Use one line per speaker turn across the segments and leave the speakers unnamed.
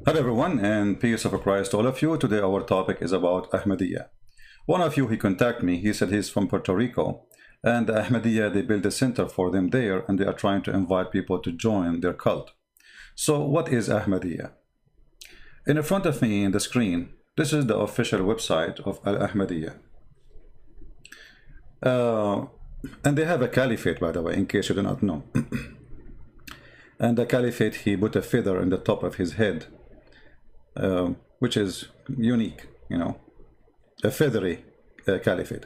Hello everyone, and peace of Christ to all of you. Today our topic is about Ahmediyya. One of you, he contacted me. He said he's from Puerto Rico, and the Ahmediyya, they built a center for them there, and they are trying to invite people to join their cult. So what is Ahmediyya? In front of me in the screen, this is the official website of Al-Ahmediyya. And they have a caliphate, by the way, in case you do not know. And the caliphate, he put a feather in the top of his head, which is unique, you know, a feathery caliphate.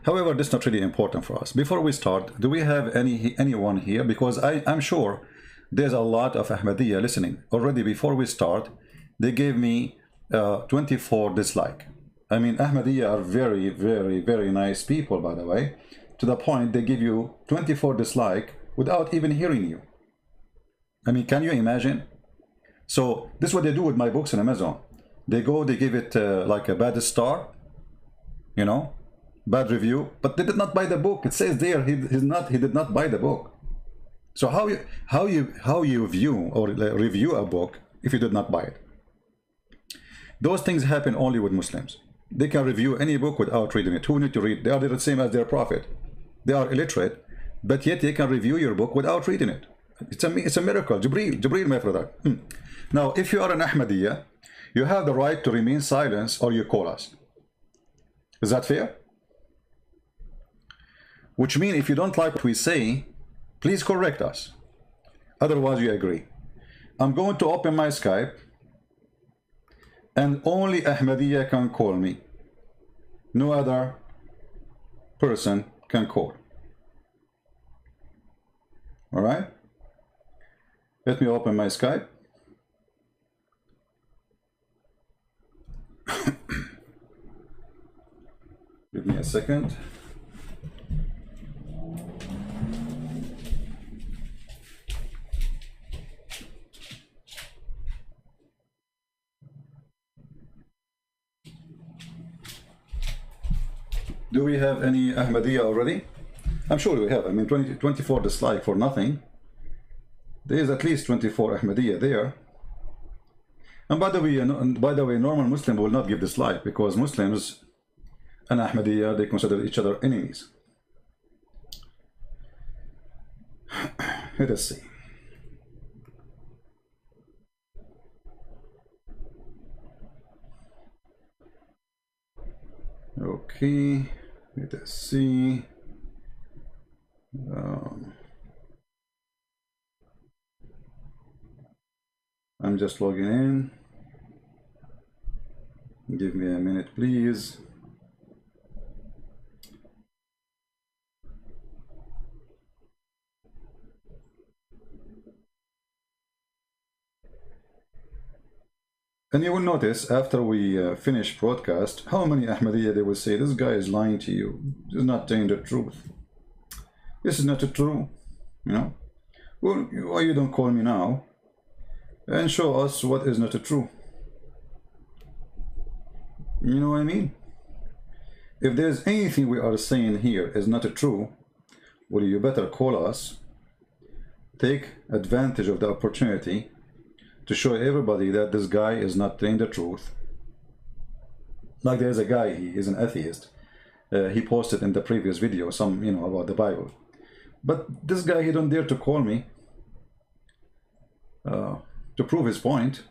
However, this is not really important for us. Before we start, do we have anyone here? Because I'm sure there's a lot of Ahmadiyya listening. Already before we start, they gave me 24 dislike. I mean, Ahmadiyya are very, very, very nice people, by the way, to the point they give you 24 dislike without even hearing you. I mean, can you imagine? So this is what they do with my books on Amazon. They go, they give it like a bad star, you know, bad review, but they did not buy the book. It says there he did not buy the book. So how you view or review a book if you did not buy it? Those things happen only with Muslims. They can review any book without reading it. Who need to read? They are the same as their prophet. They are illiterate, but yet they can review your book without reading it. It's a miracle. Jibreel, my brother. Now, if you are an Ahmadiyya, you have the right to remain silent or you call us. Is that fair? Which means if you don't like what we say, please correct us. Otherwise, you agree. I'm going to open my Skype, and only Ahmadiyya can call me. No other person can call. All right? Let me open my Skype. Give me a second. Do we have any Ahmadiyya already? I'm sure we have. I mean, 24 dislike for nothing. There is at least 24 Ahmadiyya there. And by the way, normal Muslim will not give dislike because Muslims and Ahmadiyya, they consider each other enemies. Let us see. Okay, let us see. I'm just logging in. Give me a minute, please. And you will notice after we finish broadcast, how many Ahmadiyya they will say, this guy is lying to you. He's not telling the truth. This is not true, you know. Well, why you don't call me now and show us what is not true? You know what I mean? If there's anything we are saying here is not true, well, you better call us, take advantage of the opportunity to show everybody that this guy is not telling the truth. Like there's a guy, he is an atheist. He posted in the previous video some, you know, about the Bible. But this guy, he don't dare to call me to prove his point.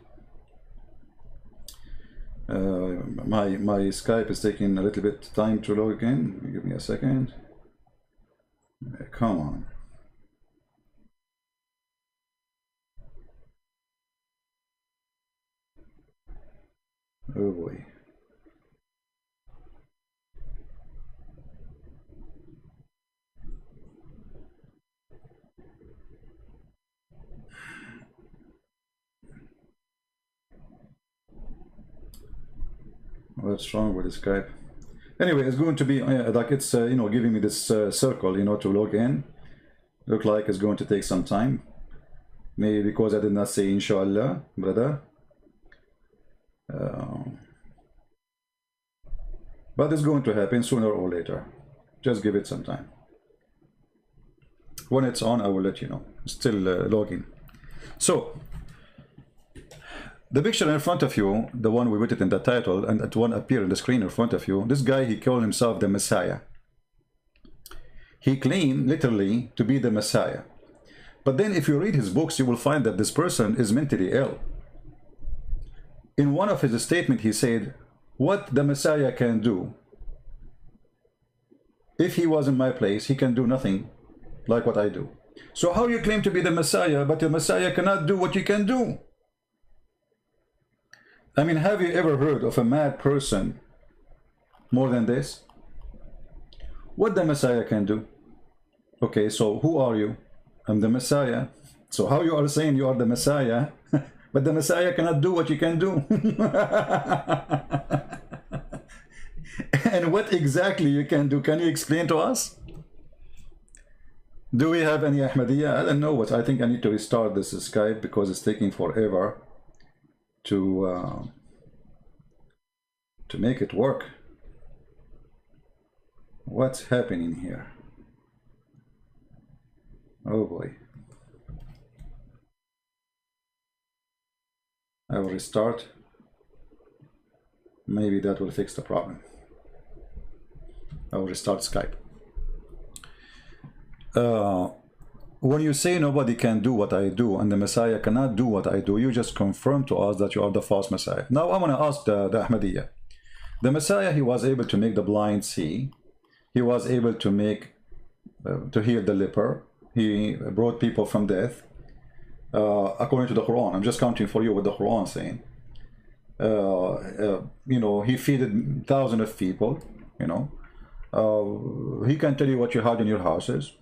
My Skype is taking a little bit time to log in. Give me a second. Come on. Oh boy. What's wrong with Skype? Anyway, it's going to be like it's you know, giving me this circle, you know, to log in. Look like it's going to take some time. Maybe because I did not say inshallah, brother. But it's going to happen sooner or later. Just give it some time. When it's on, I will let you know. Still logging. So The picture in front of you, the one we put it in the title, and that one appear on the screen in front of you, this guy, he called himself the Messiah. He claimed literally to be the Messiah. But then if you read his books, you will find that this person is mentally ill. In one of his statements, he said, what the Messiah can do, if he was in my place, he can do nothing like what I do. So how you claim to be the Messiah, but the Messiah cannot do what you can do? I mean, have you ever heard of a mad person more than this? What the Messiah can do? Okay, so who are you? I'm the Messiah. So how you are saying you are the Messiah, but the Messiah cannot do what you can do? And what exactly you can do? Can you explain to us? Do we have any Ahmediyya? I don't know what. I think I need to restart this Skype because it's taking forever to make it work. What's happening here? Oh boy. I will restart. Maybe that will fix the problem. I will restart Skype. When you say nobody can do what I do and the Messiah cannot do what I do, you just confirm to us that you are the false Messiah. Now I want to ask the Ahmadiyya. The Messiah, he was able to make the blind see. He was able to make, to heal the leper. He brought people from death. According to the Quran, I'm just counting for you what the Quran is saying. You know, he feeded thousands of people, you know. He can tell you what you had in your houses.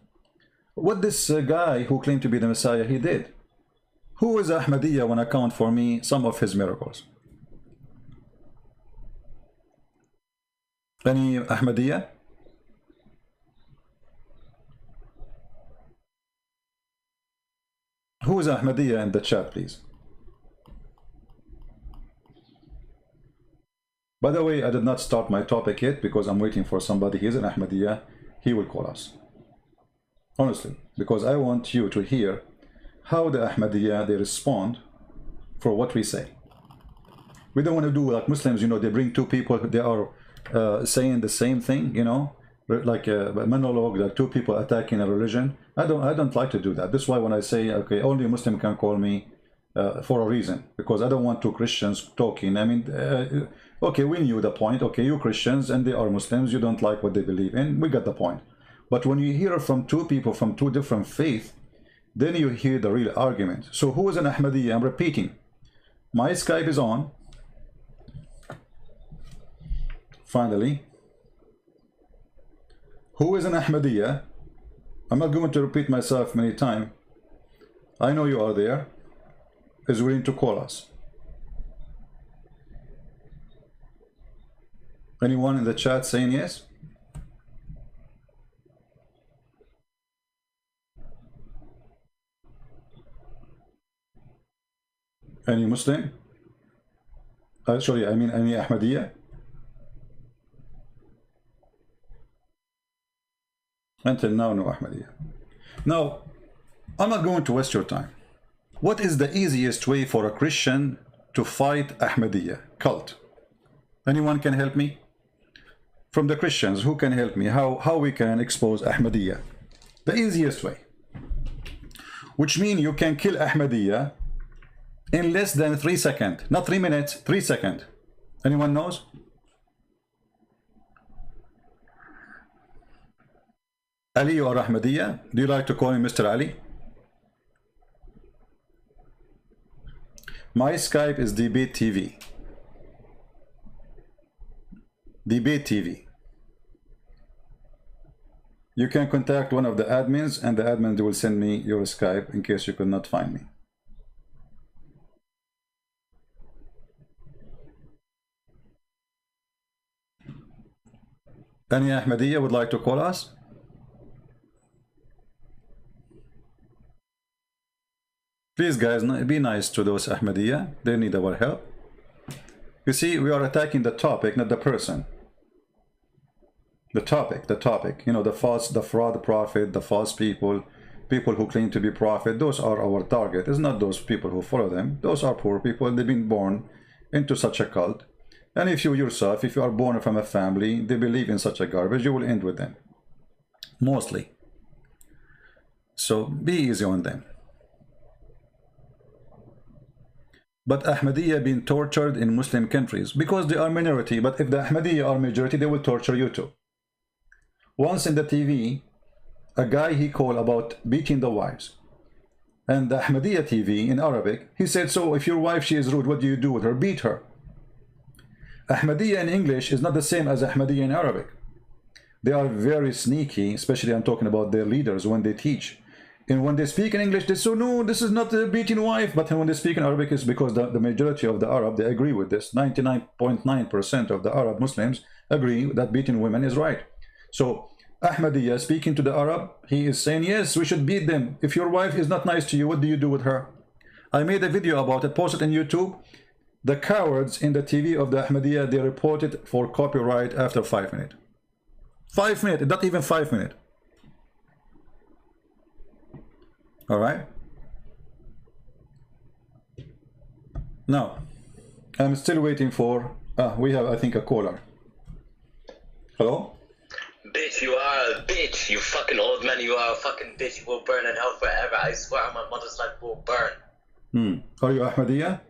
What this guy who claimed to be the Messiah, he did. Who is Ahmadiyya when I count for me some of his miracles? Any Ahmadiyya? Who is Ahmadiyya in the chat, please? By the way, I did not start my topic yet because I'm waiting for somebody. He is an Ahmadiyya. He will call us. Honestly, because I want you to hear how the Ahmadiyya, they respond for what we say. We don't want to do like Muslims, you know, they bring two people, they are saying the same thing, you know, like a monologue, like two people attacking a religion. I don't like to do that. That's why when I say, okay, only a Muslim can call me for a reason, because I don't want two Christians talking. I mean, okay, we knew the point. Okay, you Christians and they are Muslims, you don't like what they believe in. We got the point. But when you hear from two people from two different faiths, then you hear the real argument. So who is an Ahmadiyya? I'm repeating. My Skype is on. Finally. Who is an Ahmadiyya? I'm not going to repeat myself many times. I know you are there. Is willing to call us. Anyone in the chat saying yes? Any Muslim? Sorry, I mean any Ahmadiyya? Until now, no Ahmadiyya. Now, I'm not going to waste your time. What is the easiest way for a Christian to fight Ahmadiyya cult? Anyone can help me? From the Christians, who can help me? How we can expose Ahmadiyya? The easiest way. Which means you can kill Ahmadiyya in less than 3 seconds. Not 3 minutes, 3 seconds. Anyone knows? Ali or Ahmadiyya? Do you like to call him Mr. Ali? My Skype is Debate TV. Debate TV. You can contact one of the admins and the admin will send me your Skype in case you could not find me. Any Ahmadiyya would like to call us? Please guys, be nice to those Ahmadiyya. They need our help. You see, we are attacking the topic, not the person. The topic, you know, the fraud prophet, the false people, people who claim to be prophet, those are our target. It's not those people who follow them. Those are poor people. They've been born into such a cult. And if you yourself, if you are born from a family, they believe in such a garbage, you will end with them. Mostly. So be easy on them. But Ahmadiyya been tortured in Muslim countries because they are minority. But if the Ahmadiyya are majority, they will torture you too. Once in the TV, a guy he called about beating the wives. And the Ahmadiyya TV in Arabic, he said, so if your wife, she is rude, what do you do with her? Beat her. Ahmadiyya in English is not the same as Ahmadiyya in Arabic. They are very sneaky, especially I'm talking about their leaders when they teach. And when they speak in English, they say, no, this is not a beating wife. But when they speak in Arabic, it's because the majority of the Arab, they agree with this. 99.9% of the Arab Muslims agree that beating women is right. So Ahmadiyya speaking to the Arab, he is saying, yes, we should beat them. If your wife is not nice to you, what do you do with her? I made a video about it, posted on YouTube. The cowards in the TV of the Ahmadiyya, they reported for copyright after 5 minutes. 5 minutes, not even 5 minutes. All right. Now, I'm still waiting for, we have, I think, a caller. Hello?
Bitch, you are a bitch. You fucking old man, you are a fucking bitch. You will burn in hell forever. I swear on my mother's life, will burn.
Are you Ahmadiyya?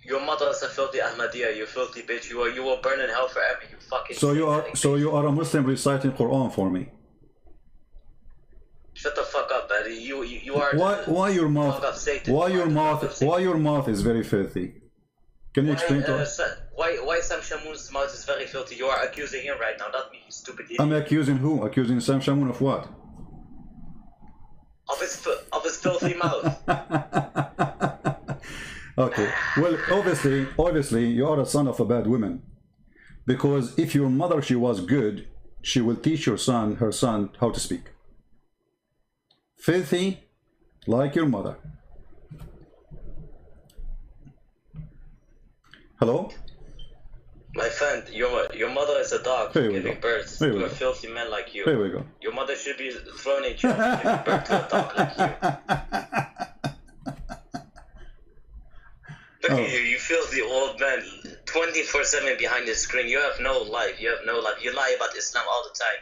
Your mother is a filthy Ahmadiyya, you filthy bitch. You will burn in hell forever. You fucking.
So you are a Muslim reciting Quran for me.
Shut the fuck up, buddy. You are.
Why your mouth? Why your mouth is very filthy? Can you explain to us?
Why Sam Shamoun's mouth is very filthy? You are accusing him right now, not me, you stupid idiot.
I'm accusing who? Accusing Sam Shamoun of what?
Of his filthy mouth.
Okay. Well, obviously, you are a son of a bad woman. Because if your mother, she was good, she will teach her son, how to speak. Filthy, like your mother. Hello?
My friend, your mother is a dog giving birth to a filthy man like you.
Here we go.
Your mother should be thrown in jail for giving birth to a dog like you. Look at you, you filthy old man, 24/7 behind the screen. You have no life. You have no life. You lie about Islam all the time.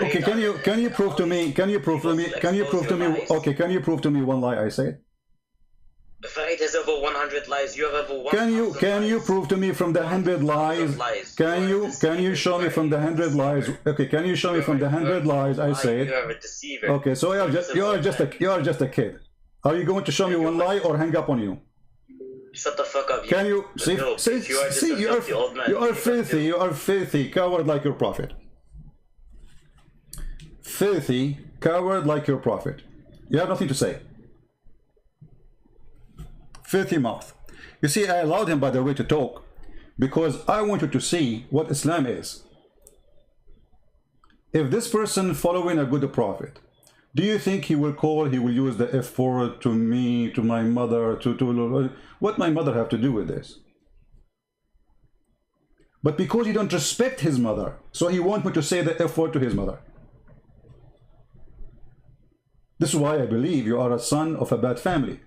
Okay, can you prove to me? Can you prove to me? Okay, can you prove to me one lie I said?
Farid has over 100 lies. You have over 1,000
Can you prove to me from the 100 lies? Can you show me from the 100 lies? Okay, can you show me from the 100 lies I said?
You are a deceiver.
Okay, so you are just a kid. Are you going to show me one lie or hang up on you?
Shut the fuck up.
Can you see? You are filthy. You are filthy, coward like your prophet. Filthy, coward like your prophet. You have nothing to say. Filthy mouth. You see, I allowed him, by the way, to talk because I wanted to see what Islam is. If this person following a good prophet, do you think he will use the F word to me, to my mother, what my mother have to do with this? But because you don't respect his mother, so he wants me to say the F word to his mother. This is why I believe you are a son of a bad family.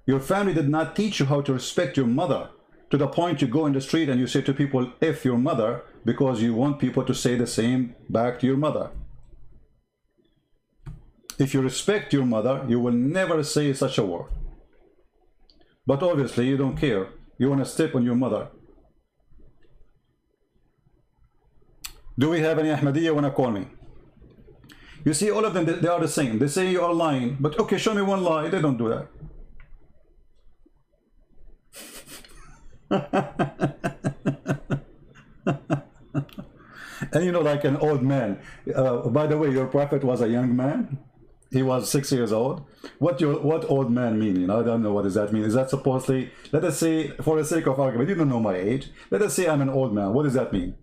Your family did not teach you how to respect your mother to the point you go in the street and you say to people, F your mother, because you want people to say the same back to your mother. If you respect your mother, you will never say such a word. But obviously you don't care. You want to step on your mother. Do we have any Ahmadiyya want to call me? You see, all of them, they are the same. They say you are lying, but okay, show me one lie. They don't do that. And you know, like an old man. By the way, your prophet was a young man. He was 6 years old. What old man mean? You know, I don't know what does that mean. Is that supposedly? Let us say, for the sake of argument, you don't know my age. Let us say I'm an old man. What does that mean?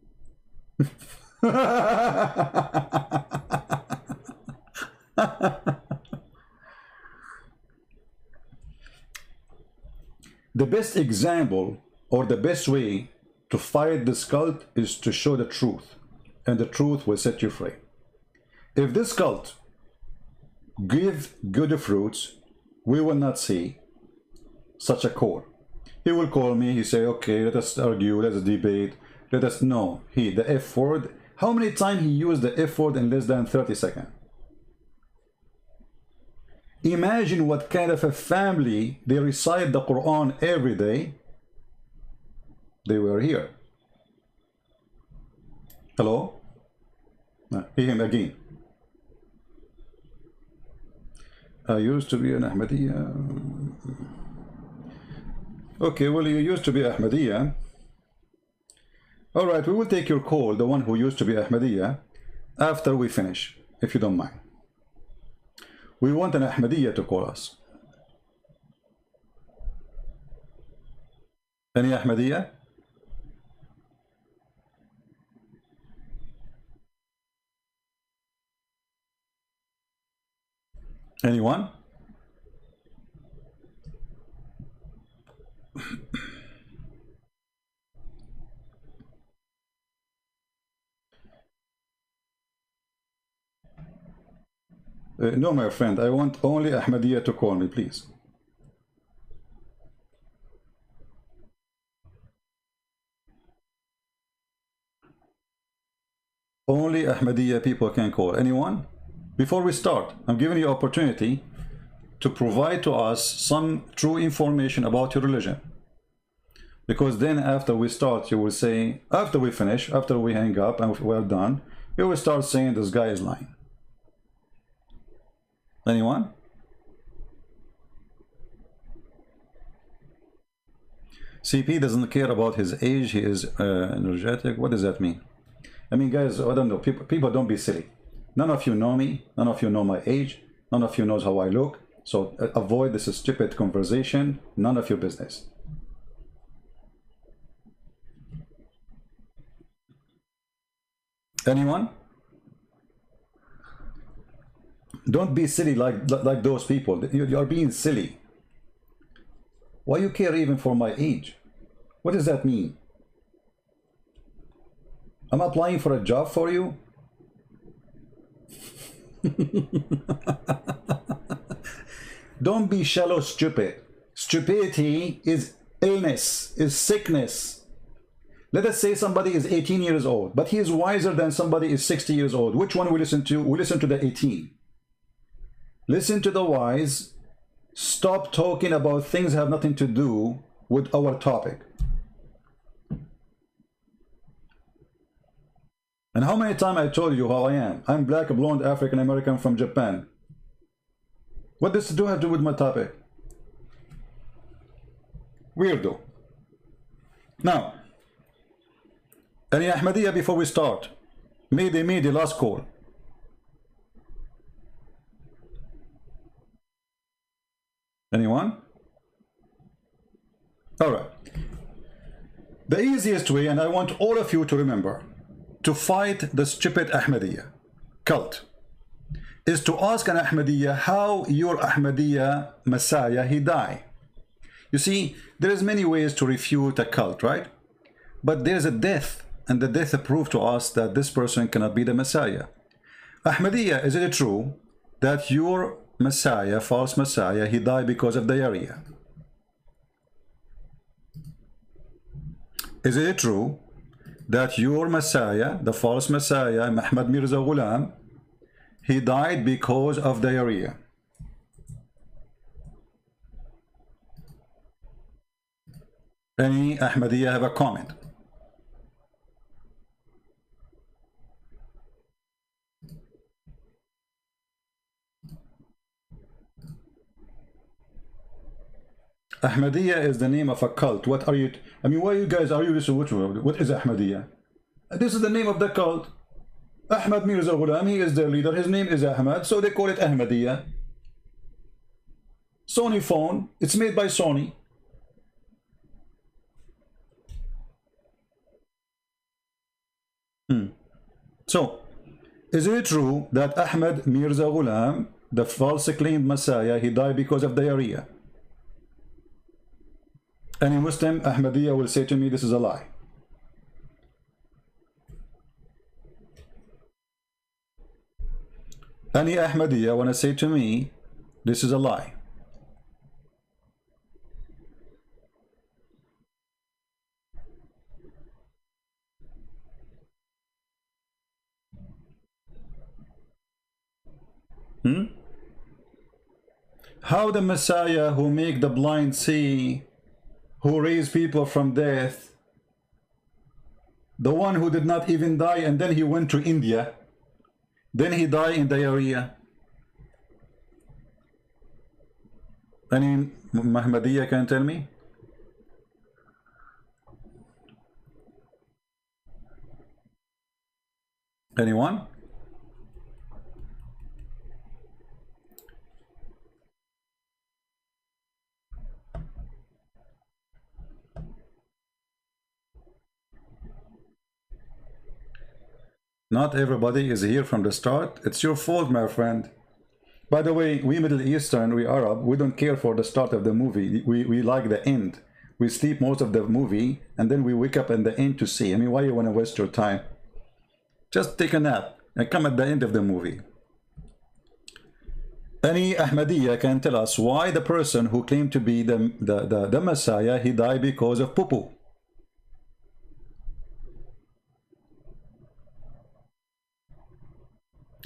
The best example or the best way to fight this cult is to show the truth, and the truth will set you free. If this cult give good fruits, we will not see such a call. He will call me, he say, okay, let us argue, let us debate, let us know. The F word, how many times he used the F word in less than 30 seconds? Imagine what kind of a family they recite the Quran every day. They were here. Hello? Him again. I used to be an Ahmediyya. Okay, well, you used to be Ahmediyya. All right, we will take your call, the one who used to be Ahmediyya, after we finish, if you don't mind. We want an Ahmediyya to call us. Any Ahmediyya? Anyone? No, my friend, I want only Ahmediyya to call me, please. Only Ahmediyya people can call. Anyone? Before we start, I'm giving you opportunity to provide to us some true information about your religion. Because then after we start, you will say, after we finish, after we hang up and we're done, you will start saying this guy is lying. Anyone? CP doesn't care about his age. He is energetic. What does that mean? I mean, guys, I don't know. People don't be silly. None of you know me. None of you know my age. None of you knows how I look. So avoid this stupid conversation. None of your business. Anyone? Don't be silly like those people. You are being silly. Why you care even for my age? What does that mean? I'm applying for a job for you? Don't be shallow stupid. Stupidity is illness, is sickness. Let us say somebody is 18 years old, but he is wiser than somebody is 60 years old. Which one we listen to? We listen to the 18. Listen to the wise. Stop talking about things that have nothing to do with our topic. And how many times I told you how I am? I'm black, blonde, African American from Japan. What does it have to do with my topic? Weirdo. Now, any Ahmediyya before we start? Mayday, last call. Anyone? All right. The easiest way, and I want all of you to remember, to fight the stupid Ahmediyya cult, is to ask an Ahmediyya how your Ahmediyya Messiah he died. You see, there is many ways to refute a cult, right? But there's a death, and the death proved to us that this person cannot be the Messiah. Ahmediyya, is it true that your Messiah, false Messiah, he died because of diarrhea? Is it true that your Messiah, the false Messiah, Mirza Ghulam, he died because of diarrhea? Any Ahmediyya have a comment? Ahmediyya is the name of a cult. What are you? I mean, why you guys are you this? What is Ahmediyya? This is the name of the cult. Ahmad Mirza Ghulam, he is their leader. His name is Ahmad, so they call it Ahmediyya. Sony phone. It's made by Sony. So, is it true that Ahmad Mirza Ghulam, the false claimed Messiah, he died because of diarrhea? Any Muslim Ahmadiyya will say to me, this is a lie. Any Ahmadiyya want to say to me, this is a lie? How the Messiah who make the blind see, who raise people from death, the one who did not even die and then he went to India, then he died in diarrhea. Any Ahmadiyya can tell me? Anyone? Not everybody is here from the start. It's your fault, my friend. By the way, we Middle Eastern, we Arab, we don't care for the start of the movie. We like the end. We sleep most of the movie and then we wake up in the end to see. I mean, why you want to waste your time? Just take a nap and come at the end of the movie. Any Ahmadiyya can tell us why the person who claimed to be the Messiah, he died because of poo-poo.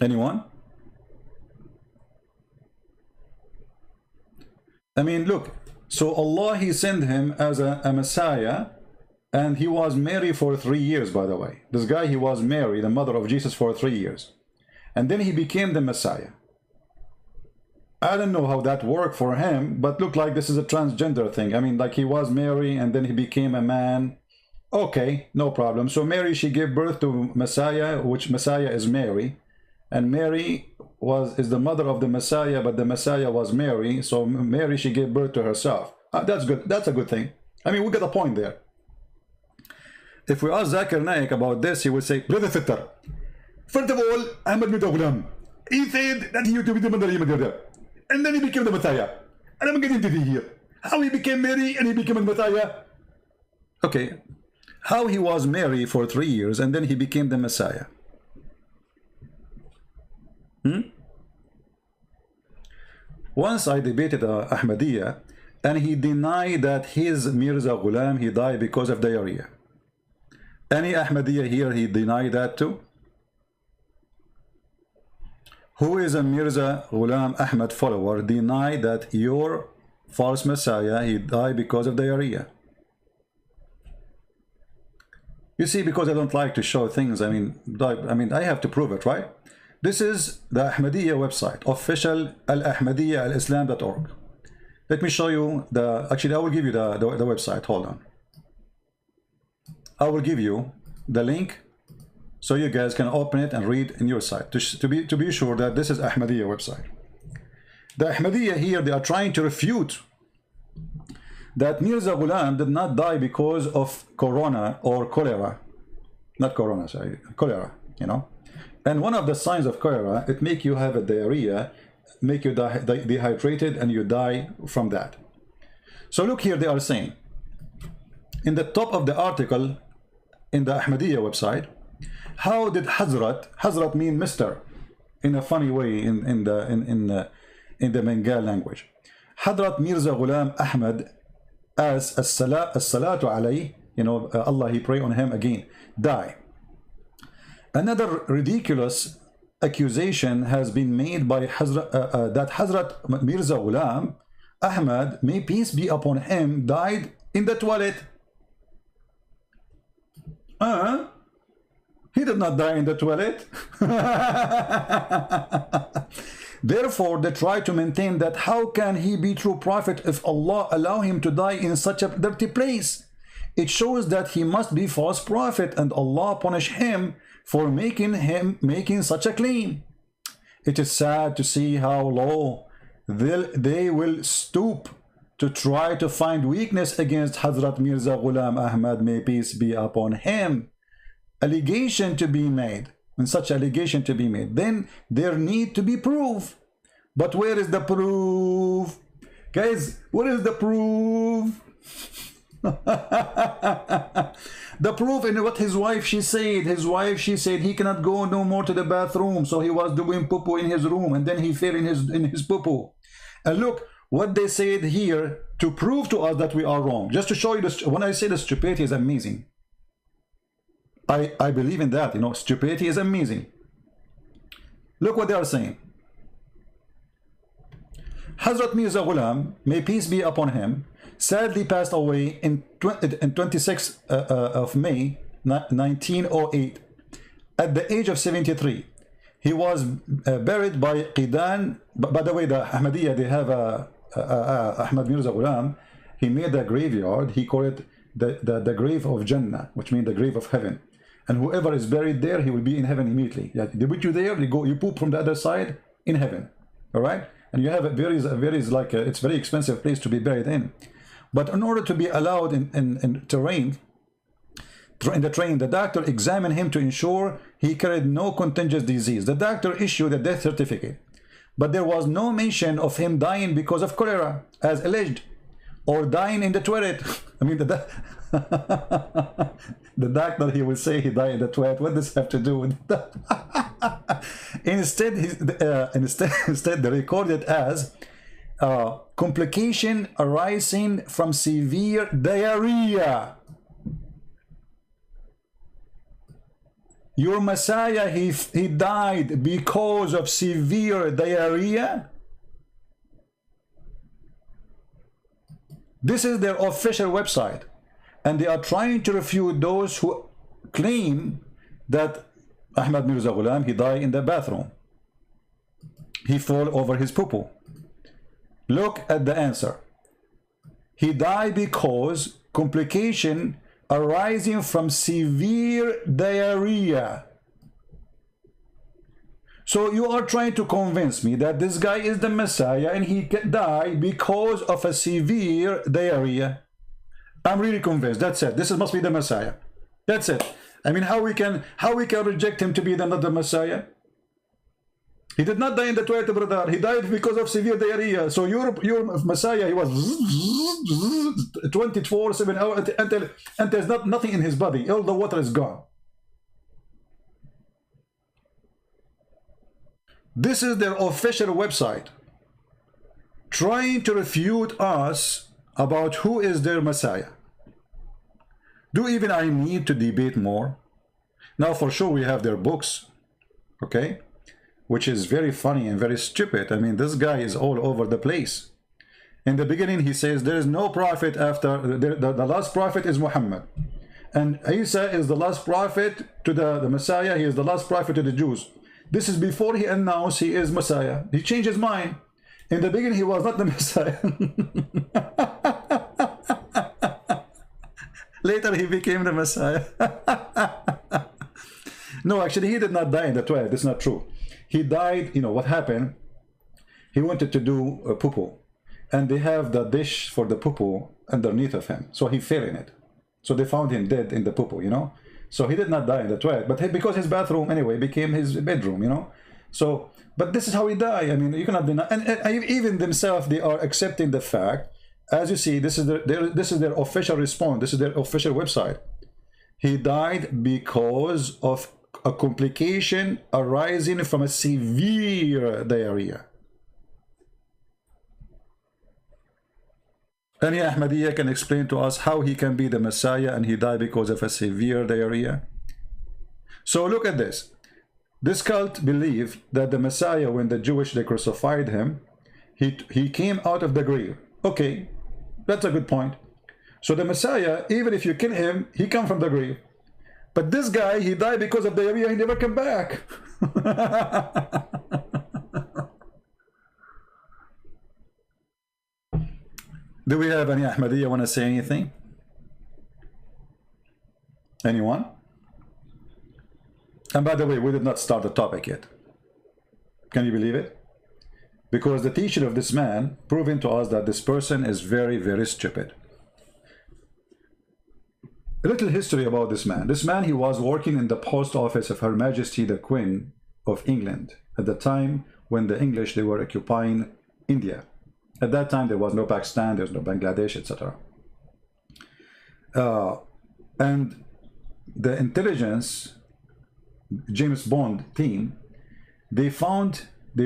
Anyone? I mean, look, so Allah, he sent him as a Messiah, and he was married for 3 years, by the way. This guy, he was married, the mother of Jesus, for 3 years. And then he became the Messiah. I don't know how that worked for him, but look like this is a transgender thing. I mean, like he was married and then he became a man. Okay, no problem. So Mary, she gave birth to Messiah, which Messiah is Mary. And Mary is the mother of the Messiah, but the Messiah was Mary. So Mary, she gave birth to herself. That's good. That's a good thing. I mean, we got a point there. If we ask Zakir Naik about this, he would say, Brother Fitter, first of all, Ahmad Mirza Ghulam, he said that he used to be the mother, and then he became the Messiah. And I'm getting to the here. How he became Mary and he became a Messiah. Okay. How he was married for 3 years and then he became the Messiah. Once I debated Ahmadiyya, and he denied that his Mirza Ghulam, he died because of diarrhea. Any Ahmadiyya here, he denied that too? Who is a Mirza Ghulam Ahmad follower denied that your false Messiah, he died because of diarrhea? You see, because I don't like to show things, I mean, I have to prove it, right? This is the Ahmadiyya website, official al-ahmadiyya-al-islam.org. Let me show you actually I will give you the website, hold on. I will give you the link so you guys can open it and read in your site to be sure that this is Ahmadiyya website. The Ahmadiyya here, they are trying to refute that Mirza Ghulam did not die because of corona or cholera. Not corona, sorry, cholera, you know. And one of the signs of cholera, it make you have a diarrhea, make you dehydrated, and you die from that. So look here, they are saying, in the top of the article, in the Ahmadiyya website, how did Hazrat mean Mr. in a funny way in the Bengal language. Hazrat Mirza Ghulam Ahmad, as as-salatu alayhi, you know, Allah, he pray on him again, die. Another ridiculous accusation has been made by that Hazrat Mirza Ghulam Ahmad, may peace be upon him, died in the toilet. He did not die in the toilet. Therefore, they try to maintain that how can he be true prophet if Allah allow him to die in such a dirty place? It shows that he must be false prophet and Allah punish him for making such a claim. It is sad to see how low they will stoop to try to find weakness against Hazrat Mirza Ghulam Ahmad, may peace be upon him. Allegation to be made, when such allegation to be made, then there need to be proof. But where is the proof? Guys, what is the proof? The proof in what his wife she said. His wife she said he cannot go no more to the bathroom, so he was doing poo-poo in his room, and then he fell in his poo-poo. And look what they said here to prove to us that we are wrong. Just to show you this, when I say the stupidity is amazing, I believe in that. You know, stupidity is amazing. Look what they are saying. Hazrat Mirza Ghulam, may peace be upon him, sadly passed away in 26th of May 1908 at the age of 73. He was buried by Qidan. By the way, the Ahmediyya, they have Ahmad Mirza Ghulam. He made a graveyard. He called it the grave of Jannah, which means the grave of heaven. And whoever is buried there, he will be in heaven immediately. Yeah, they put you there, you poop from the other side in heaven. All right? And you have it's a very expensive place to be buried in. But in order to be allowed in the train, the doctor examined him to ensure he carried no contagious disease. The doctor issued a death certificate, but there was no mention of him dying because of cholera, as alleged, or dying in the toilet. I mean, the doctor, he will say he died in the toilet. What does this have to do with that? Instead, they recorded as complication arising from severe diarrhea. Your Messiah, he died because of severe diarrhea. This is their official website, and they are trying to refute those who claim that Ahmad Mirza Ghulam, he died in the bathroom. He fell over his poo-poo. Look at the answer. He died because complication arising from severe diarrhea. So you are trying to convince me that this guy is the Messiah and he died because of a severe diarrhea. I'm really convinced. That's it. This must be the Messiah. That's it. I mean, how we can reject him to be not the Messiah? He did not die in the toilet, brother. He died because of severe diarrhea. So your Messiah, he was 24/7 hours until there's nothing in his body. All the water is gone. This is their official website, trying to refute us about who is their Messiah. Do even I need to debate more? Now, for sure, we have their books, okay, which is very funny and very stupid. I mean, this guy is all over the place. In the beginning, he says there is no prophet after, the last prophet is Muhammad. And Isa is the last prophet to the Messiah. He is the last prophet to the Jews. This is before he announced he is Messiah. He changed his mind. In the beginning, he was not the Messiah. Later, he became the Messiah. No, actually, he did not die in the toilet. That's not true. He died, you know, what happened? He wanted to do a poo-poo. And they have the dish for the poo-poo underneath of him. So he fell in it. So they found him dead in the poo-poo, you know. So he did not die in the toilet, but because his bathroom anyway became his bedroom, you know. So, but this is how he died. I mean, you cannot deny. And even themselves, they are accepting the fact. As you see, this is their official response. This is their official website. He died because of a complication arising from a severe diarrhea. Any Ahmadiyya can explain to us how he can be the Messiah and he died because of a severe diarrhea? So look at this. This cult believed that the Messiah, when the Jewish, they crucified him, he came out of the grave. Okay, that's a good point. So the Messiah, even if you kill him, he come from the grave. But this guy, he died because of diarrhea, he never came back. Do we have any Ahmadiyya want to say anything? Anyone? And by the way, we did not start the topic yet. Can you believe it? Because the teaching of this man proving to us that this person is very, very stupid. A little history about this man. This man, he was working in the post office of Her Majesty the Queen of England at the time when the English, they were occupying India. At that time, there was no Pakistan, there was no Bangladesh, etc. And the intelligence James Bond team, they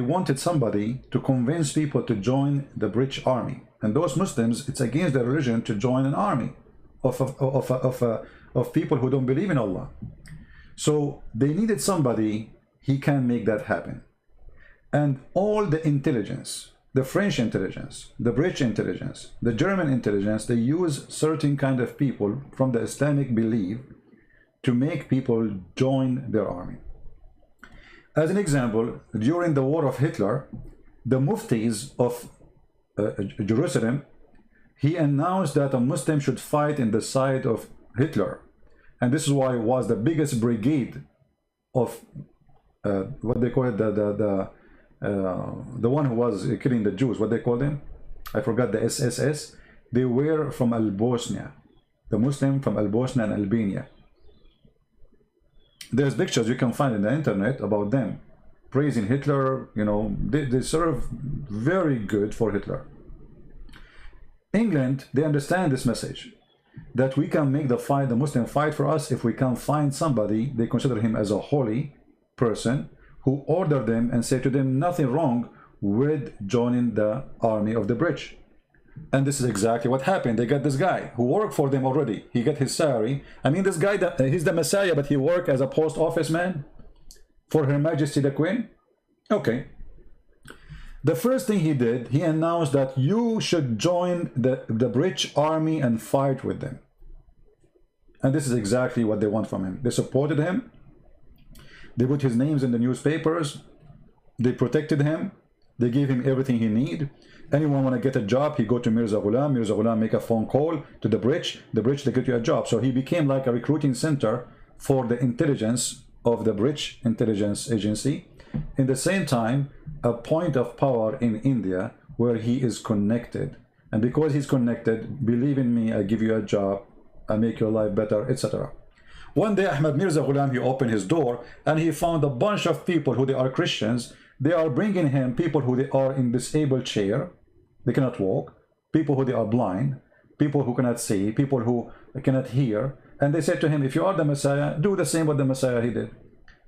wanted somebody to convince people to join the British army. And those Muslims, it's against their religion to join an army of people who don't believe in Allah. So they needed somebody he can make that happen. And all the intelligence, the French intelligence, the British intelligence, the German intelligence, they use certain kind of people from the Islamic belief to make people join their army. As an example, during the war of Hitler, the muftis of Jerusalem, he announced that a Muslim should fight in the side of Hitler. And this is why it was the biggest brigade of what they call it, the one who was killing the Jews, what they call them? I forgot, the SSS. They were from Al-Bosnia, the Muslim from Al-Bosnia and Albania. There's pictures you can find in the internet about them praising Hitler. You know, they serve very good for Hitler. England, they understand this message, that we can make the Muslim fight for us if we can find somebody they consider him as a holy person, who order them and say to them nothing wrong with joining the army of the British. And this is exactly what happened. They got this guy who worked for them already. He got his salary. I mean, this guy, he's the Messiah, but he worked as a post office man for Her Majesty the Queen. Okay. The first thing he did, he announced that you should join the British army and fight with them. And this is exactly what they want from him. They supported him. They put his names in the newspapers. They protected him. They gave him everything he needed. Anyone want to get a job, he go to Mirza Ghulam. Mirza Ghulam make a phone call to the British. The British, they get you a job. So he became like a recruiting center for the intelligence of the British intelligence agency. In the same time, a point of power in India where he is connected. And because he's connected, believe in me, I give you a job, I make your life better, etc. One day, Ahmad Mirza Ghulam, he opened his door and he found a bunch of people who they are Christians. They are bringing him people who they are in disabled chair. They cannot walk. People who they are blind. People who cannot see. People who cannot hear. And they said to him, if you are the Messiah, do the same what the Messiah he did.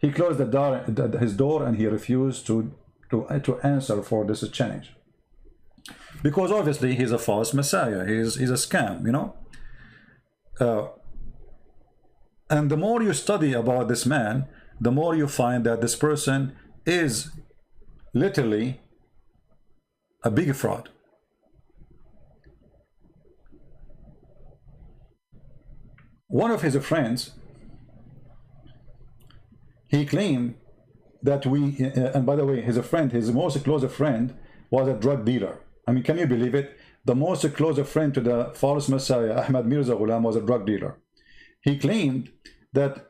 He closed his door and he refused to answer for this challenge. Because obviously he's a false Messiah. He's a scam, you know. And the more you study about this man, the more you find that this person is literally a big fraud. One of his friends, he claimed that and by the way, his most close friend was a drug dealer. I mean, can you believe it? The most close friend to the false Messiah, Ahmad Mirza Ghulam, was a drug dealer. He claimed that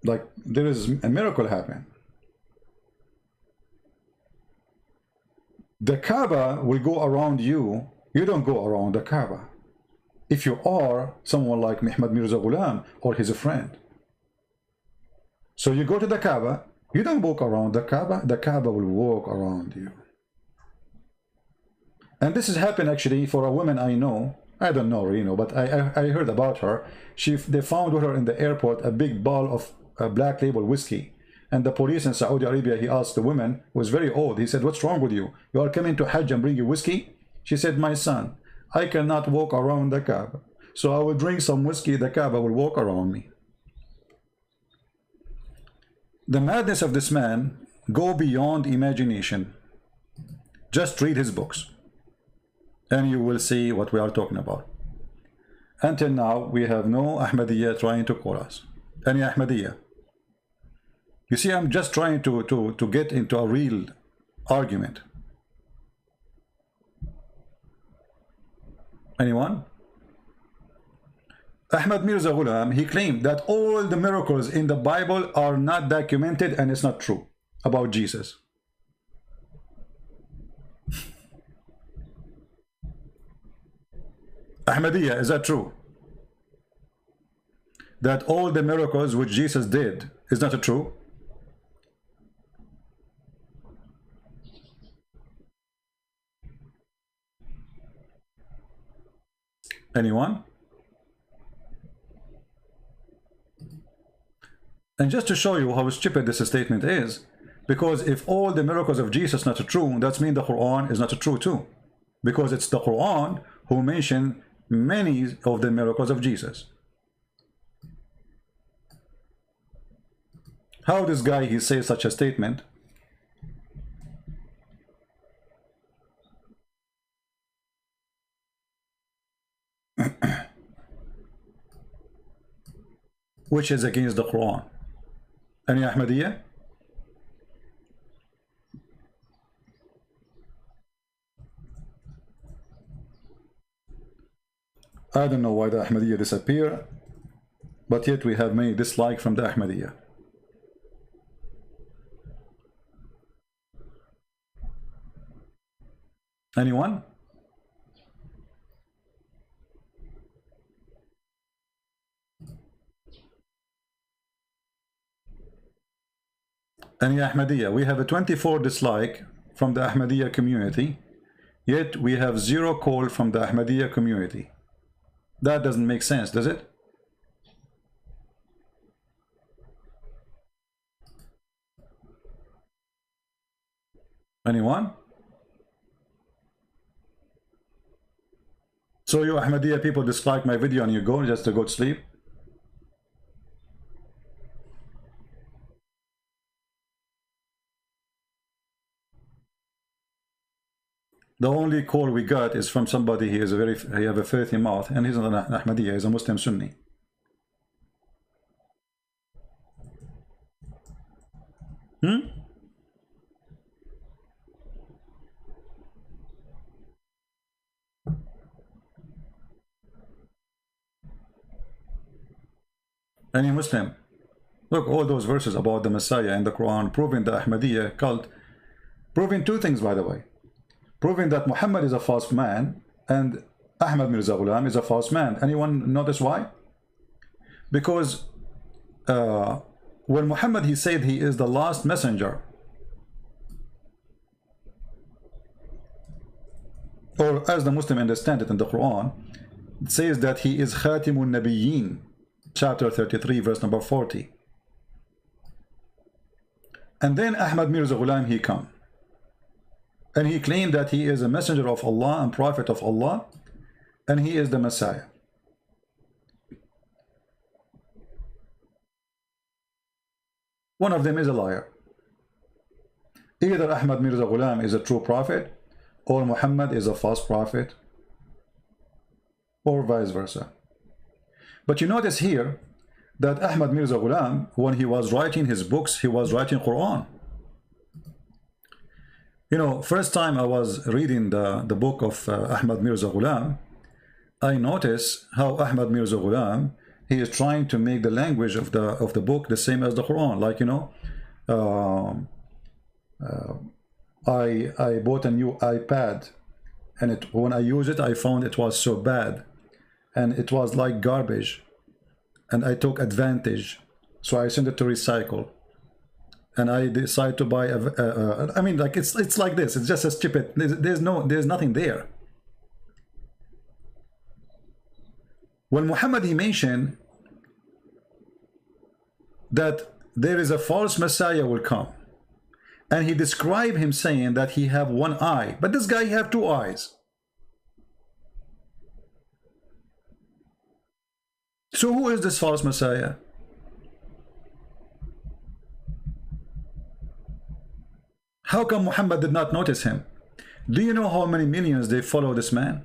like there is a miracle happening. The Kaaba will go around you. You don't go around the Kaaba. If you are someone like Ahmad Mirza Ghulam or his friend. So you go to the Kaaba, you don't walk around the Kaaba will walk around you. And this has happened actually for a woman I know. I don't know, you know, but I heard about her. They found with her in the airport a big bottle of black label whiskey. And the police in Saudi Arabia, he asked the woman, who was very old, he said, what's wrong with you? You are coming to Hajj and bring you whiskey? She said, my son, I cannot walk around the Kaaba. So I will drink some whiskey, the Kaaba will walk around me. The madness of this man go beyond imagination. Just read his books. And you will see what we are talking about. Until now, we have no Ahmediyya trying to call us. Any Ahmediyya? You see, I'm just trying to get into a real argument. Anyone? Ahmad Mirza Ghulam, he claimed that all the miracles in the Bible are not documented and it's not true about Jesus. Ahmadiyya, is that true? That all the miracles which Jesus did is not true? Anyone? And just to show you how stupid this statement is, because if all the miracles of Jesus are not true, that means the Quran is not true too. Because it's the Quran who mentioned many of the miracles of Jesus. How this guy, he says such a statement? Which is against the Quran. Any Ahmediyya? I don't know why the Ahmediyya disappear, but yet we have many dislike from the Ahmediyya. Anyone? Any Ahmediyya? We have a 24 dislike from the Ahmediyya community, yet we have 0 call from the Ahmediyya community. That doesn't make sense, does it? Anyone? So you Ahmadiyya people dislike my video and you go just to go to sleep? The only call we got is from somebody he have a filthy mouth, and he's not an Ahmadiyya, he's a Muslim Sunni. Any Muslim? Look, all those verses about the Messiah in the Quran proving the Ahmadiyya cult, proving 2 things, by the way. Proving that Muhammad is a false man and Ahmad Mirza Ghulam is a false man. Anyone notice why? Because when Muhammad, he said he is the last messenger, or as the Muslim understand it in the Quran, it says that he is Khatimun Nabiyyin, chapter 33, verse number 40. And then Ahmad Mirza Ghulam, he come. And he claimed that he is a messenger of Allah and prophet of Allah, and he is the Messiah. One of them is a liar. Either Ahmad Mirza Ghulam is a true prophet, or Muhammad is a false prophet, or vice versa. But you notice here that Ahmad Mirza Ghulam, when he was writing his books, he was writing Quran. You know, first time I was reading the book of Ahmad Mirza Ghulam, I noticed how Ahmad Mirza Ghulam, he is trying to make the language of the book the same as the Quran. Like, you know, I bought a new iPad, and when I used it, I found it was so bad, and it was like garbage, and I took advantage, so I sent it to recycle. And I decide to buy I mean, like, it's like this. It's just a stupid. There's nothing there. When Muhammad, he mentioned that there is a false Messiah will come, and he described him saying that he have 1 eye, but this guy have 2 eyes. So who is this false Messiah? How come Muhammad did not notice him? Do you know how many millions they follow this man?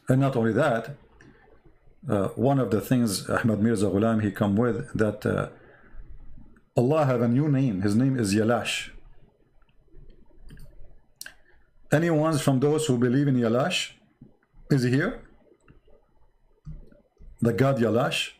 And not only that, one of the things Ahmad Mirza Ghulam, he come with, that Allah have a new name. His name is Yalash. Anyone from those who believe in Yalash? Is he here? The God Yalash?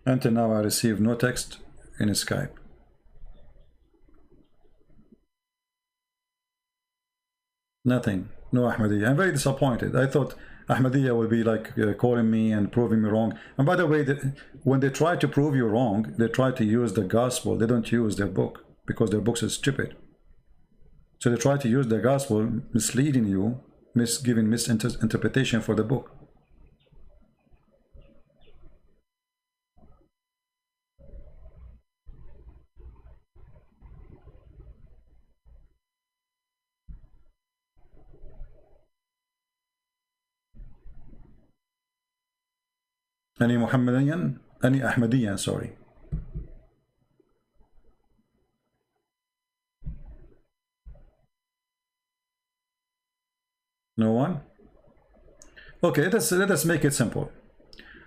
Until now, I received no text in Skype. Nothing. No Ahmadiyya. I'm very disappointed. I thought Ahmadiyya would be like calling me and proving me wrong. And by the way, when they try to prove you wrong, they try to use the gospel. They don't use their book because their books are stupid. So they try to use the gospel, misleading you, giving misinterpretation for the book. Any Muhammadiyan? Any Ahmadiyyan, sorry. No one? Okay, let us make it simple.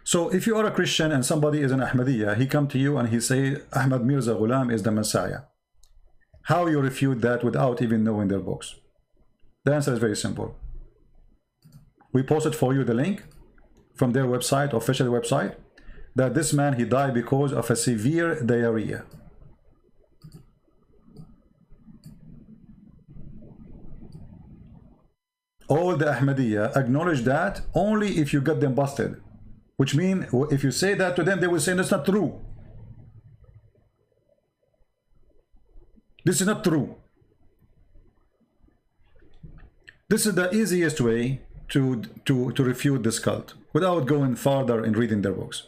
So if you are a Christian and somebody is an Ahmadiyya, he come to you and he say Ahmad Mirza Ghulam is the Messiah. How you refute that without even knowing their books? The answer is very simple. We posted for you the link from their website, official website, that this man, he died because of a severe diarrhea. All the Ahmadiyya acknowledge that only if you get them busted. Which means, if you say that to them, they will say, that's not true. This is not true. This is the easiest way to refute this cult without going farther in reading their books.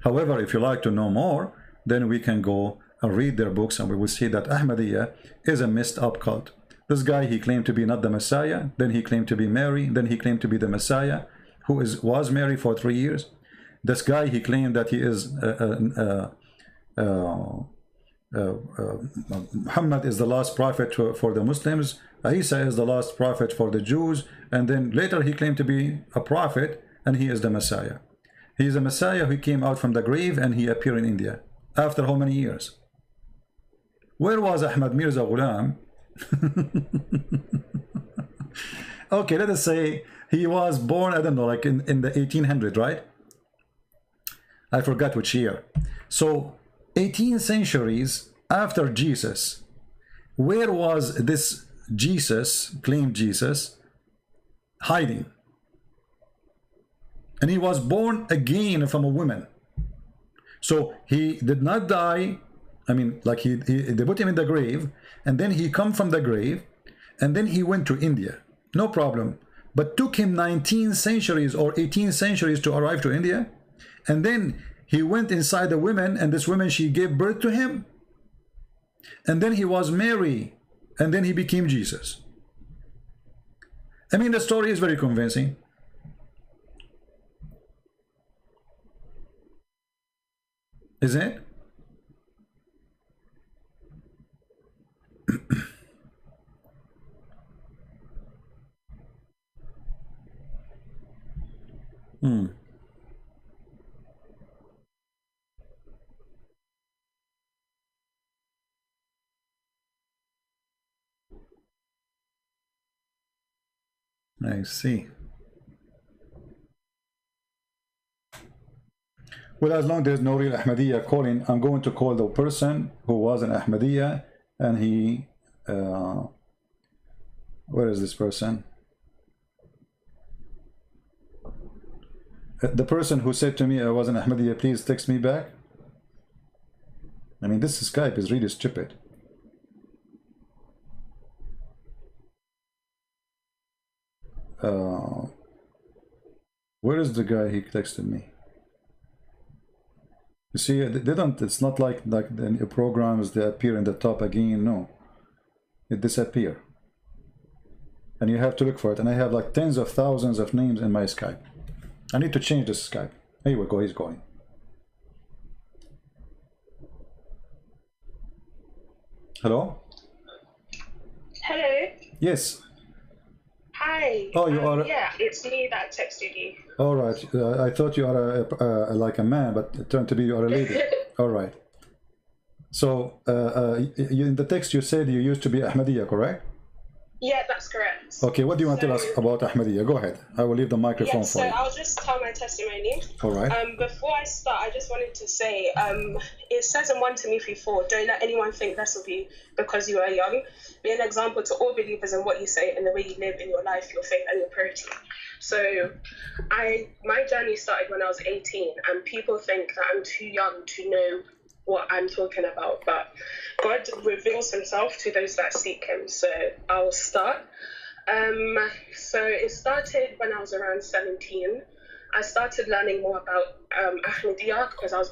However, if you like to know more, then we can go and read their books and we will see that Ahmadiyya is a messed up cult. This guy, he claimed to be not the Messiah, then he claimed to be Mary, then he claimed to be the Messiah, who was Mary for 3 years. This guy, he claimed that he is Muhammad is the last prophet for the Muslims, Isa is the last prophet for the Jews, and then later he claimed to be a prophet and he is the Messiah. He is a Messiah who came out from the grave and he appeared in India. After how many years? Where was Ahmad Mirza Ghulam? Okay, let us say he was born, I don't know, like in the 1800s, right? I forgot which year. So 18 centuries after Jesus, where was this Jesus, claimed Jesus, hiding? And he was born again from a woman. So he did not die. I mean, like they put him in the grave, and then he come from the grave, and then he went to India. No problem. But took him 19 centuries or 18 centuries to arrive to India. And then he went inside the woman, and this woman, she gave birth to him. And then he was Mary, and then he became Jesus. I mean, the story is very convincing. Isn't it? I see. Well, as long as there's no real Ahmadiyya calling, I'm going to call the person who was an Ahmadiyya, and he, where is this person? The person who said to me I was an Ahmadiyya, please text me back. I mean, this Skype is really stupid. Where is the guy he texted me? You see, they don't, it's not like the programs, they appear in the top again. No, it disappear. And you have to look for it. And I have like tens of thousands of names in my Skype. I need to change this Skype. Here we go, he's going. Hello?
Hello?
Yes.
Hi.
Oh, you are?
Yeah, it's me that texted you.
All right. I thought you are like a man, but it turned to be you are a lady. All right. So in the text you said you used to be Ahmadiyya, correct?
Yeah, that's correct.
Okay, what do you want to tell us about Ahmediyya? Go ahead. I will leave the microphone
Yeah,
for
so
you.
I'll just tell my testimony.
All right.
Before I start, I just wanted to say, it says in 1 Timothy 4, don't let anyone think less of you because you are young. Be an example to all believers in what you say and the way you live in your life, your faith and your purity. So my journey started when I was 18, and people think that I'm too young to know what I'm talking about, but God reveals himself to those that seek him. So I'll start. So it started when I was around 17. I started learning more about Ahmediyya because I was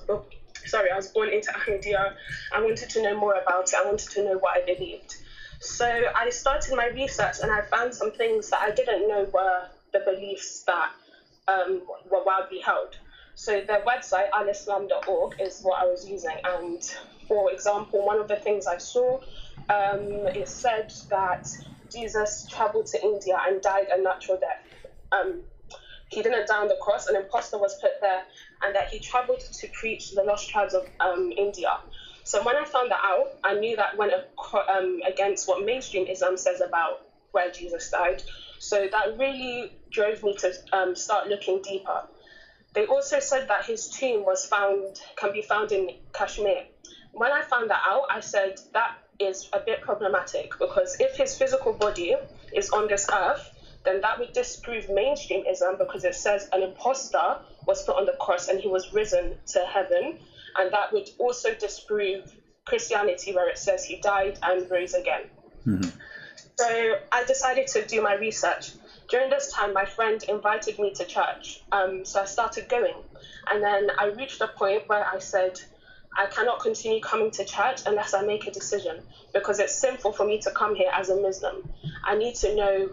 born into Ahmediyya. I wanted to know more about it. I wanted to know what I believed. So I started my research, and I found some things that I didn't know were the beliefs that were widely held. So their website, alislam.org, is what I was using. And for example, one of the things I saw, it said that Jesus traveled to India and died a natural death. He didn't die on the cross, an imposter was put there, and that he traveled to preach the lost tribes of India. So when I found that out, I knew that went against what mainstream Islam says about where Jesus died. So that really drove me to start looking deeper. They also said that his tomb can be found in Kashmir. When I found that out, I said that is a bit problematic, because if his physical body is on this earth, then that would disprove mainstream Islam, because it says an imposter was put on the cross and he was risen to heaven, and that would also disprove Christianity, where it says he died and rose again. Mm-hmm. So I decided to do my research. During this time, my friend invited me to church, so I started going. And then I reached a point where I said, I cannot continue coming to church unless I make a decision, because it's sinful for me to come here as a Muslim. I need to know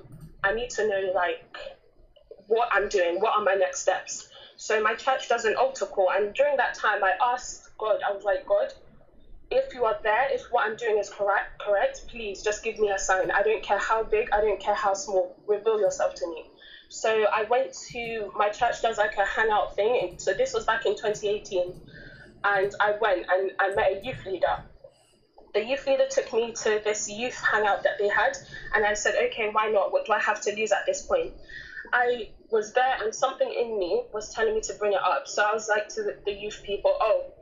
like what I'm doing, what are my next steps. So my church does an altar call, and during that time I asked God, I was like, God, if you are there, if what I'm doing is correct, please just give me a sign. I don't care how big, I don't care how small, reveal yourself to me. So I went to, my church does like a hangout thing, so this was back in 2018, and I went and I met a youth leader. The youth leader took me to this youth hangout that they had, and I said, okay, why not? What do I have to lose at this point? I was there, and something in me was telling me to bring it up. So I was like to the youth people,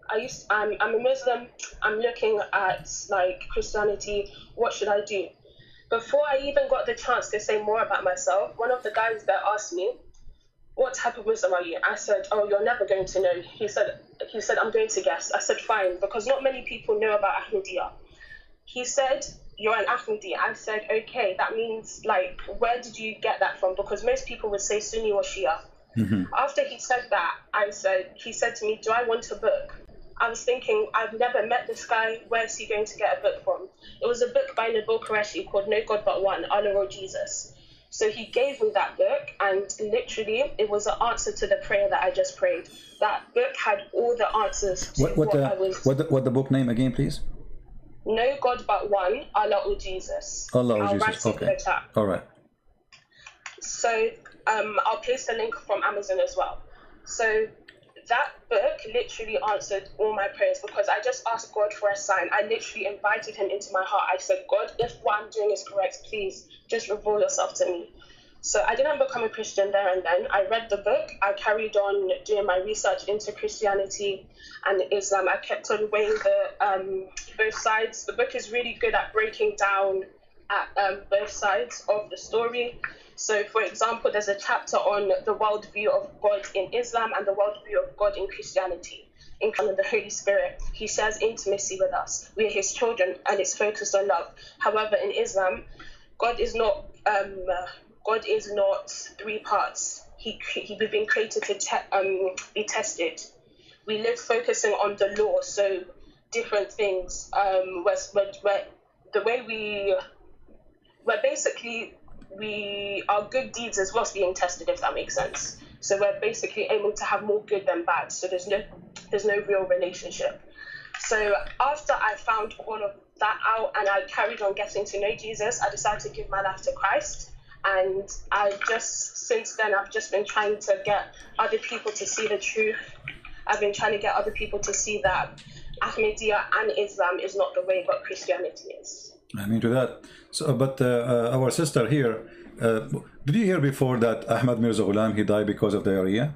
I'm a Muslim, I'm looking at like Christianity, what should I do? Before I even got the chance to say more about myself, one of the guys there asked me, what type of Muslim are you? I said, you're never going to know. He said, I'm going to guess. I said, fine, because not many people know about Ahmediyya. He said, you're an Ahmadi. I said, okay, that means, like, where did you get that from? Because most people would say Sunni or Shia. Mm-hmm. After he said that, he said to me, do I want a book? I was thinking, I've never met this guy. Where is he going to get a book from? It was a book by Nabil Qureshi called No God But One, Allah or Jesus. So he gave me that book, and literally it was an answer to the prayer that I just prayed. That book had all the answers to
what the book name again, please?
No God But One, Allah or Jesus.
Allah or Jesus. Okay. All right.
So I'll paste a link from Amazon as well. So that book literally answered all my prayers, because I just asked God for a sign. I literally invited him into my heart. I said, God, if what I'm doing is correct, please just reveal yourself to me. So I didn't become a Christian there and then. I read the book. I carried on doing my research into Christianity and Islam. I kept on weighing both sides. The book is really good at breaking down at both sides of the story. So, for example, there's a chapter on the worldview of God in Islam and the worldview of God in Christianity. In kind of the Holy Spirit, he shares intimacy with us. We are his children, and it's focused on love. However, in Islam, God is not three parts. We've been created to be tested. We live focusing on the law, so different things. Where the way our good deeds as well as being tested, if that makes sense. So we're basically aiming to have more good than bad. So there's no real relationship. So after I found all of that out and I carried on getting to know Jesus, I decided to give my life to Christ. And since then, I've just been trying to get other people to see the truth. I've been trying to get other people to see that Ahmediyya and Islam is not the way, but Christianity is.
I mean to that. So, but our sister here, did you hear before that Ahmad Mirza Ghulam, he died because of diarrhea?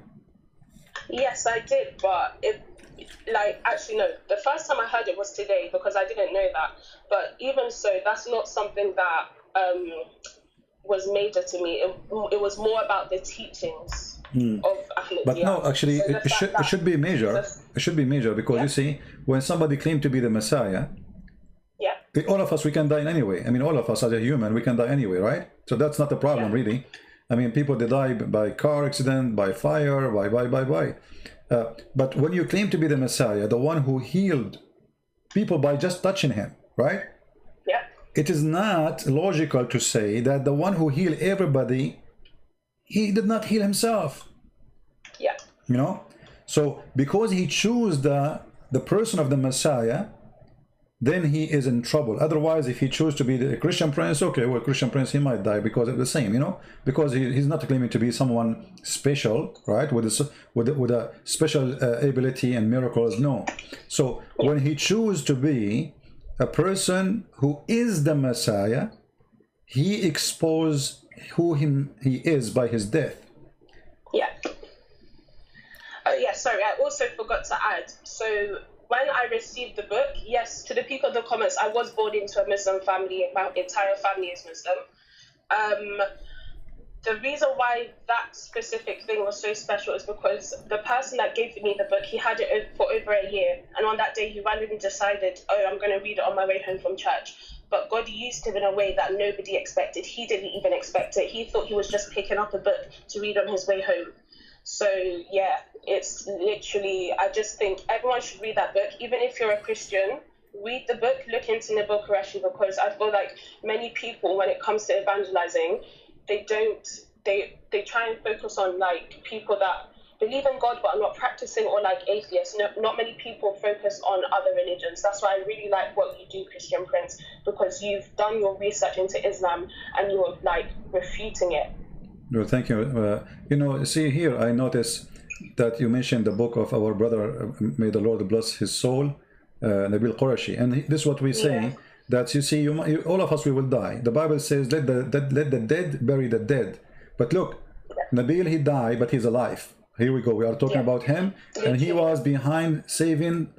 Yes, I did, but actually no. The first time I heard it was today because I didn't know that. But even so, that's not something that was major to me. It was more about the teachings of Ahmediyya.
But no, actually,
So
it should be major. It should be major because you see, when somebody claimed to be the Messiah, all of us, we can die anyway. I mean, all of us as a human, we can die anyway, right? So that's not a problem, really. I mean, people, they die by car accident, by fire, by. But when you claim to be the Messiah, the one who healed people by just touching him, right?
Yeah.
It is not logical to say that the one who healed everybody, he did not heal himself.
Yeah.
You know? So because he chose the person of the Messiah, then he is in trouble. Otherwise, if he chose to be the Christian prince, okay, well, Christian prince, he might die because of the same, you know, because he's not claiming to be someone special, right, with a special ability and miracles. No. So when he chose to be a person who is the Messiah, he exposed who he is by his death.
Yeah. Yeah, sorry, I also forgot to add. So when I received the book, yes, to the people in the comments, I was born into a Muslim family. My entire family is Muslim. The reason why that specific thing was so special is because the person that gave me the book, he had it for over a year. And on that day, he randomly decided, oh, I'm going to read it on my way home from church. But God used him in a way that nobody expected. He didn't even expect it. He thought he was just picking up a book to read on his way home. So, yeah, it's literally, I just think everyone should read that book. Even if you're a Christian, read the book, look into Nabil Qureshi, because I feel like many people, when it comes to evangelizing, they try and focus on, like, people that believe in God but are not practicing, or like atheists. Not many people focus on other religions. That's why I really like what you do, Christian Prince, because you've done your research into Islam and you're, like, refuting it.
Well, thank you. You know, see here, I notice that you mentioned the book of our brother, may the Lord bless his soul, Nabil Qureshi. And this is what we say, that you see, all of us, we will die. The Bible says, let the dead bury the dead. But look, Nabil, he died, but he's alive. Here we go. We are talking about him, and he was behind saving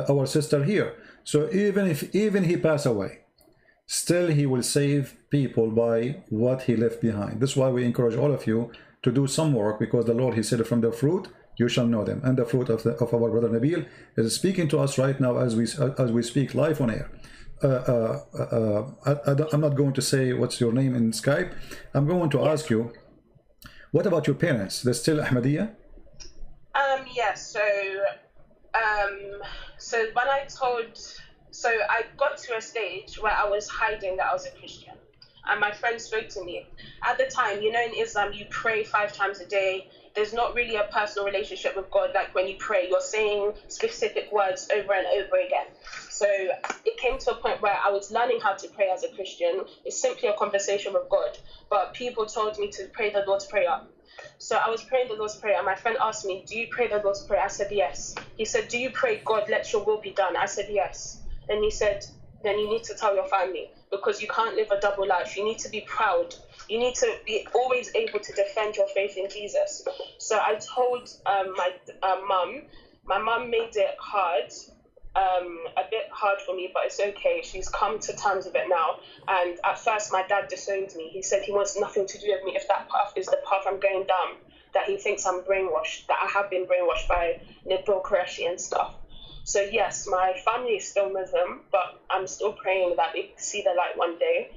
our sister here. So even he passed away, still he will save people by what he left behind. This is why we encourage all of you to do some work, because the Lord, he said, from the fruit you shall know them. And the fruit of our brother Nabil is speaking to us right now as we speak live on air. I'm not going to say what's your name in Skype. I'm going to ask you, what about your parents? They're still Ahmediyya?
Yes. So when I got to a stage where I was hiding that I was a Christian, and my friend spoke to me. At the time, you know, in Islam, you pray 5 times a day. There's not really a personal relationship with God. Like when you pray, you're saying specific words over and over again. So it came to a point where I was learning how to pray as a Christian. It's simply a conversation with God. But people told me to pray the Lord's Prayer. So I was praying the Lord's Prayer, and my friend asked me, do you pray the Lord's Prayer? I said, yes. He said, do you pray, God, let your will be done? I said, yes. And he said, then you need to tell your family, because you can't live a double life. You need to be proud. You need to be always able to defend your faith in Jesus. So I told my mum. My mum made it hard, a bit hard for me, but it's okay. She's come to terms with it now. And at first, my dad disowned me. He said he wants nothing to do with me if that path is the path I'm going down, that he thinks I'm brainwashed, that I have been brainwashed by Nabil Qureshi and stuff. So yes, my family is still Muslim, but I'm still praying that they see the light one day.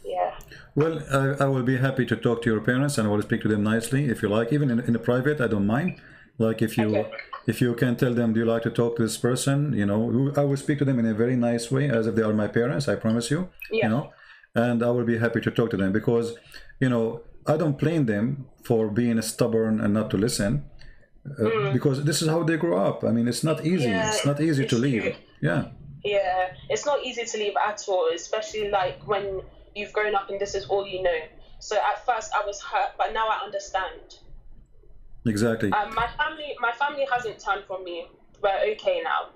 Yeah.
Well, I will be happy to talk to your parents, and I will speak to them nicely if you like, even in the private. I don't mind. Like if you can tell them, do you like to talk to this person? You know, I will speak to them in a very nice way, as if they are my parents. I promise you. Yeah. You know, and I will be happy to talk to them, because, you know, I don't blame them for being stubborn and not to listen. Because this is how they grow up. I mean, it's not easy. Yeah, it's not easy to leave. Yeah.
Yeah, it's not easy to leave at all, especially like when you've grown up and this is all you know. So at first I was hurt, but now I understand.
Exactly.
My family hasn't turned from me. We're okay now.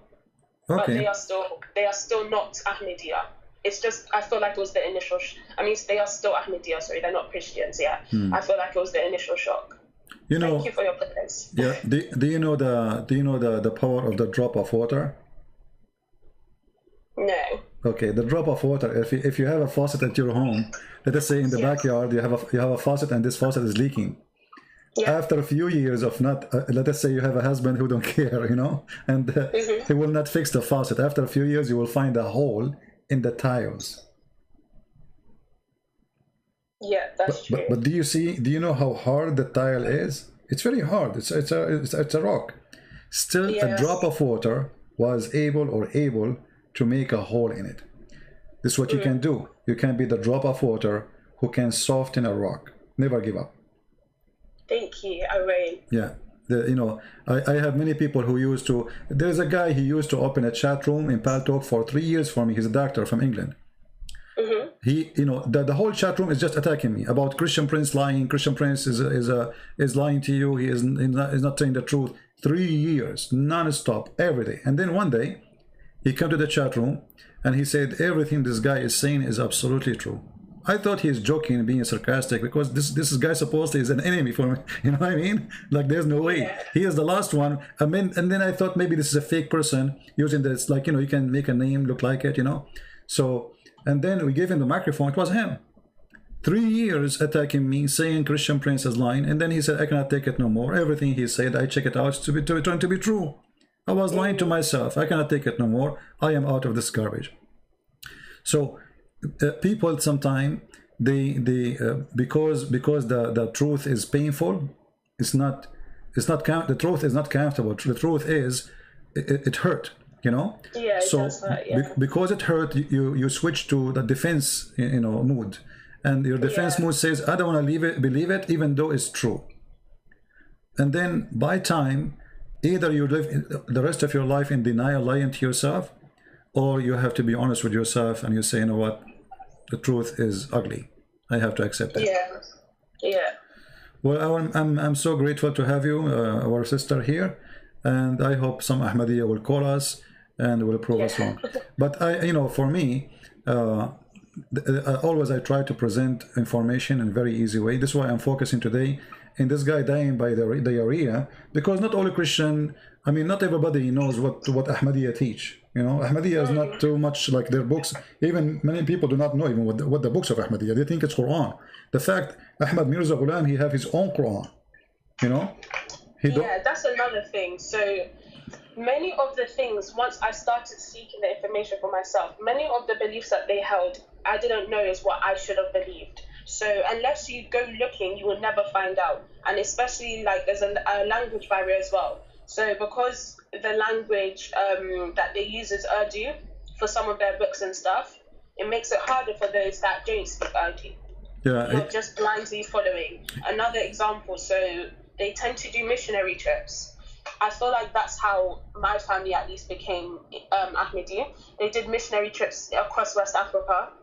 Okay. But they are still not Ahmediyya. it's just, I feel like it was the initial, I mean, they are still Ahmediyya, sorry, they're not Christians yet. I feel like it was the initial shock.
You know,
thank you for your prayers.
Yeah. Do you know the power of the drop of water?
No.
Okay, the drop of water. If you have a faucet at your home, let us say in the backyard, you have a faucet and this faucet is leaking. Yeah. After a few years of not, let us say you have a husband who don't care, you know, and he will not fix the faucet. After a few years, you will find a hole in the tiles.
Yeah, that's true.
But do you know how hard the tile is? It's very hard. It's a rock. Still, a drop of water was able to make a hole in it. This is what you can do. You can be the drop of water who can soften a rock. Never give up.
Thank you, I will.
Yeah. You know, I have many people who used to, there's a guy, he used to open a chat room in Paltalk for 3 years for me. He's a doctor from England. He, you know, the whole chat room is just attacking me about Christian Prince lying. Christian Prince is lying to you. He is not telling the truth. 3 years, non-stop, every day. And then one day, he came to the chat room and he said, everything this guy is saying is absolutely true. I thought he's joking, being sarcastic, because this guy supposedly is an enemy for me. You know what I mean? Like, there's no way. Yeah. He is the last one. I mean, and then I thought maybe this is a fake person using this, like, you know, you can make a name look like it, you know. So, and then we gave him the microphone. It was him. 3 years attacking me, saying Christian Prince is lying. And then he said, I cannot take it no more. Everything he said, I check it out to trying to be true. I was lying to myself. I cannot take it no more. I am out of this garbage. So people sometimes because the truth is painful, the truth is not comfortable. The truth is it hurt, you know.
Yeah, it does hurt, yeah.
Because it hurt, you switch to the defense, you know, mood, and your defense mood says, I don't want to believe it even though it's true. And then by time, either you live the rest of your life in denial, lying to yourself, or you have to be honest with yourself and you say, you know what, the truth is ugly. I have to accept it.
Yeah, yeah.
Well, I'm so grateful to have you, our sister here, and I hope some Ahmadiyya will call us and will prove us wrong. But you know, for me, always I try to present information in a very easy way. This is why I'm focusing today in this guy dying by diarrhea, because not all Christian, I mean, not everybody knows what Ahmadiyya teach. You know, Ahmadiyya is not too much like their books. Even many people do not know even what the books of Ahmadiyya. They think it's Quran. The fact Ahmad Mirza Ghulam, he have his own Quran. You know?
Yeah, that's another thing. So many of the things, once I started seeking the information for myself, many of the beliefs that they held, I didn't know is what I should have believed. So unless you go looking, you will never find out. And especially like there's a language barrier as well. So because the language that they use is Urdu for some of their books and stuff, it makes it harder for those that don't speak Urdu. Yeah, you're just blindly following. Another example, so they tend to do missionary trips. I feel like that's how my family at least became Ahmadi. They did missionary trips across West Africa.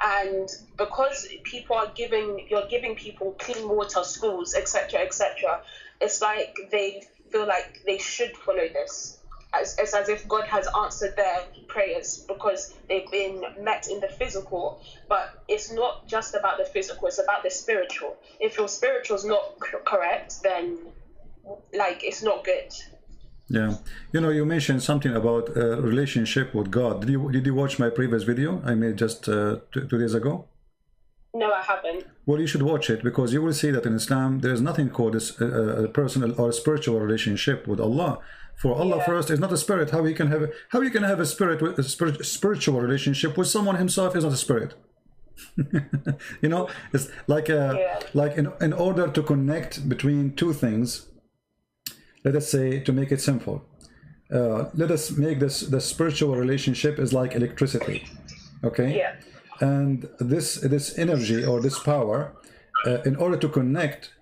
And because you're giving people clean water, schools, etc., etc., it's like they feel like they should follow this. It's as if God has answered their prayers because they've been met in the physical. But it's not just about the physical, it's about the spiritual. If your spiritual is not correct, then like it's not good.
Yeah, you know, you mentioned something about relationship with God. Did you watch my previous video I made just 2 days ago?
No, I haven't.
Well, you should watch it, because you will see that in Islam there is nothing called a personal or a spiritual relationship with Allah. For Allah first is not a spirit. How you can have a spiritual relationship with someone himself is not a spirit? You know, it's like like in order to connect between two things. Let us say, to make it simple, let us make the spiritual relationship is like electricity, okay?
Yeah.
And this energy or this power, in order to connect,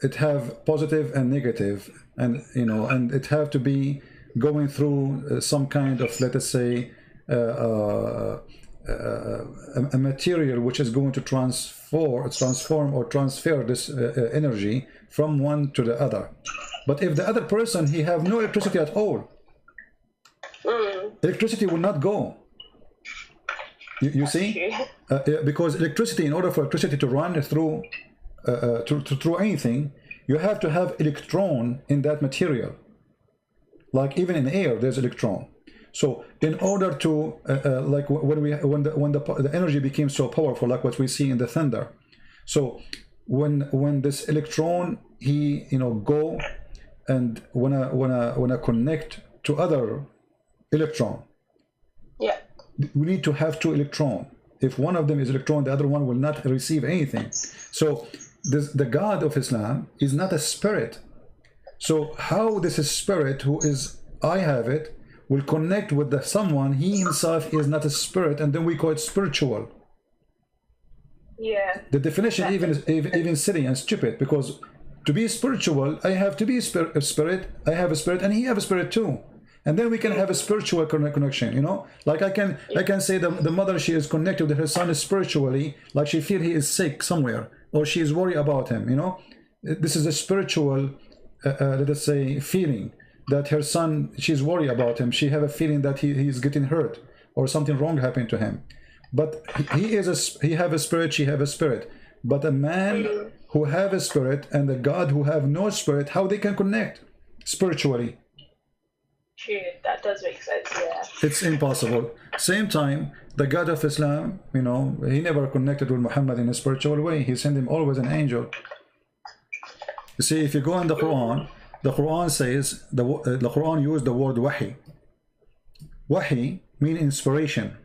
it have positive and negative, and you know, and it have to be going through some kind of, let us say, a material which is going to transform or transfer this energy from one to the other. But if the other person, he have no electricity at all, electricity will not go. You see? Because electricity, in order for electricity to run through through anything, you have to have electron in that material. Like even in air, there's electron. So in order to like when the energy became so powerful, like what we see in the thunder. So when this electron he go and wanna connect to other electron.
Yeah.
We need to have two electrons. If one of them is electron, the other one will not receive anything. So the God of Islam is not a spirit. So how this is spirit, who is I have it, will connect with the someone he himself is not a spirit, and then we call it spiritual.
Yeah.
The definition even silly and stupid, because to be spiritual, I have to be a spirit. I have a spirit, and he have a spirit too. And then we can have a spiritual connection, like I can say the mother, she is connected with her son spiritually, like she feel he is sick somewhere, or she is worried about him, this is a spiritual let us say feeling that her son, she's worried about him, she have a feeling that he is getting hurt or something wrong happened to him. But he have a spirit, she have a spirit. But a man who have a spirit and a God who have no spirit, how they can connect spiritually?
True, that does make sense, yeah.
It's impossible. Same time, the God of Islam, he never connected with Muhammad in a spiritual way. He sent him always an angel. You see, if you go in the Quran says, the Quran used the word wahi. Wahi means inspiration.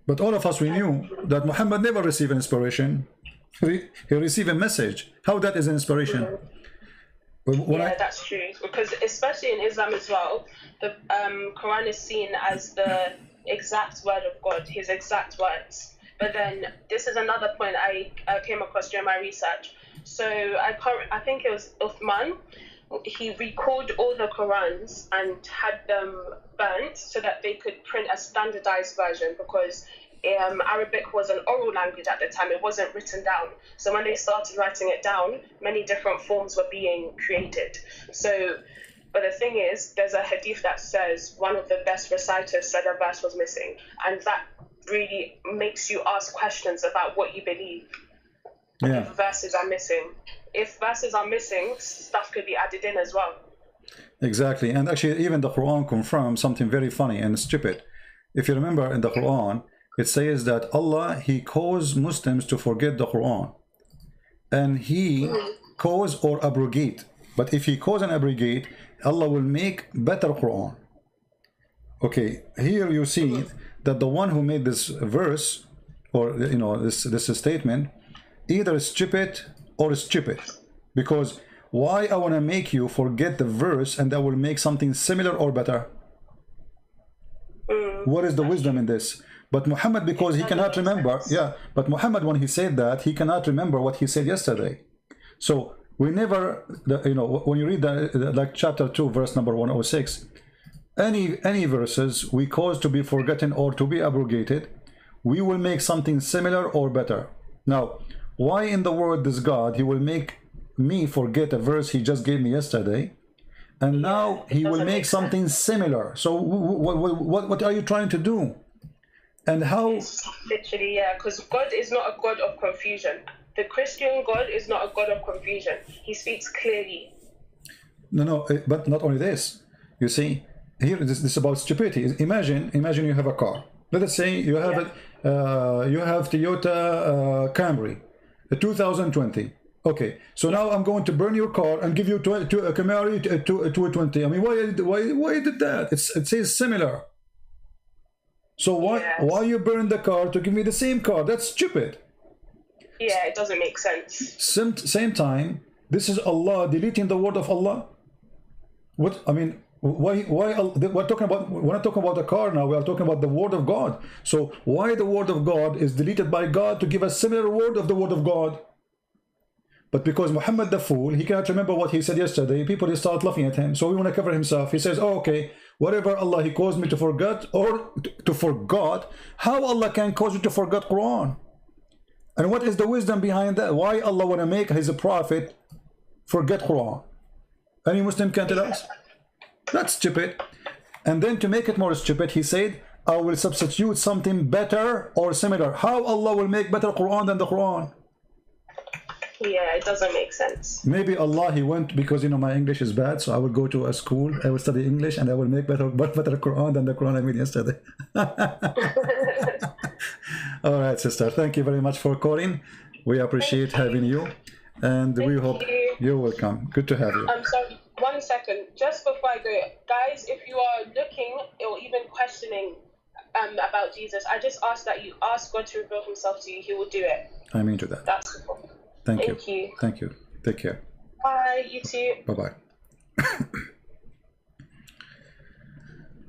But all of us, we knew that Muhammad never received inspiration. He received a message. How that is inspiration?
That's true. Because especially in Islam as well, the Quran is seen as the exact word of God, his exact words. But then this is another point I came across during my research. So I think it was Uthman. He recalled all the Qurans and had them burnt so that they could print a standardized version, because Arabic was an oral language at the time. It wasn't written down. So when they started writing it down, many different forms were being created. So, but the thing is, there's a hadith that says one of the best reciters said a verse was missing. And that really makes you ask questions about what you believe.
Yeah.
If verses are missing. If verses are missing, stuff could be added in as well.
Exactly. And actually, even the Quran confirms something very funny and stupid. If you remember in the Quran, it says that Allah, he caused Muslims to forget the Quran. And he cause or abrogate. But if he cause and abrogate, Allah will make better Quran. Okay, here you see that the one who made this verse, or this statement, either stupid or stupid. Because why I want to make you forget the verse and that will make something similar or better? What is the wisdom in this? But Muhammad, because he cannot remember, but Muhammad, when he said that, he cannot remember what he said yesterday. So we never, when you read like chapter 2, verse number 106, any verses we cause to be forgotten or to be abrogated, we will make something similar or better. Now, why in the world does God, he will make me forget a verse he just gave me yesterday, and now he will make something similar? So what are you trying to do? And how?
Literally, because God is not a God of confusion. The Christian God is not a God of confusion. He speaks clearly. No,
but not only this. You see, here this is about stupidity. Imagine you have a car. Let us say you have you have Toyota Camry, 2020. Okay, so now I'm going to burn your car and give you a Camry 220. I mean, why did that? It says similar. So why you burn the car to give me the same car? That's stupid.
Yeah, it doesn't make sense.
Same time, this is Allah deleting the word of Allah. What I mean, why we're talking not talking about the car now, we are talking about the word of God. So why the word of God is deleted by God to give a similar word of the word of God? But because Muhammad the fool, he cannot remember what he said yesterday, people start laughing at him. So we want to cover himself. He says, oh, okay, whatever Allah he caused me to forget or to forgot, how Allah can cause you to forget Quran? And what is the wisdom behind that? Why Allah want to make his prophet forget Quran? Any Muslim can tell us? That's stupid. And then to make it more stupid, he said, I will substitute something better or similar. How Allah will make better Quran than the Quran?
Yeah, it doesn't make sense.
Maybe Allah, he went, because my English is bad, so I will go to a school, I will study English, and I will make better Quran than the Quran I made yesterday. All right, sister, thank you very much for calling. We appreciate having you, and we hope you're welcome. Good to have you.
I'm sorry, 1 second, just before I go, guys, if you are looking or even questioning about Jesus, I just ask that you ask God to reveal himself to you. He will do it.
I'm into that.
That's cool.
Thank
you.
Thank you. Take care.
Bye, you too.
Bye-bye.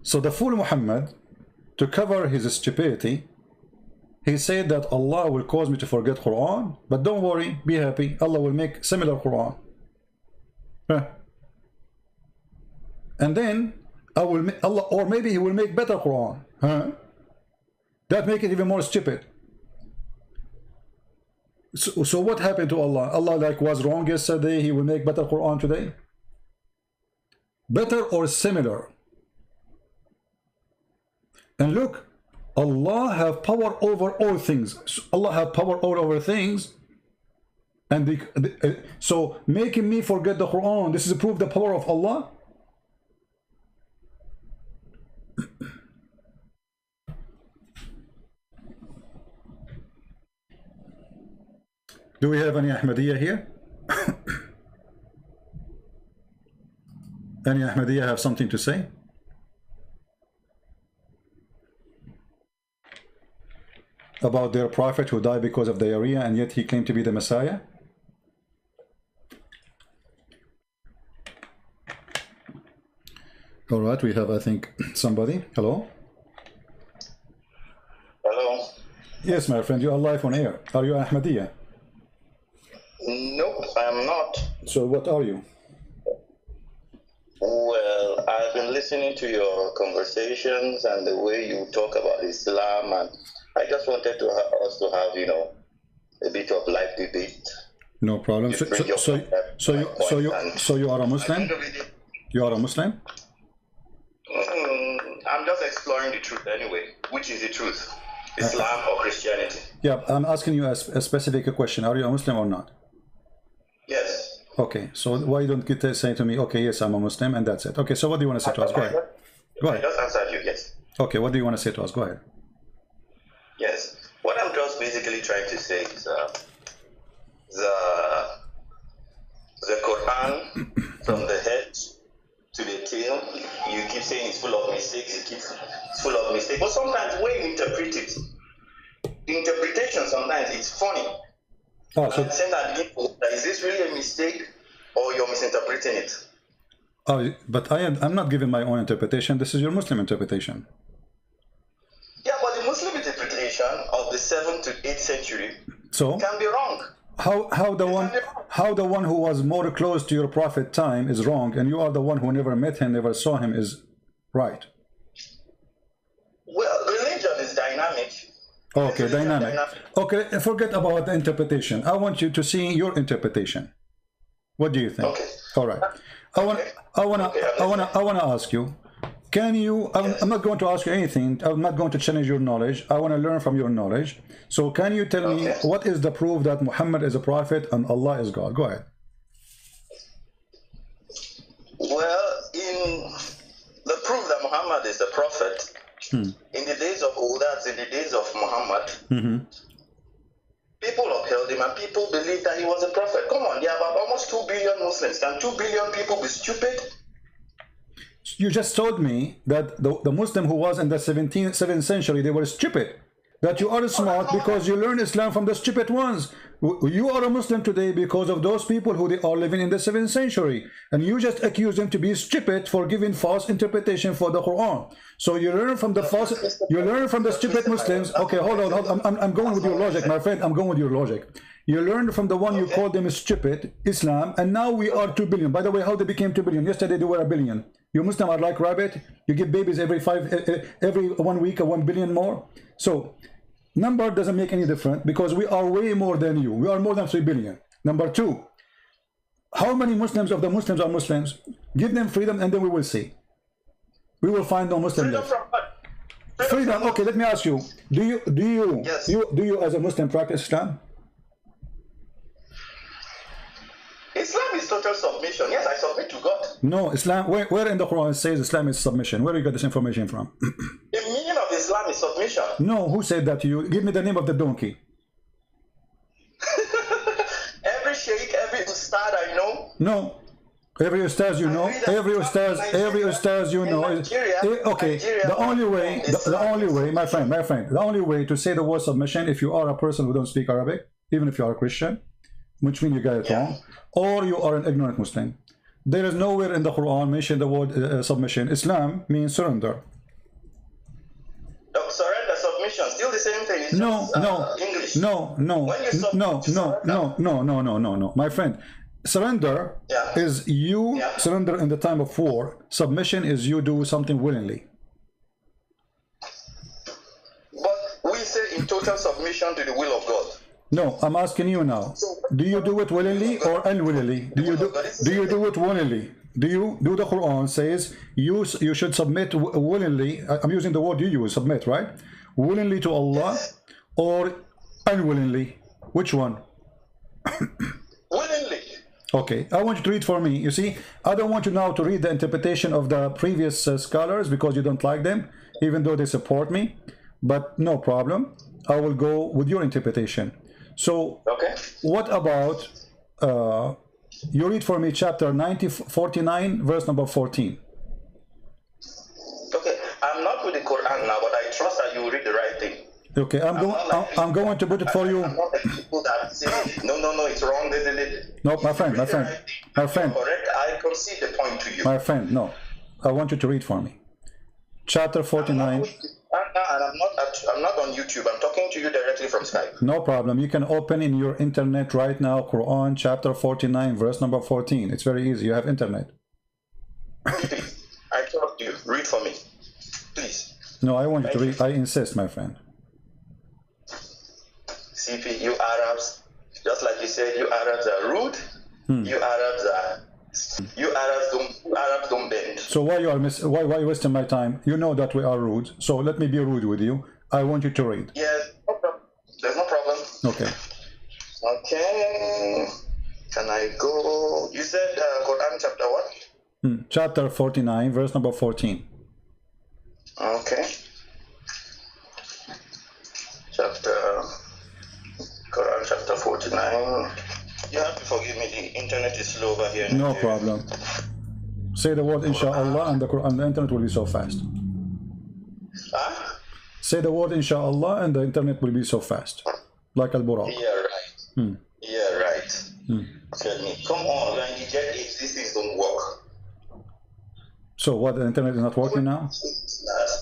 So the fool Muhammad, to cover his stupidity, he said that Allah will cause me to forget Quran, but don't worry, be happy, Allah will make similar Quran. And then Allah, or maybe he will make better Quran. That make it even more stupid. So what happened to Allah? Allah was wrong yesterday, he will make better Quran today? Better or similar? And look, Allah have power over all things. Allah have power over things, and so making me forget the Quran, this is a proof the power of Allah. Do we have any Ahmediyya here? Any Ahmediyya have something to say? About their prophet who died because of diarrhea and yet he claimed to be the Messiah? All right, we have, I think, somebody. Hello?
Hello?
Yes, my friend, you are live on air. Are you Ahmediyya?
Nope, I'm not.
So what are you?
Well, I've been listening to your conversations and the way you talk about Islam, and I just wanted to us to have, a bit of live debate.
No problem. So you are a Muslim? You are a Muslim?
I'm just exploring the truth anyway. Which is the truth? Islam or Christianity?
Yeah, I'm asking you a specific question. Are you a Muslim or not?
Yes.
Okay, so why don't you say to me, okay, yes, I'm a Muslim, and that's it. Okay, so what do you want to say to us? Go ahead. Go ahead.
I just answered you, yes.
Okay, what do you want to say to us? Go ahead.
Yes. What I'm just basically trying to say is the Quran, from the head to the tail, you keep saying it's full of mistakes, it's full of mistakes. But sometimes when you interpret it, the interpretation sometimes it's funny.
Oh, so
saying that is this really a mistake or you're misinterpreting it?
Oh, but I'm not giving my own interpretation. This is your Muslim interpretation.
Yeah, but the Muslim interpretation of the 7th to 8th century can be wrong.
How the one who was more close to your prophet time is wrong, and you are the one who never met him, never saw him, is right?
Well, religion is dynamic.
Okay, dynamic. Okay, forget about the interpretation. I want you to see your interpretation. What do you think?
Okay.
All right. I want to ask you. Can you? I'm not going to ask you anything. I'm not going to challenge your knowledge. I want to learn from your knowledge. So, can you tell me what is the proof that Muhammad is a prophet and Allah is God? Go ahead.
Well, in the proof that Muhammad is a prophet, in the days of old, that's in the days of Muhammad, people upheld him and people believed that he was a prophet. Come on, there are about almost 2 billion Muslims. Can 2 billion people be stupid?
You just told me that the Muslim who was in the 7th century, they were stupid. That you are smart because you learn Islam from the stupid ones. You are a Muslim today because of those people who they are living in the 7th century. And you just accuse them to be stupid for giving false interpretation for the Quran. So you learn from the stupid Muslims. Okay, hold on. I'm going with your logic, my friend. I'm going with your logic. You learned from the one you called them stupid, Islam, and now we are 2 billion. By the way, how they became 2 billion? Yesterday they were 1 billion. You Muslim are like rabbit. You give babies every 1 week 1 billion more. So number doesn't make any difference because we are way more than you. We are more than 3 billion. Number two, how many Muslims of the Muslims are Muslims? Give them freedom and then we will see. We will find no Muslim left. Freedom. Okay, let me ask you. Do you
Yes.
do you as a Muslim practice Islam?
Islam is total submission. Yes, I submit to God.
No, Islam. Where in the Quran it says Islam is submission? Where do you get this information from?
The meaning of Islam is submission.
No, who said that to you? Give me the name of the donkey.
Every sheikh, every ustad I know.
No. Every ustaz you know, every ustaz you know is okay. The only way, my friend, the only way to say the word submission, if you are a person who don't speak Arabic, even if you are a Christian, which means you got it wrong, or you are an ignorant Muslim. There is nowhere in the Quran mention the word submission. Islam means surrender.
No, surrender, submission, still the same thing. It's just, English.
No. My friend, surrender is you surrender in the time of war. Submission is you do something willingly.
But we say in total submission to the will of God.
No, I'm asking you now. Do you do it willingly or unwillingly? Do you do it willingly? Do you do the Quran says you should submit willingly? I'm using the word you use, submit, right? Willingly to Allah or unwillingly? Which one?
Willingly.
Okay, I want you to read for me. You see, I don't want you now to read the interpretation of the previous scholars because you don't like them, even though they support me. But no problem. I will go with your interpretation. So, what about, you read for me chapter 49, verse number 14.
Okay, I'm not with the Quran now, but I trust that you will read the right thing.
Okay, I'm going to put it for you.
I'm not like people that say, no, it's wrong.
No, my friend.
Correct. I concede the point to you.
My friend, no. I want you to read for me. Chapter 49.
I'm not on YouTube. I'm talking to you directly from Skype.
No problem. You can open in your internet right now, Quran chapter 49, verse number 14. It's very easy. You have internet.
Please, I trust you. Read for me. Please.
No, I want you to read. I insist, my friend.
CP, you Arabs, just like you said, you Arabs are rude. You Arabs don't bend.
So why are you wasting my time? You know that we are rude. So let me be rude with you. I want you to read.
Yes, no problem. There's no problem.
Okay.
Okay. Can I go? You said Quran chapter what?
Chapter 49, verse number 14.
Okay. Quran chapter 49. You have to forgive me, the internet is slow over here.
No problem. Say the word inshallah and the Quran, the internet will be so fast.
Huh?
Say the word inshallah and the internet will be so fast. Like al-Buraq.
Yeah, right. Yeah, right. Tell me, come on, when you get it, these things don't work.
So what, the internet is not working now?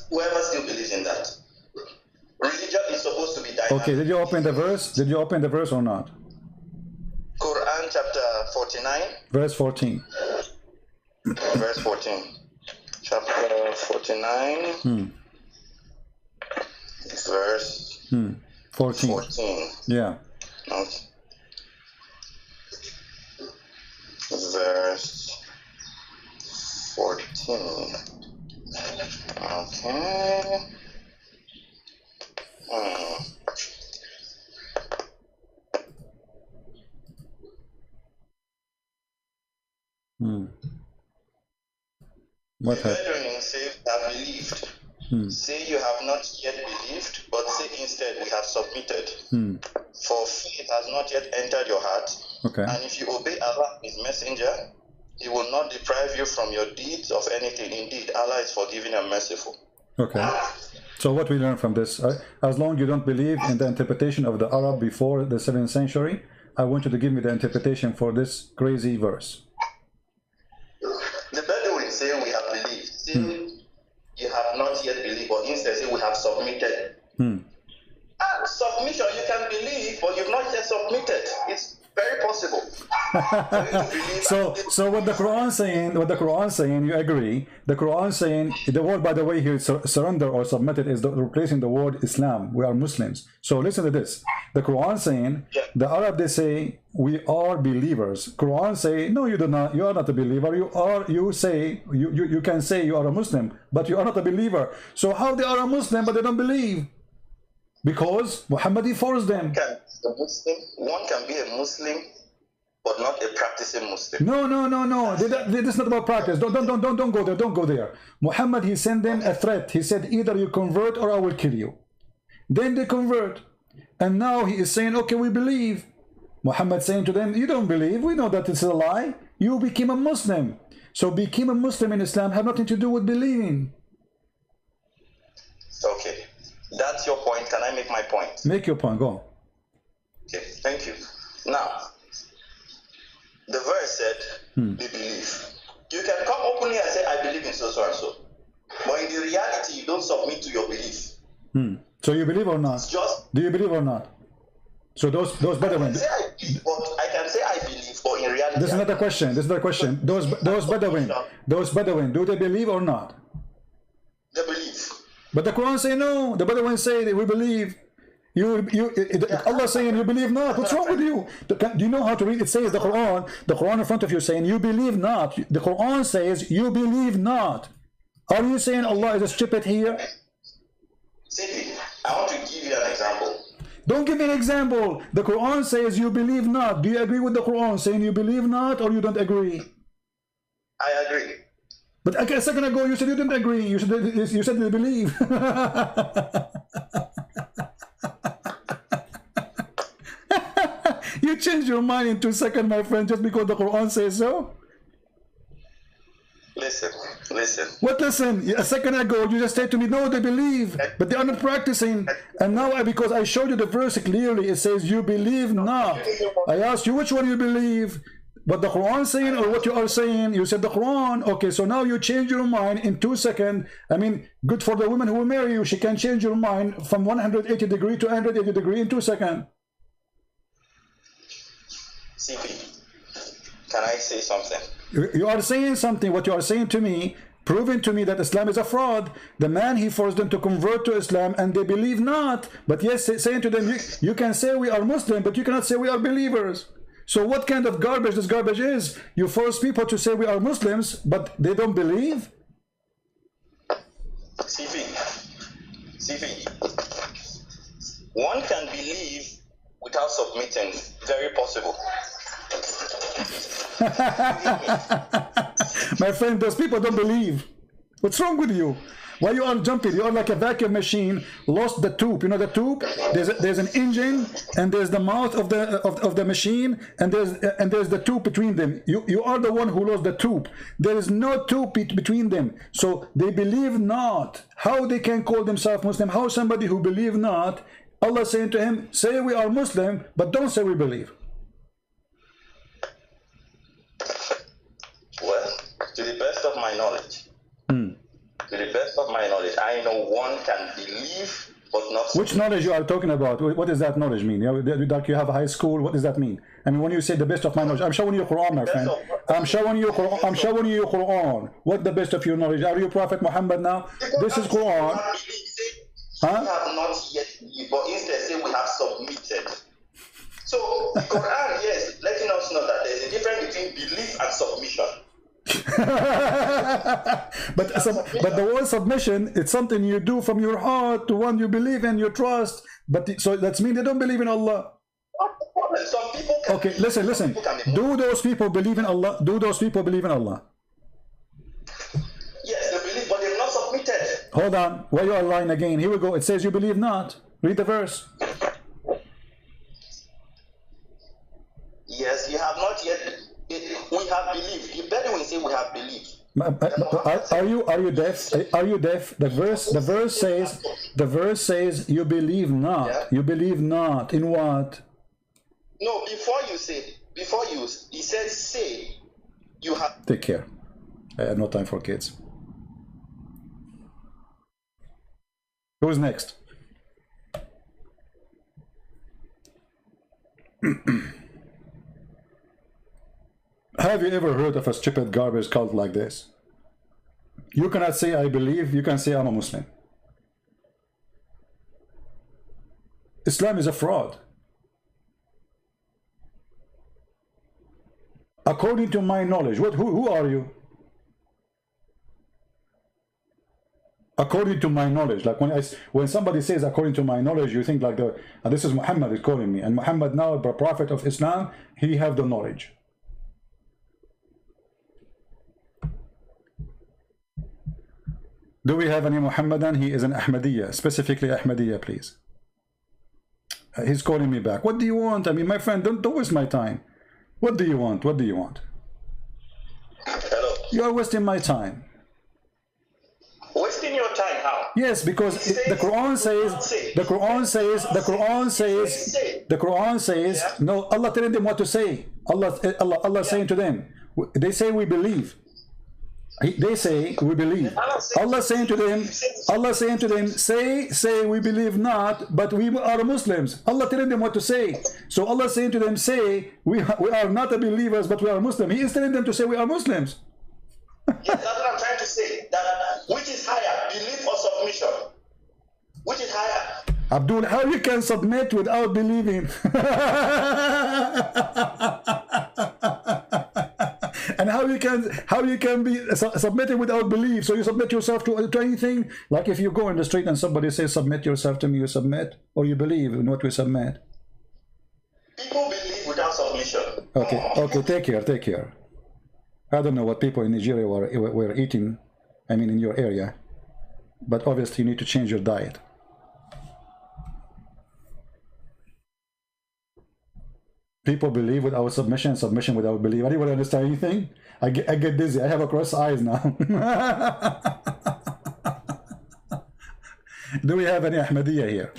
Whoever still believes in that. Religion is supposed to be dynamic.
Okay, did you open the verse? Did you open the verse or not?
Quran chapter 49.
Verse 14.
Verse 14. Chapter 49. Verse
14.
14.
Yeah.
Okay. Verse 14. Okay.
What happened?
Brethren say have believed. Say you have not yet believed, but say instead we have submitted. For faith has not yet entered your heart.
Okay.
And if you obey Allah, His messenger, He will not deprive you from your deeds of anything. Indeed, Allah is forgiving and merciful.
Okay. So what we learn from this, as long as you don't believe in the interpretation of the Arab before the 7th century, I want you to give me the interpretation for this crazy verse.
The Bedouin say we have believed. Say you have not yet believed, but instead say we have submitted. Submission, you can believe, but you've not yet submitted. It's Very possible.
So what the Quran saying, you agree? The Quran saying the word, by the way, here surrender or submitted is replacing the word Islam. We are Muslims. So listen to this. The Quran saying, the Arab, they say we are believers. Quran say no, you do not. You are not a believer. You say you can say you are a Muslim, but you are not a believer. So how they are a Muslim but they don't believe? Because Muhammad forced them.
One can be a Muslim, but not a practicing Muslim.
No. This is not about practice. Don't go there. Don't go there. Muhammad, he sent them a threat. He said, either you convert or I will kill you. Then they convert, and now he is saying, okay, we believe. Muhammad saying to them, you don't believe. We know that it's a lie. You became a Muslim. So became a Muslim in Islam have nothing to do with believing.
Okay. That's your point. Can I make my point?
Make your point. Go.
Okay, thank you. Now, the verse said, they believe. You can come openly and say, I believe in so and so. But in the reality, you don't submit to your belief.
So you believe or not? Do you believe or not? So those Bedouin.
I can say I believe, but in reality.
This is not a question. This is not a question. Those Bedouin, do they believe or not?
They believe.
But the Quran say no. The Bedouin say that we believe. Allah saying you believe not. What's wrong with you? Do you know how to read? It says the Quran in front of you saying you believe not. The Quran says you believe not. Are you saying Allah is a stupid here?
See, I want to give you an example.
Don't give me an example. The Quran says you believe not. Do you agree with the Quran saying you believe not, or you don't agree?
I agree.
But a second ago you said you didn't agree. You said you believe. You changed your mind in 2 seconds, my friend, just because the Quran says so?
Listen.
What listen? A second ago you just said to me, no, they believe, but they are not practicing. And now because I showed you the verse clearly, it says you believe not. I asked you which one you believe. What the Quran saying or what you are saying? You said the Quran. Okay, so now you change your mind in 2 seconds. I mean, good for the woman who will marry you. She can change your mind from 180 degree to 180 degree in 2 seconds.
CP, can I say something?
You are saying something. What you are saying to me, proving to me that Islam is a fraud. The man, he forced them to convert to Islam and they believe not. But yes, saying to them, you can say we are Muslim, but you cannot say we are believers. So what kind of garbage this garbage is? You force people to say we are Muslims, but they don't believe?
CP, one can believe without submitting. Very possible.
My friend, those people don't believe. What's wrong with you? Why you are jumping? You are like a vacuum machine, lost the tube. You know the tube? There's an engine, and there's the mouth of the machine, and there's the tube between them. You are the one who lost the tube. There is no tube between them. So they believe not. How they can call themselves Muslim? How somebody who believe not? Allah saying to him, say we are Muslim, but don't say we believe.
Well, to the best of my knowledge. To the best of my knowledge, I know one can believe, but not.
Which knowledge you are talking about? What does that knowledge mean? Like you have a high school. What does that mean? I mean, when you say the best of my knowledge, I'm showing you Quran, my friend. I'm showing you Quran. I'm showing you Quran. What the best of your knowledge? Are you Prophet Muhammad now? This is Quran.
Huh? We have not yet, but instead say we have submitted. So the Quran, yes, letting us know that there's a difference between belief and submission.
but the word submission, it's something you do from your heart to one you believe and you trust. But so that's mean they don't believe in Allah.
Some people can.
Okay, listen. Do those people believe in Allah? Do those people believe in Allah?
Yes, they believe, but they've not submitted.
Hold on, why you are lying again? Here we go. It says you believe not. Read the verse.
Yes, you have not yet. We have believed. The Bedouin say we have believed.
Are you deaf? Are you deaf? The verse says you believe not. Yeah. You believe not in what?
No, he says say you have.
Take care. I have no time for kids. Who's next? Have you ever heard of a stupid garbage cult like this? You cannot say I believe, you can say I'm a Muslim. Islam is a fraud. According to my knowledge, who are you? According to my knowledge, like when somebody says according to my knowledge, you think like this is Muhammad is calling me, and Muhammad now, the prophet of Islam, he have the knowledge. Do we have any Muhammadan? He is an Ahmediyya, specifically Ahmediyya, please. He's calling me back. What do you want? I mean, my friend, don't waste my time. What do you want? What do you want?
Hello.
You are wasting my time.
Wasting your time, how?
Yes, because the Quran says, no, Allah telling them what to say. Allah saying to them, they say we believe. They say we believe. Allah saying to them, say we believe not, but we are Muslims. Allah telling them what to say. So Allah saying to them, say we are not believers, but we are Muslims. He is telling them to say we are Muslims.
Yes, that's what I'm trying to say. That which is higher, belief or submission? Which is higher?
Abdul, how you can submit without believing? And how you can be submitting without belief? So you submit yourself to anything? Like if you go in the street and somebody says submit yourself to me, you submit, or you believe in what we submit?
People believe without submission.
Okay, take care. I don't know what people in Nigeria were eating, I mean in your area, but obviously you need to change your diet. People believe without submission, submission without belief. Anybody understand anything? I get dizzy. I have a cross eyes now. Do we have any Ahmadiyya here?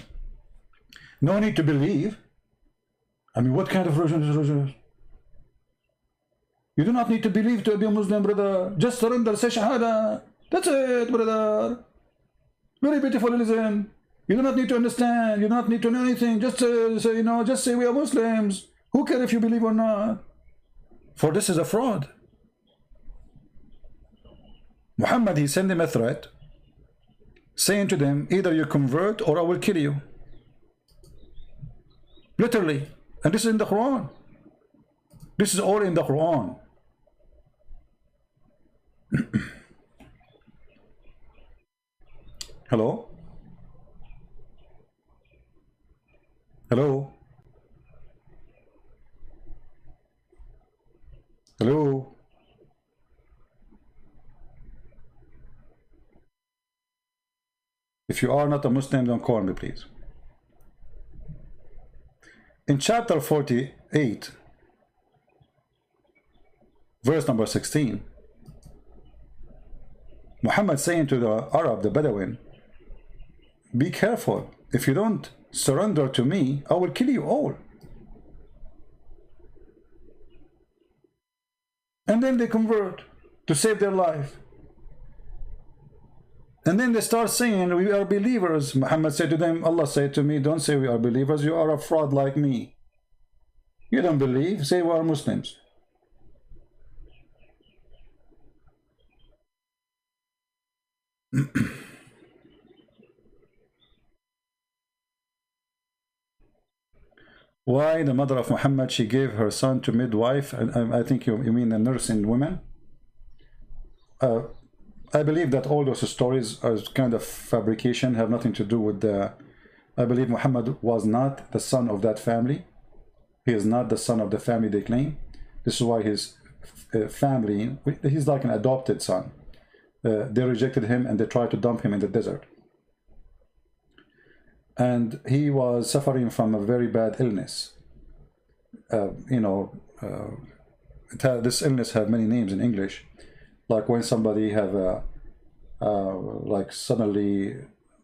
No need to believe. I mean, what kind of religion is religion? You do not need to believe to be a Muslim, brother. Just surrender, say Shahada. That's it, brother. Very beautiful religion. You do not need to understand. You do not need to know anything. Just say, just say we are Muslims. Who cares if you believe or not? For this is a fraud. Muhammad, he sent them a threat, saying to them, either you convert or I will kill you. Literally. And this is in the Quran. This is all in the Quran. Hello? Hello? Hello? If you are not a Muslim, don't call me, please. In chapter 48, verse number 16, Muhammad saying to the Arab, the Bedouin, be careful. If you don't surrender to me, I will kill you all. And then they convert to save their life. And then they start saying, we are believers. Muhammad said to them, Allah said to me, don't say we are believers, you are a fraud like me. You don't believe, say we are Muslims. Why the mother of Muhammad, she gave her son to midwife, and I think you mean a nursing woman. I believe that all those stories are kind of fabrication, have nothing to do with the... I believe Muhammad was not the son of that family. He is not the son of the family they claim. This is why his family, he's like an adopted son. They rejected him and they tried to dump him in the desert. And he was suffering from a very bad illness. This illness has many names in English. Like when somebody have like suddenly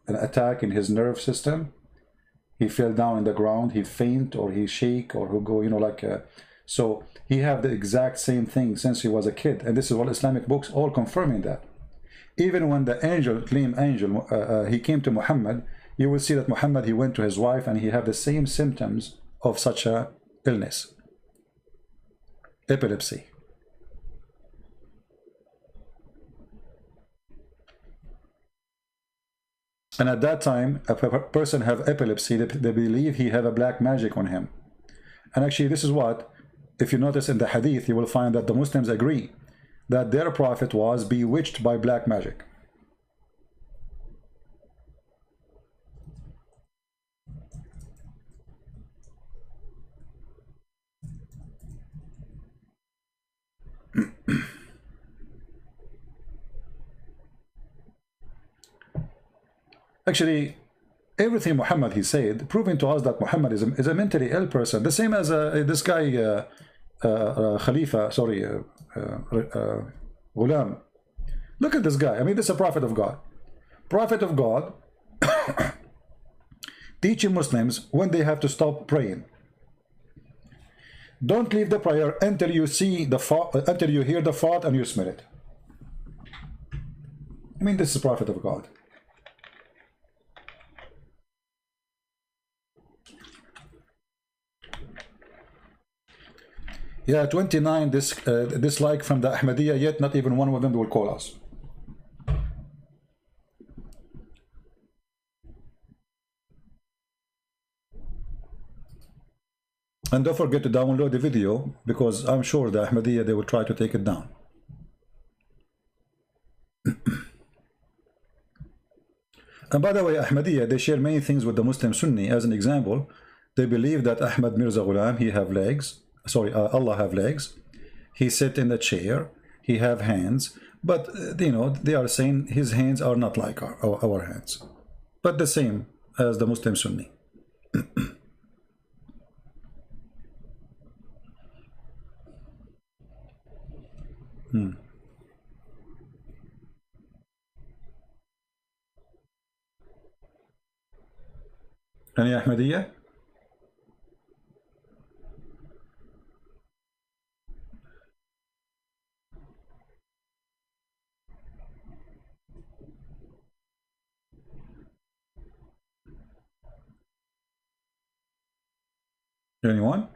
an attack in his nerve system, he fell down in the ground, he faint or he shake or he go, so he have the exact same thing since he was a kid. And this is what Islamic books all confirming that. Even when the angel, he came to Muhammad, you will see that Muhammad, he went to his wife and he had the same symptoms of such a illness. Epilepsy. And at that time, if a person have epilepsy, they believe he have a black magic on him. And actually, this is what, if you notice in the hadith, you will find that the Muslims agree that their prophet was bewitched by black magic. Actually, everything Muhammad he said, proving to us that Muhammad is a mentally ill person. The same as this guy, Khalifa, sorry, Ghulam. Look at this guy. I mean, this is a prophet of God. Prophet of God teaching Muslims when they have to stop praying. Don't leave the prayer until you see the fart, until you hear the fart and you smell it. I mean, this is a prophet of God. Yeah, 29 dislike from the Ahmediyya, yet not even one of them will call us. And don't forget to download the video, because I'm sure the Ahmediyya, they will try to take it down. And by the way, Ahmediyya, they share many things with the Muslim Sunni. As an example, they believe that Ahmad Mirza Ghulam, he have legs. Sorry, Allah have legs. He sit in the chair. He have hands. But, you know, they are saying his hands are not like our hands. But the same as the Muslim Sunni. Any Ahmediyya? Anyone?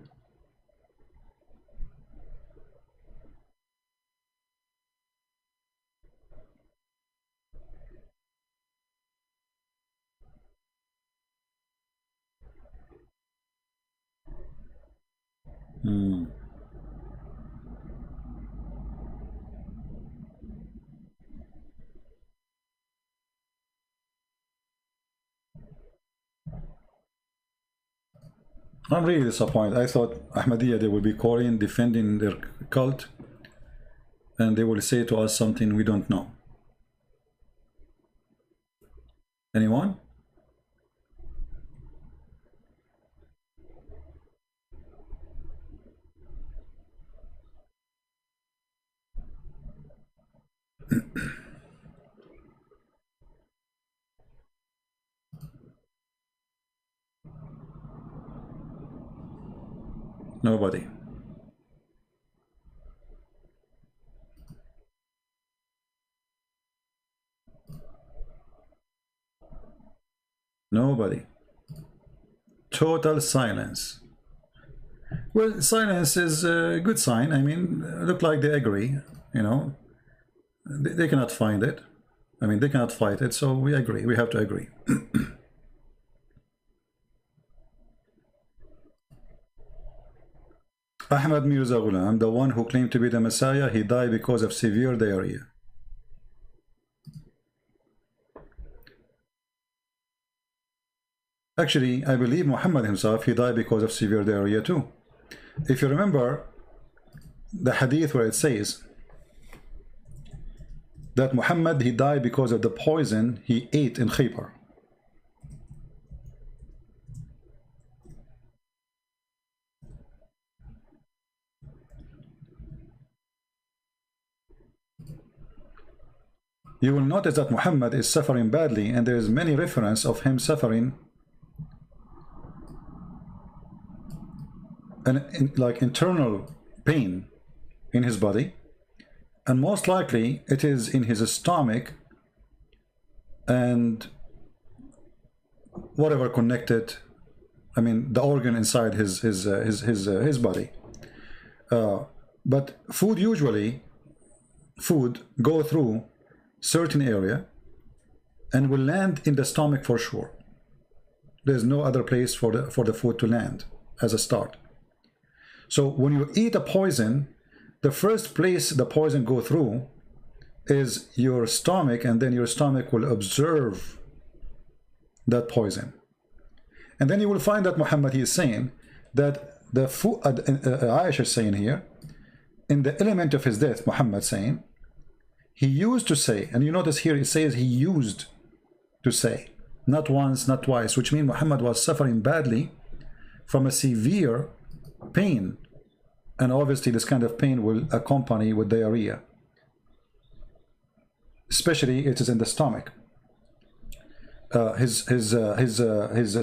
I'm really disappointed. I thought Ahmadiyya, they will be Korean defending their cult, and they will say to us something we don't know. Anyone? Nobody. Nobody. Total silence. Well, silence is a good sign. I mean, look like they agree, you know. They cannot find it. I mean, they cannot fight it, so we agree. We have to agree. Ahmad Mirza Ghulam, the one who claimed to be the Messiah, he died because of severe diarrhea. Actually, I believe Muhammad himself, he died because of severe diarrhea too. If you remember the hadith where it says that Muhammad, he died because of the poison he ate in Khaybar. You will notice that Muhammad is suffering badly, and there is many reference of him suffering like internal pain in his body, and most likely it is in his stomach and whatever connected, I mean the organ inside his body. But food go through certain area, and will land in the stomach for sure. There's no other place for the food to land as a start. So when you eat a poison, the first place the poison go through is your stomach, and then your stomach will absorb that poison. And then you will find that Muhammad, he is saying that the food, Aisha is saying here, in the element of his death, Muhammad saying, he used to say, and you notice here it says he used to say, not once, not twice, which means Muhammad was suffering badly from a severe pain. And obviously this kind of pain will accompany with diarrhea. Especially it is in the stomach. His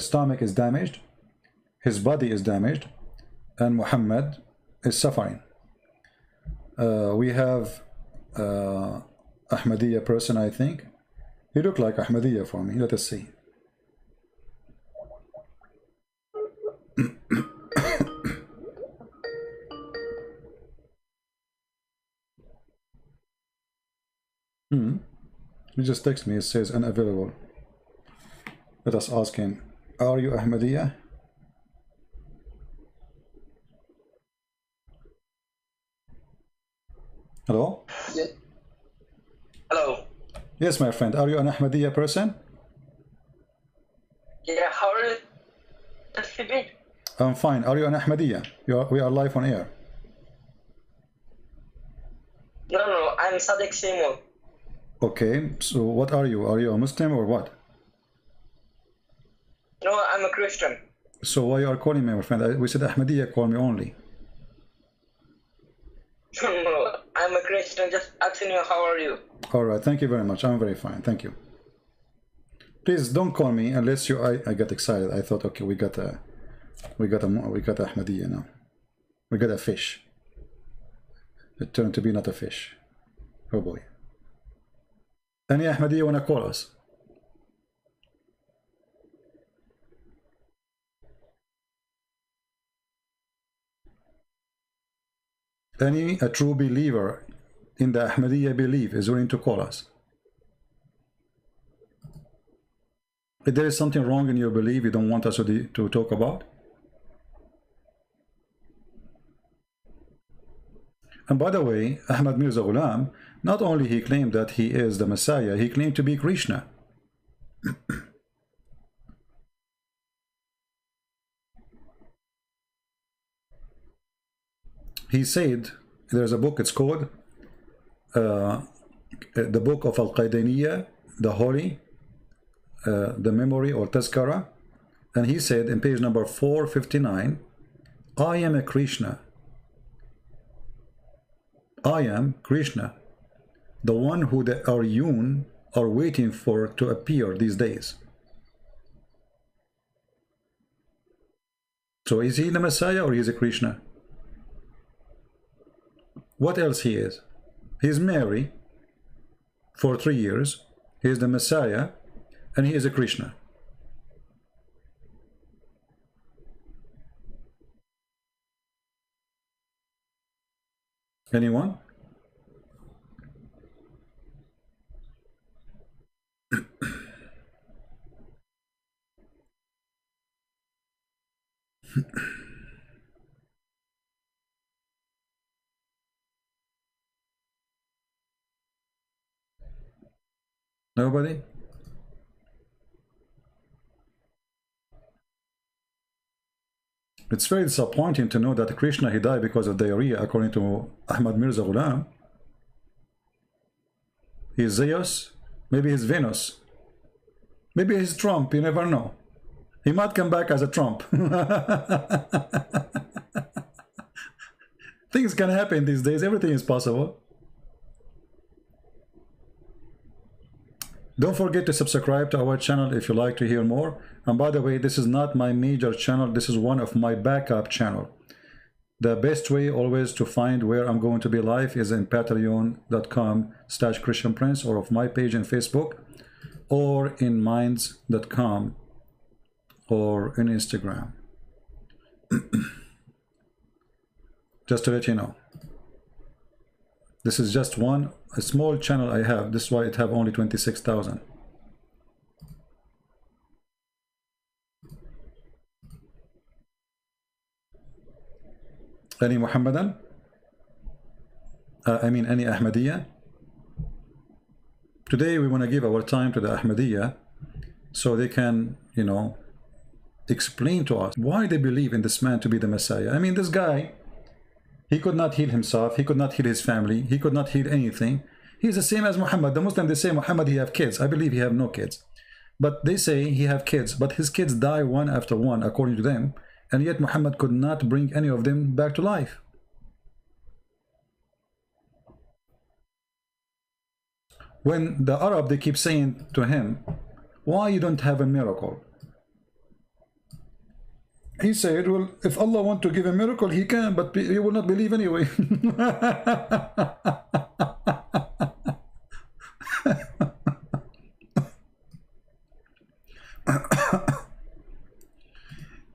stomach is damaged, his body is damaged, and Muhammad is suffering. We have Ahmediyya person, I think. He looked like Ahmediyya for me. Let us see. He just text me, it says unavailable. Let us ask him, are you Ahmediyya? Hello?
Yeah. Hello.
Yes, my friend, are you an Ahmediyya person?
Yeah, how are you?
I'm fine. Are you an Ahmediyya? We are live on air.
No, I'm Sadiq Seymour.
Okay, so what are you? Are you a Muslim or what?
No, I'm a Christian.
So why you are calling me, my friend? We said Ahmediyya, call me only.
No, I'm a Christian. Just asking you, how are you?
All right, thank you very much. I'm very fine, thank you. Please don't call me unless you. I got excited. I thought, okay, we got Ahmediyya now. We got a fish. It turned to be not a fish. Oh boy. Any Ahmediyya wanna call us? A true believer in the Ahmediyya belief is willing to call us. If there is something wrong in your belief you don't want us to talk about. And by the way, Ahmad Mirza Ghulam, not only he claimed that he is the Messiah, he claimed to be Krishna. He said, there's a book, it's called the book of Al-Qaidaniya, the Holy, the Memory or Tazkara, and he said in page number 459, I am a Krishna. I am Krishna, the one who the Aryun are waiting for to appear these days. So is he the Messiah or is he Krishna? What else he is? He's Mary for 3 years. He is the Messiah and he is a Krishna. Anyone? Nobody? It's very disappointing to know that Krishna, he died because of diarrhea, according to Ahmad Mirza Ghulam. He's Zeus, maybe he's Venus, maybe he's Trump, you never know. He might come back as a Trump. Things can happen these days, everything is possible. Don't forget to subscribe to our channel if you like to hear more. And by the way, this is not my major channel, this is one of my backup channel. The best way always to find where I'm going to be live is in patreon.com/ChristianPrince, or of my page in Facebook, or in minds.com, or in Instagram. Just to let you know. This is just a small channel I have. This is why it have only 26,000. Any Muhammadan? I mean any Ahmadiyya? Today we want to give our time to the Ahmadiyya so they can, you know, explain to us why they believe in this man to be the Messiah. I mean, this guy, he could not heal himself, he could not heal his family, he could not heal anything. He's the same as Muhammad. The Muslims, they say Muhammad, he have kids. I believe he have no kids. But they say he have kids, but his kids die one after one, according to them. And yet Muhammad could not bring any of them back to life. When the Arab, they keep saying to him, why you don't have a miracle? He said, well, if Allah want to give a miracle, he can, but you will not believe anyway.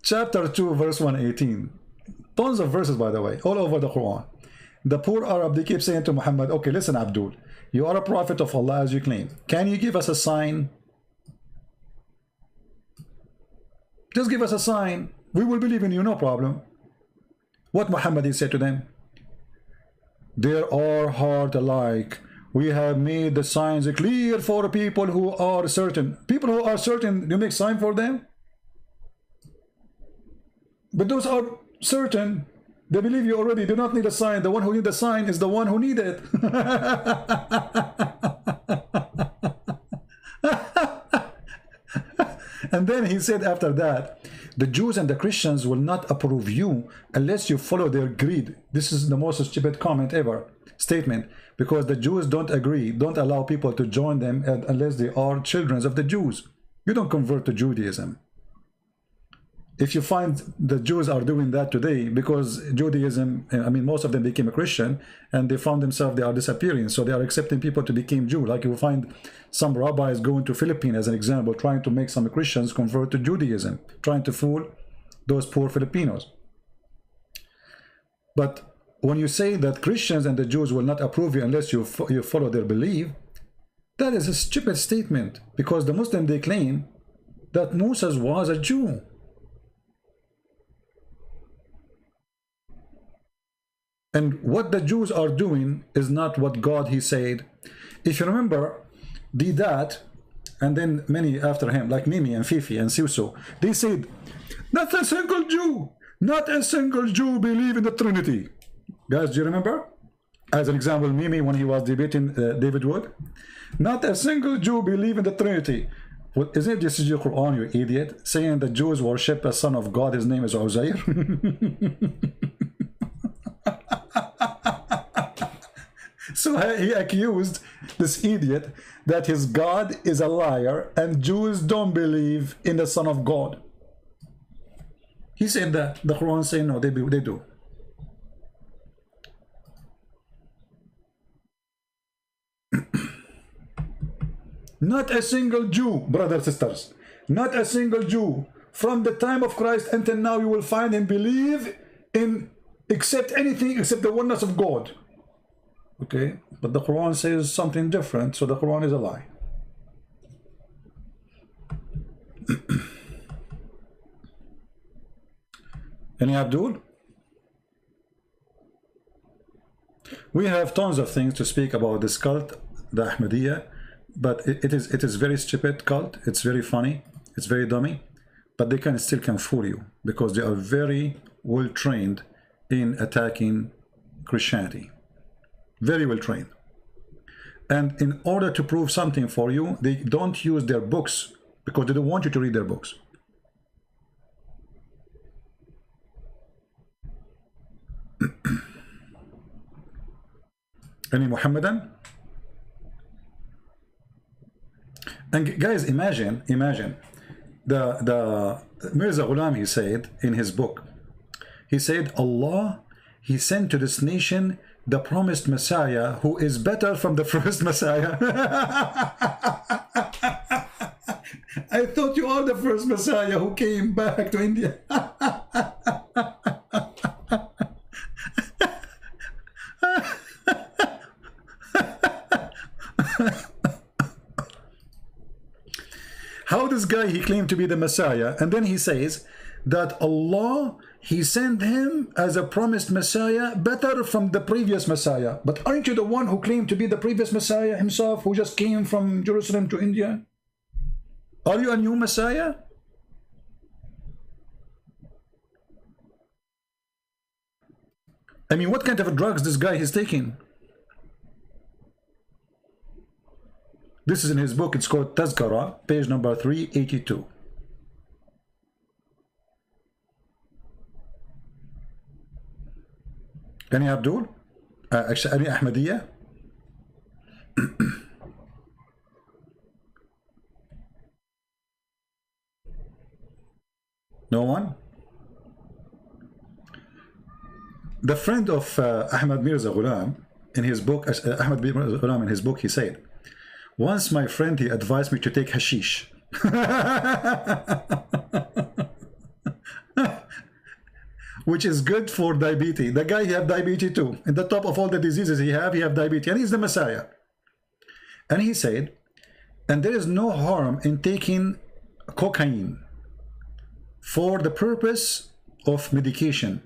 Chapter 2, verse 118. Tons of verses, by the way, all over the Quran. The poor Arab, they keep saying to Muhammad, okay, listen, Abdul, you are a prophet of Allah as you claim. Can you give us a sign? Just give us a sign. We will believe in you, no problem. What Muhammad said to them? There are heart alike. We have made the signs clear for people who are certain. People who are certain, you make sign for them? But those are certain. They believe you already. Do not need a sign. The one who needs the sign is the one who needs it. And then he said after that, the Jews and the Christians will not approve you unless you follow their greed. This is the most stupid comment ever, statement, because the Jews don't agree, don't allow people to join them unless they are children of the Jews. You don't convert to Judaism. If you find the Jews are doing that today, because Judaism, I mean, most of them became a Christian and they found themselves, they are disappearing. So they are accepting people to become Jew. Like you will find some rabbis going to Philippines as an example, trying to make some Christians convert to Judaism, trying to fool those poor Filipinos. But when you say that Christians and the Jews will not approve you unless you follow their belief, that is a stupid statement, because the Muslim, they claim that Moses was a Jew. And what the Jews are doing is not what God, he said. If you remember, Didat, and then many after him, like Mimi and Fifi and Siuso, they said, not a single Jew, not a single Jew believe in the Trinity. Guys, do you remember? As an example, Mimi, when he was debating David Wood, not a single Jew believe in the Trinity. Well, isn't it just your Quran, you idiot, saying the Jews worship a son of God, his name is Uzair? So he accused this idiot that his God is a liar and Jews don't believe in the Son of God. He said that. The Quran say no, they do. Not a single Jew, brothers and sisters, not a single Jew from the time of Christ until now you will find him believe in accept anything except the oneness of God. Okay, but the Quran says something different, so the Quran is a lie. Any Abdul? We have tons of things to speak about this cult, the Ahmediyya, but it is very stupid cult. It's very funny, it's very dummy, but they still can fool you because they are very well trained in attacking Christianity. Very well trained. And in order to prove something for you, they don't use their books because they don't want you to read their books. Any Muhammadan? And guys, imagine the Mirza Ghulam, he said in his book, he said Allah, he sent to this nation the promised Messiah who is better from the first Messiah. I thought you are the first Messiah who came back to India. How this guy, he claimed to be the Messiah, and then he says that Allah, he sent him as a promised Messiah, better from the previous Messiah. But aren't you the one who claimed to be the previous Messiah himself, who just came from Jerusalem to India? Are you a new Messiah? I mean, what kind of drugs this guy is taking? This is in his book. It's called Tazkara, page number 382. Any Abdul? Actually, any Ahmediyya? No one? The friend of Ahmad Mirza Ghulam, in his book, Ahmad Mirza Ghulam, in his book, he said, once my friend, he advised me to take hashish. Which is good for diabetes. The guy, he have diabetes too. In the top of all the diseases he have diabetes. And he's the Messiah. And he said, and there is no harm in taking cocaine for the purpose of medication.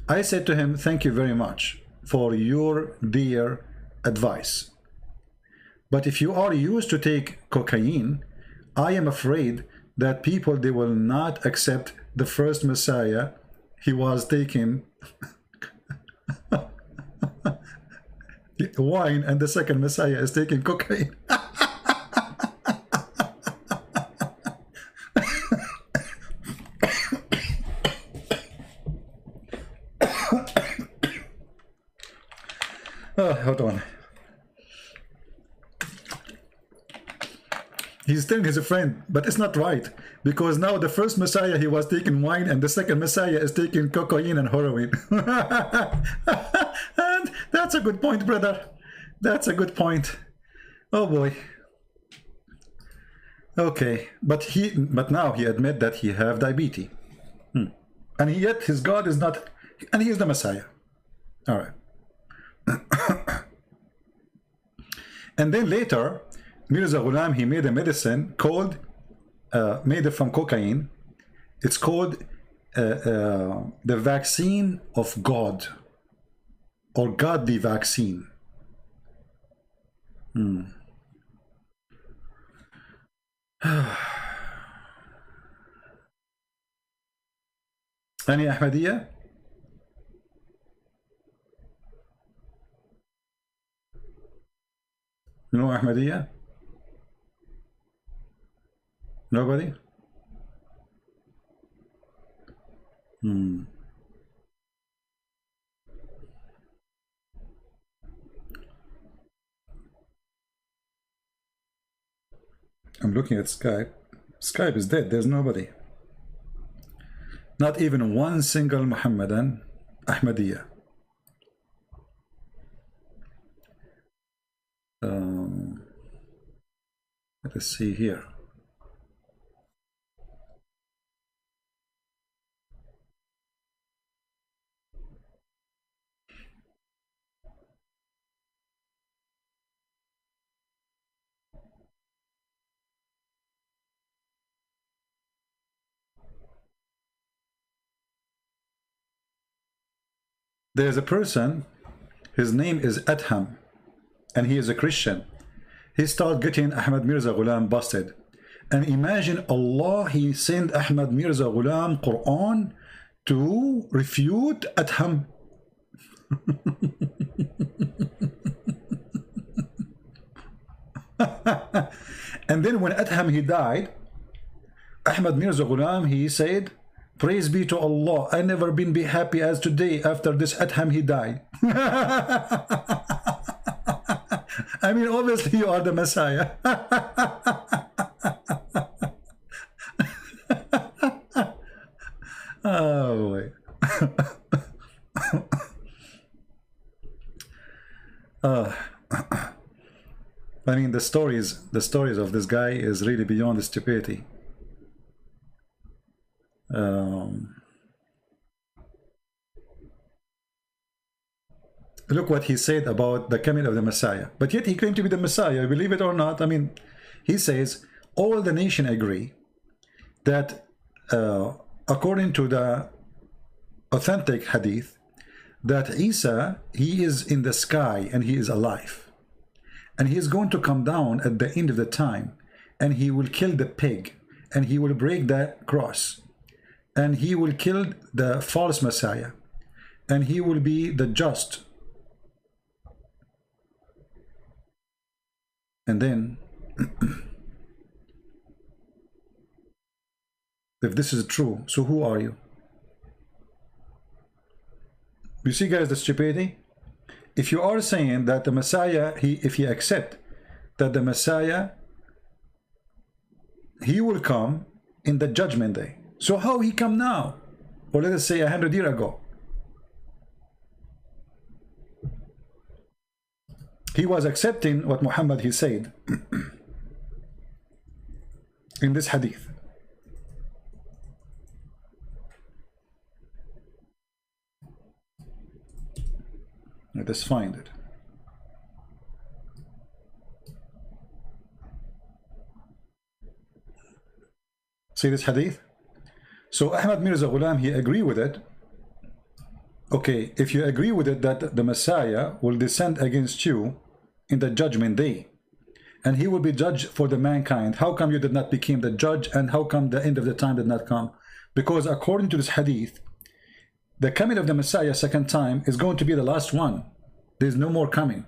I said to him, thank you very much for your dear advice. But if you are used to take cocaine, I am afraid that people, they will not accept the first Messiah. He was taking wine, and the second Messiah is taking cocaine. Oh, hold on. He's telling his friend, but it's not right, because now the first Messiah, he was taking wine, and the second Messiah is taking cocaine and heroin. And that's a good point, brother. That's a good point. Oh boy. Okay, but now he admit that he have diabetes, and yet his God is not, and he is the Messiah. All right. And then later, Mirza Ghulam, he made a medicine called, made it from cocaine. It's called the vaccine of God, or godly vaccine. Any Ahmediyya? No Ahmediyya? Nobody? I'm looking at Skype. Skype is dead. There's nobody. Not even one single Muhammadan Ahmadiyya. Let us see here. There's a person, his name is Adham, and he is a Christian. He started getting Ahmad Mirza Ghulam busted. And imagine Allah, he sent Ahmad Mirza Ghulam Quran to refute Adham. And then when Adham, he died, Ahmad Mirza Ghulam, he said, praise be to Allah, I never been be happy as today after this Adham, he died. I mean, obviously you are the Messiah. Oh boy. I mean, the stories of this guy is really beyond stupidity. Look what he said about the coming of the Messiah. But yet he claimed to be the Messiah, believe it or not. I mean, he says, all the nation agree that according to the authentic hadith, that Isa, he is in the sky and he is alive. And he is going to come down at the end of the time, and he will kill the pig, and he will break the cross, and he will kill the false Messiah, and he will be the just. And then, if this is true, so who are you? You see, guys, the stupidity? If you are saying that the Messiah, if you accept that the Messiah, he will come in the judgment day. So how he come now? Or let us say 100 years ago. He was accepting what Muhammad he said in this hadith. Let us find it. See this hadith? So Ahmad Mirza Ghulam, he agree with it. Okay, if you agree with it that the Messiah will descend against you in the judgment day, and he will be judged for the mankind, how come you did not become the judge, and how come the end of the time did not come? Because according to this hadith, the coming of the Messiah second time is going to be the last one. There's no more coming.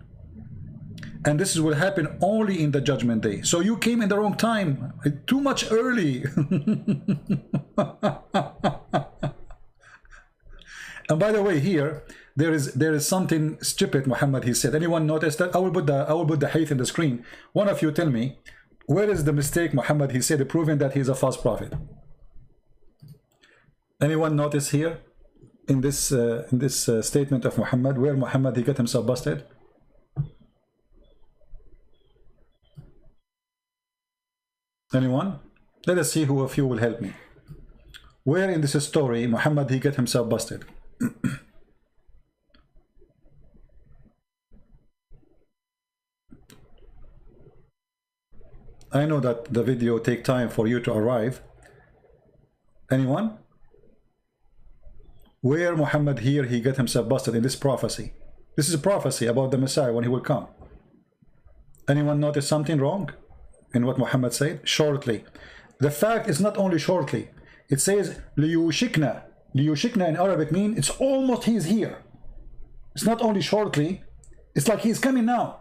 And this will happen only in the judgment day. So you came in the wrong time, too much early. And by the way, here there is something stupid Muhammad he said. Anyone notice that? I will put the hadith in the screen. One of you tell me, where is the mistake Muhammad he said proving that he is a false prophet? Anyone notice here in this statement of Muhammad where Muhammad he got himself busted? Anyone? Let us see who of you will help me. Where in this story Muhammad he got himself busted? I know that the video take time for you to arrive. Anyone? Where Muhammad here he got himself busted in this prophecy? This is a prophecy about the Messiah when he will come. Anyone notice something wrong in what Muhammad said? Shortly. The fact is not only shortly. It says liyushikna. Liyushikna in Arabic means it's almost he's here. It's not only shortly. It's like he's coming now.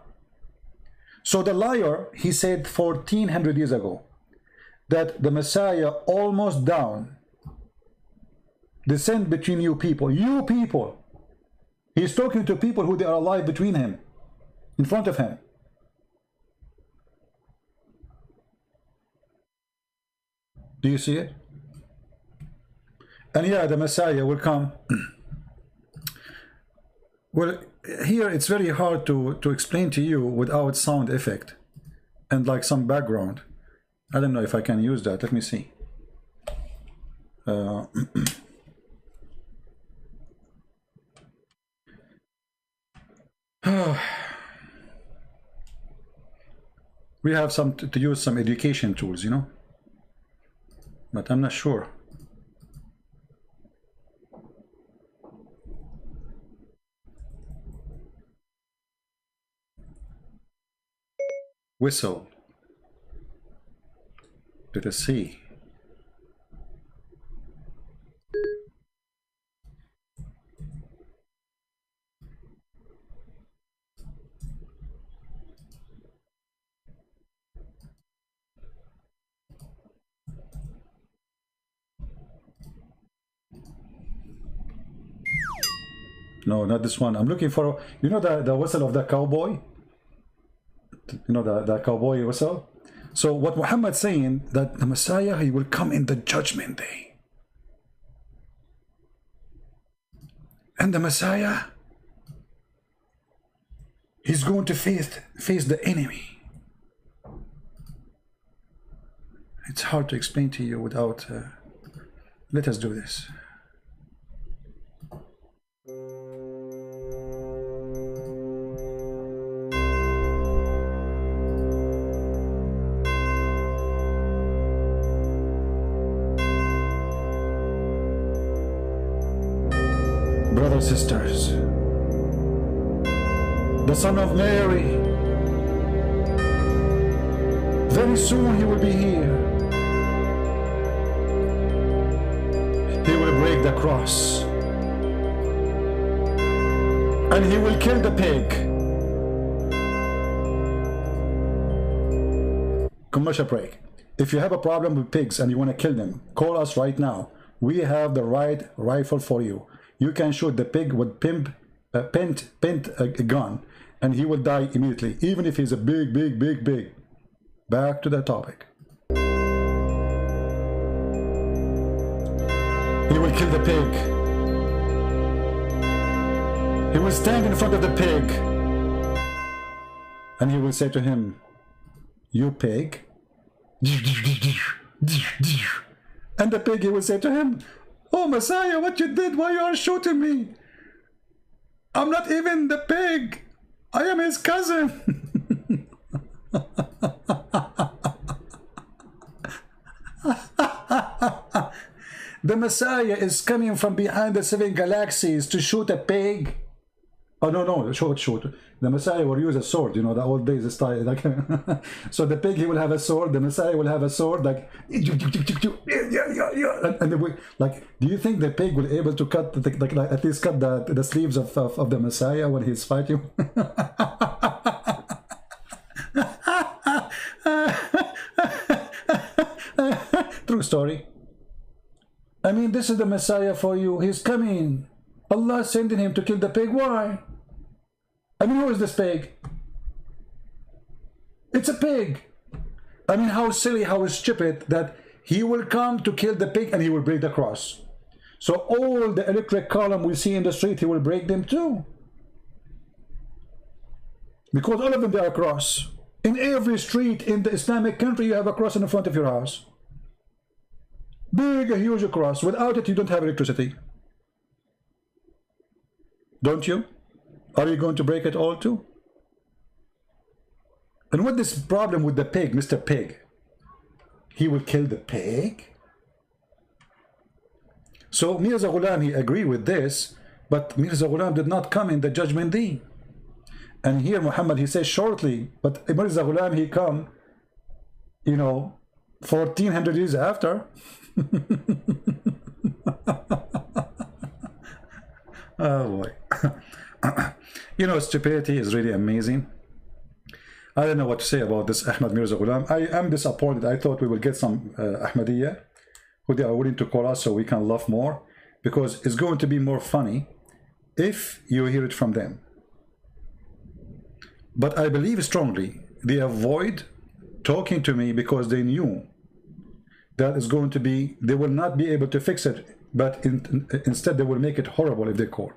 So the liar, he said 1400 years ago that the Messiah almost down, descend between you people. You people. He's talking to people who they are alive between him, in front of him. Do you see it? And yeah, the Messiah will come. Well, here it's very hard to explain to you without sound effect and like some background. I don't know if I can use that. Let me see. We have some to use some education tools, you know, but I'm not sure. Whistle. Let us see. No, not this one. I'm looking for, you know, the whistle of the cowboy? You know, the cowboy whistle? So what Muhammad's saying, that the Messiah, he will come in the judgment day. And the Messiah, he's going to face the enemy. It's hard to explain to you without... let us do this. Brothers, sisters, the son of Mary, very soon he will be here. He will break the cross and he will kill the pig. Commercial break. If you have a problem with pigs and you want to kill them, call us right now. We have the right rifle for you. You can shoot the pig with pint a gun and he will die immediately, even if he's a big. Back to the topic. He will kill the pig. He will stand in front of the pig and he will say to him, "You pig." And the pig, he will say to him, "Oh Messiah, what you did? Why you are shooting me? I'm not even the pig. I am his cousin." The Messiah is coming from behind the 7 galaxies to shoot a pig. Oh no, shoot. The Messiah will use a sword, you know, the old days style. Like, so the pig, he will have a sword. The Messiah will have a sword, like, and like, do you think the pig will be able to cut, like at least cut the sleeves of the Messiah when he's fighting? True story. I mean, this is the Messiah for you. He's coming. Allah sending him to kill the pig. Why? I mean, who is this pig? It's a pig. I mean, how silly, how stupid that he will come to kill the pig and he will break the cross. So all the electric column we see in the street, he will break them too. Because all of them, they are a cross. In every street in the Islamic country, you have a cross in the front of your house. Big, a huge cross. Without it, you don't have electricity. Don't you? Are you going to break it all too? And what this problem with the pig, Mr. Pig? He will kill the pig? So Mirza Ghulam, he agreed with this, but Mirza Ghulam did not come in the judgment day. And here Muhammad, he says shortly, but Mirza Ghulam, he come, you know, 1400 years after. Oh boy. You know, stupidity is really amazing. I don't know what to say about this Ahmad Mirza Ghulam. I am disappointed. I thought we will get some Ahmediyya who they are willing to call us so we can laugh more, because it's going to be more funny if you hear it from them. But I believe strongly they avoid talking to me because they knew that is going to be, they will not be able to fix it, but instead they will make it horrible if they call.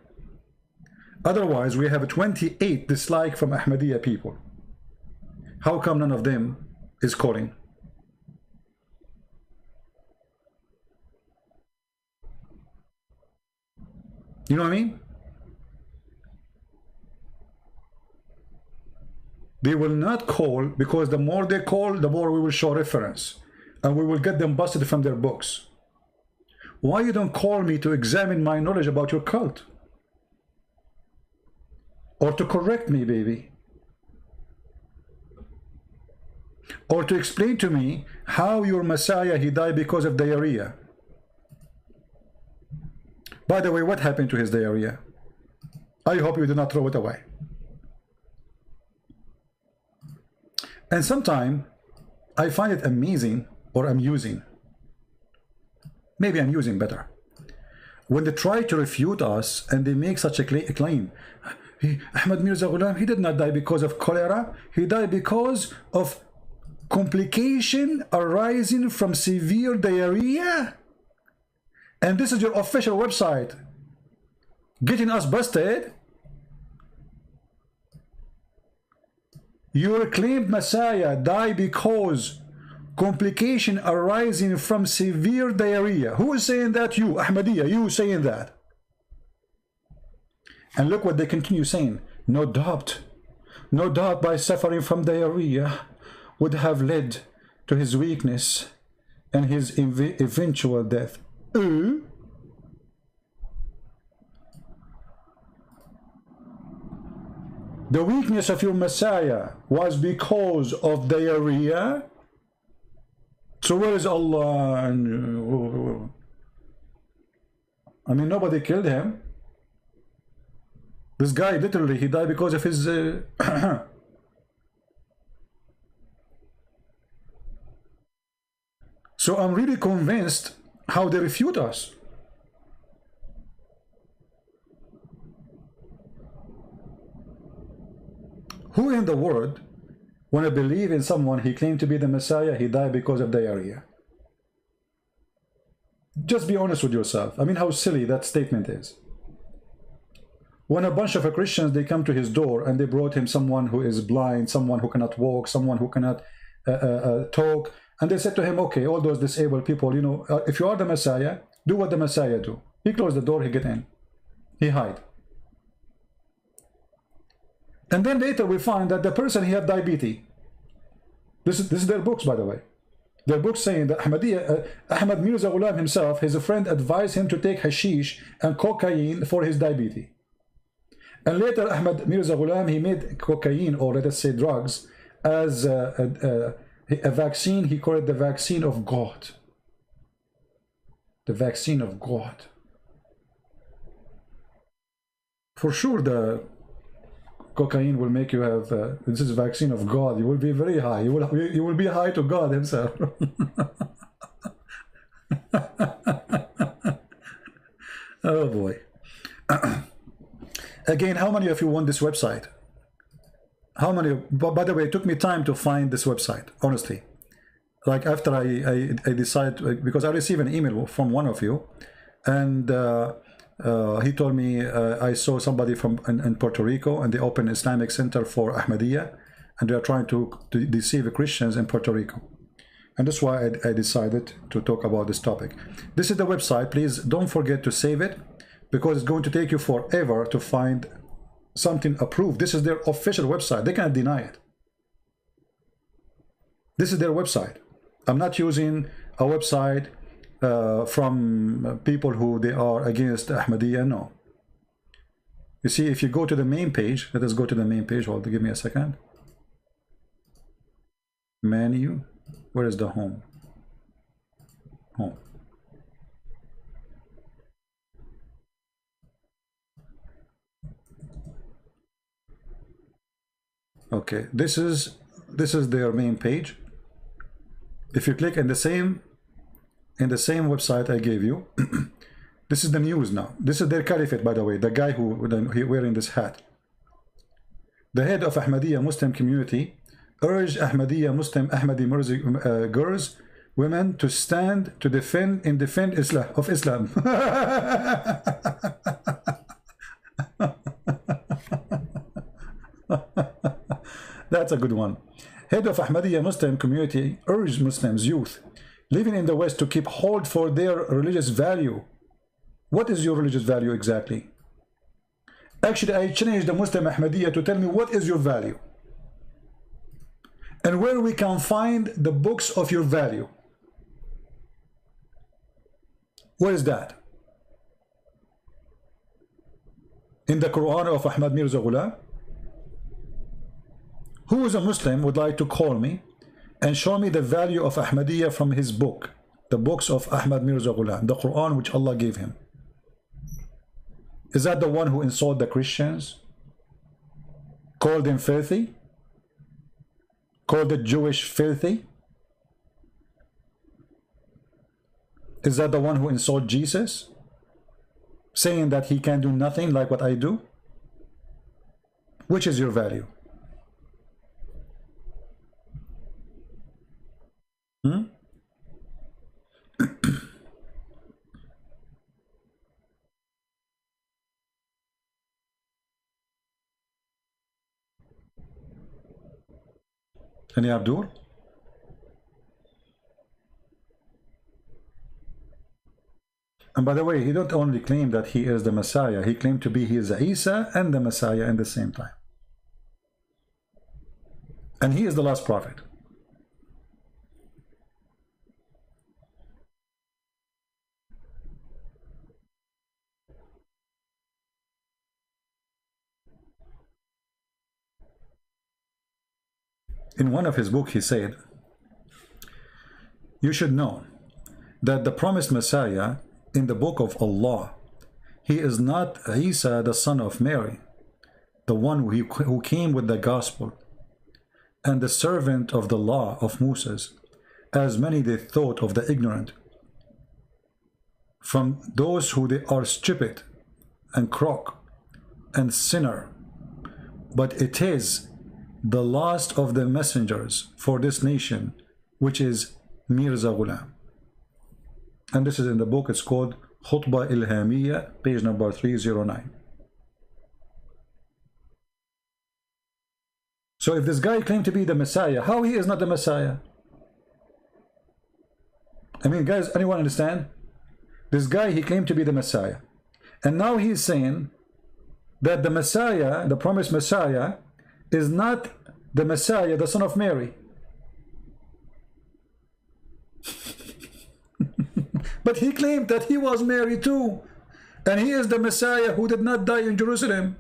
Otherwise, we have 28 dislike from Ahmadiyya people. How come none of them is calling? You know what I mean? They will not call because the more they call, the more we will show reference. And we will get them busted from their books. Why you don't call me to examine my knowledge about your cult? Or to correct me, baby? Or to explain to me how your Messiah, he died because of diarrhea? By the way, what happened to his diarrhea? I hope you did not throw it away. And sometimes I find it amazing, or amusing. Maybe I'm using better. When they try to refute us and they make such a claim. Ahmad Mirza Ghulam, he did not die because of cholera. He died because of complication arising from severe diarrhea. And this is your official website getting us busted. Your claimed Messiah died because complication arising from severe diarrhea. Who is saying that? You, Ahmadiyya, you saying that. And look what they continue saying. No doubt by suffering from diarrhea would have led to his weakness and his The weakness of your Messiah was because of diarrhea. So where is Allah? I mean, nobody killed him. This guy literally, he died because of his So I'm really convinced how they refute us. Who in the world, when I believe in someone, he claimed to be the Messiah, he died because of diarrhea? Just be honest with yourself. I mean, how silly that statement is. When a bunch of Christians, they come to his door and they brought him someone who is blind, someone who cannot walk, someone who cannot talk, and they said to him, okay, all those disabled people, you know, if you are the Messiah, do what the Messiah do. He closed the door, he get in, he hide. And then later we find that the person, he had diabetes. This is their books, by the way. Their books saying that Ahmediyya, Ahmad Mirza Ghulam himself, his friend advised him to take hashish and cocaine for his diabetes. And later Ahmad Mirza Ghulam, he made cocaine, or let us say drugs, as a vaccine. He called it the vaccine of God. The vaccine of God. For sure the cocaine will make you have, this is a vaccine of God. You will be very high. You will be high to God himself. Oh boy. Again, how many of you want this website? How many? By the way, it took me time to find this website, honestly. Like after I decided, because I received an email from one of you, and he told me I saw somebody from in Puerto Rico, and they opened an Islamic Center for Ahmadiyya, and they are trying to deceive Christians in Puerto Rico. And that's why I decided to talk about this topic. This is the website. Please don't forget to save it, because it's going to take you forever to find something approved. This is their official website. They cannot deny it. This is their website. I'm not using a website from people who they are against Ahmadiyya. No. You see, if you go to the main page, let us go to the main page. Hold on, give me a second. Menu. Where is the home? Home. Okay, this is their main page. If you click in the same website I gave you, this is the news now. This is their caliphate, by the way. The guy who wearing this hat. The head of Ahmadiyya Muslim community urged Ahmadiyya Muslim Ahmadi Mirza girls, women to stand to defend Islam of Islam. That's a good one. Head of Ahmadiyya Muslim community urged Muslims, youth living in the West, to keep hold for their religious value. What is your religious value exactly? Actually, I challenge the Muslim Ahmadiyya to tell me what is your value, and where we can find the books of your value. Where is that? In the Quran of Ahmad Mirza Ghulam? Who is a Muslim would like to call me and show me the value of Ahmadiyya from his book, the books of Ahmad Mirza Ghulam, the Quran which Allah gave him? Is that the one who insulted the Christians? Called them filthy? Called the Jewish filthy? Is that the one who insulted Jesus? Saying that he can do nothing like what I do? Which is your value? Any Abdul? And by the way, he don't only claim that he is the Messiah, he claimed to be he is Isa and the Messiah at the same time. And he is the last prophet. in one of his books, he said, you should know that the promised Messiah in the book of Allah, he is not Isa, the son of Mary, the one who came with the gospel and the servant of the law of Moses, as many they thought of the ignorant, from those who they are stupid and crook and sinner. But it is the last of the messengers for this nation, which is Mirza Ghulam. And this is in the book, it's called Khutbah Ilhamiyya, page number 309. So if this guy claimed to be the Messiah, how he is not the Messiah? I mean, guys, anyone understand? This guy, he claimed to be the Messiah. And now he's saying that the Messiah, the promised Messiah, is not the Messiah, the son of Mary. But he claimed that he was Mary too. And he is the Messiah who did not die in Jerusalem.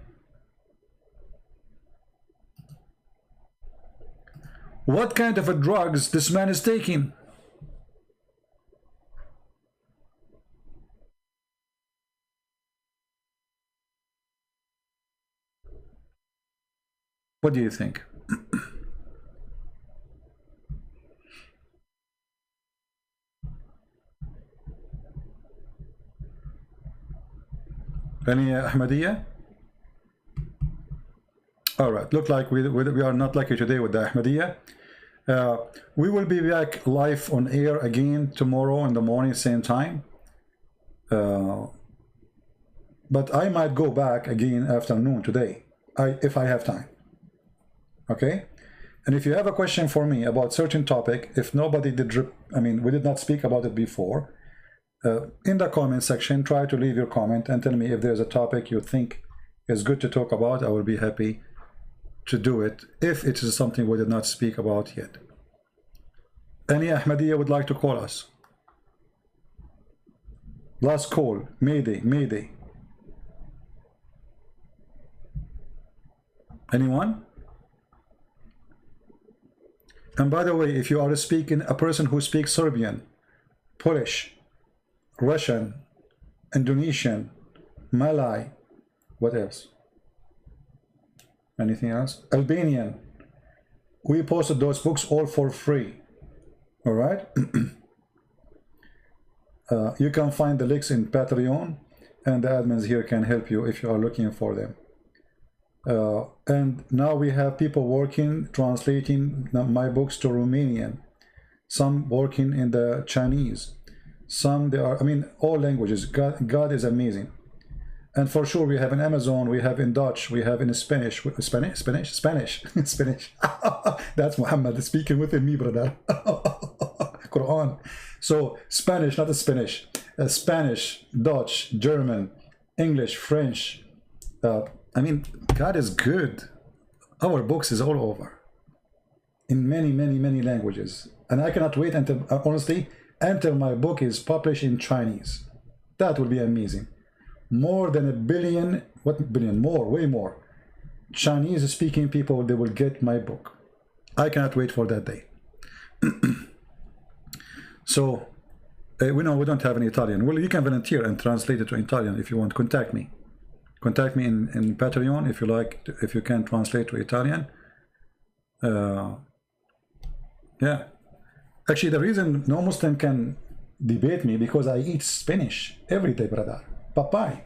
What kind of a drugs this man is taking? What do you think? Any Ahmediyya? All right, look like we are not lucky today with the Ahmediyya. We will be back live on air again tomorrow in the morning, same time. But I might go back again afternoon today, if I have time. Okay? And if you have a question for me about certain topic, if nobody did, we did not speak about it before, in the comment section, try to leave your comment and tell me if there's a topic you think is good to talk about. I will be happy to do it if it is something we did not speak about yet. Any Ahmadiyya would like to call us? Last call. Mayday, Mayday. Anyone? And by the way, if you are speaking, a person who speaks Serbian, Polish, Russian, Indonesian, Malay, what else? Anything else? Albanian. We posted those books all for free. All right? You can find the links in Patreon, and the admins here can help you if you are looking for them. And now we have people working, translating my books to Romanian. Some working in the Chinese. Some they are, all languages. God is amazing. And for sure, we have in Amazon, we have in Dutch, we have in Spanish. Spanish. That's Muhammad speaking within me, brother. Quran. So Spanish, not a Spanish. Spanish, Dutch, German, English, French. God is good. Our books is all over. In many, many, many languages. And I cannot wait until, honestly, until my book is published in Chinese. That would be amazing. More than 1 billion, what billion? More, way more. Chinese speaking people, they will get my book. I cannot wait for that day. So, we know we don't have any Italian. Well, you can volunteer and translate it to Italian if you want. Contact me. Contact me in Patreon if you like, if you can translate to Italian. Yeah. Actually, the reason no Muslim can debate me because I eat spinach every day, brother. Papai.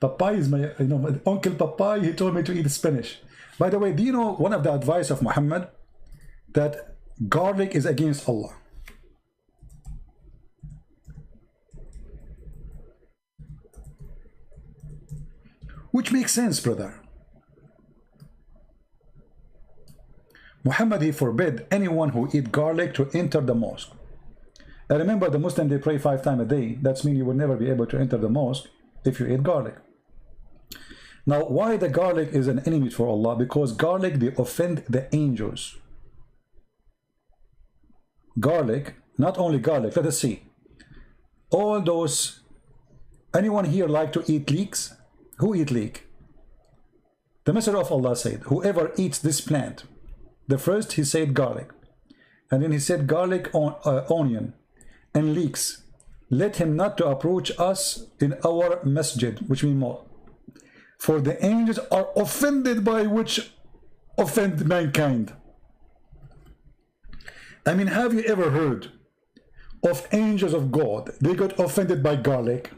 Papai is my, my Uncle Papai, he told me to eat spinach. By the way, do you know one of the advice of Muhammad? That garlic is against Allah. Which makes sense, brother. Muhammad, he forbid anyone who eat garlic to enter the mosque. And remember, the Muslim, they pray 5 times a day. That means you will never be able to enter the mosque if you eat garlic. Now, why the garlic is an enemy for Allah? Because garlic, they offend the angels. Garlic, not only garlic, let us see. All those, anyone here like to eat leeks? Who eat leek? The Messenger of Allah said, whoever eats this plant, The first he said garlic, and then he said garlic, onion, and leeks. Let him not to approach us in our masjid, which means mosque. For the angels are offended by which offend mankind. I mean, have you ever heard of angels of God? They got offended by garlic,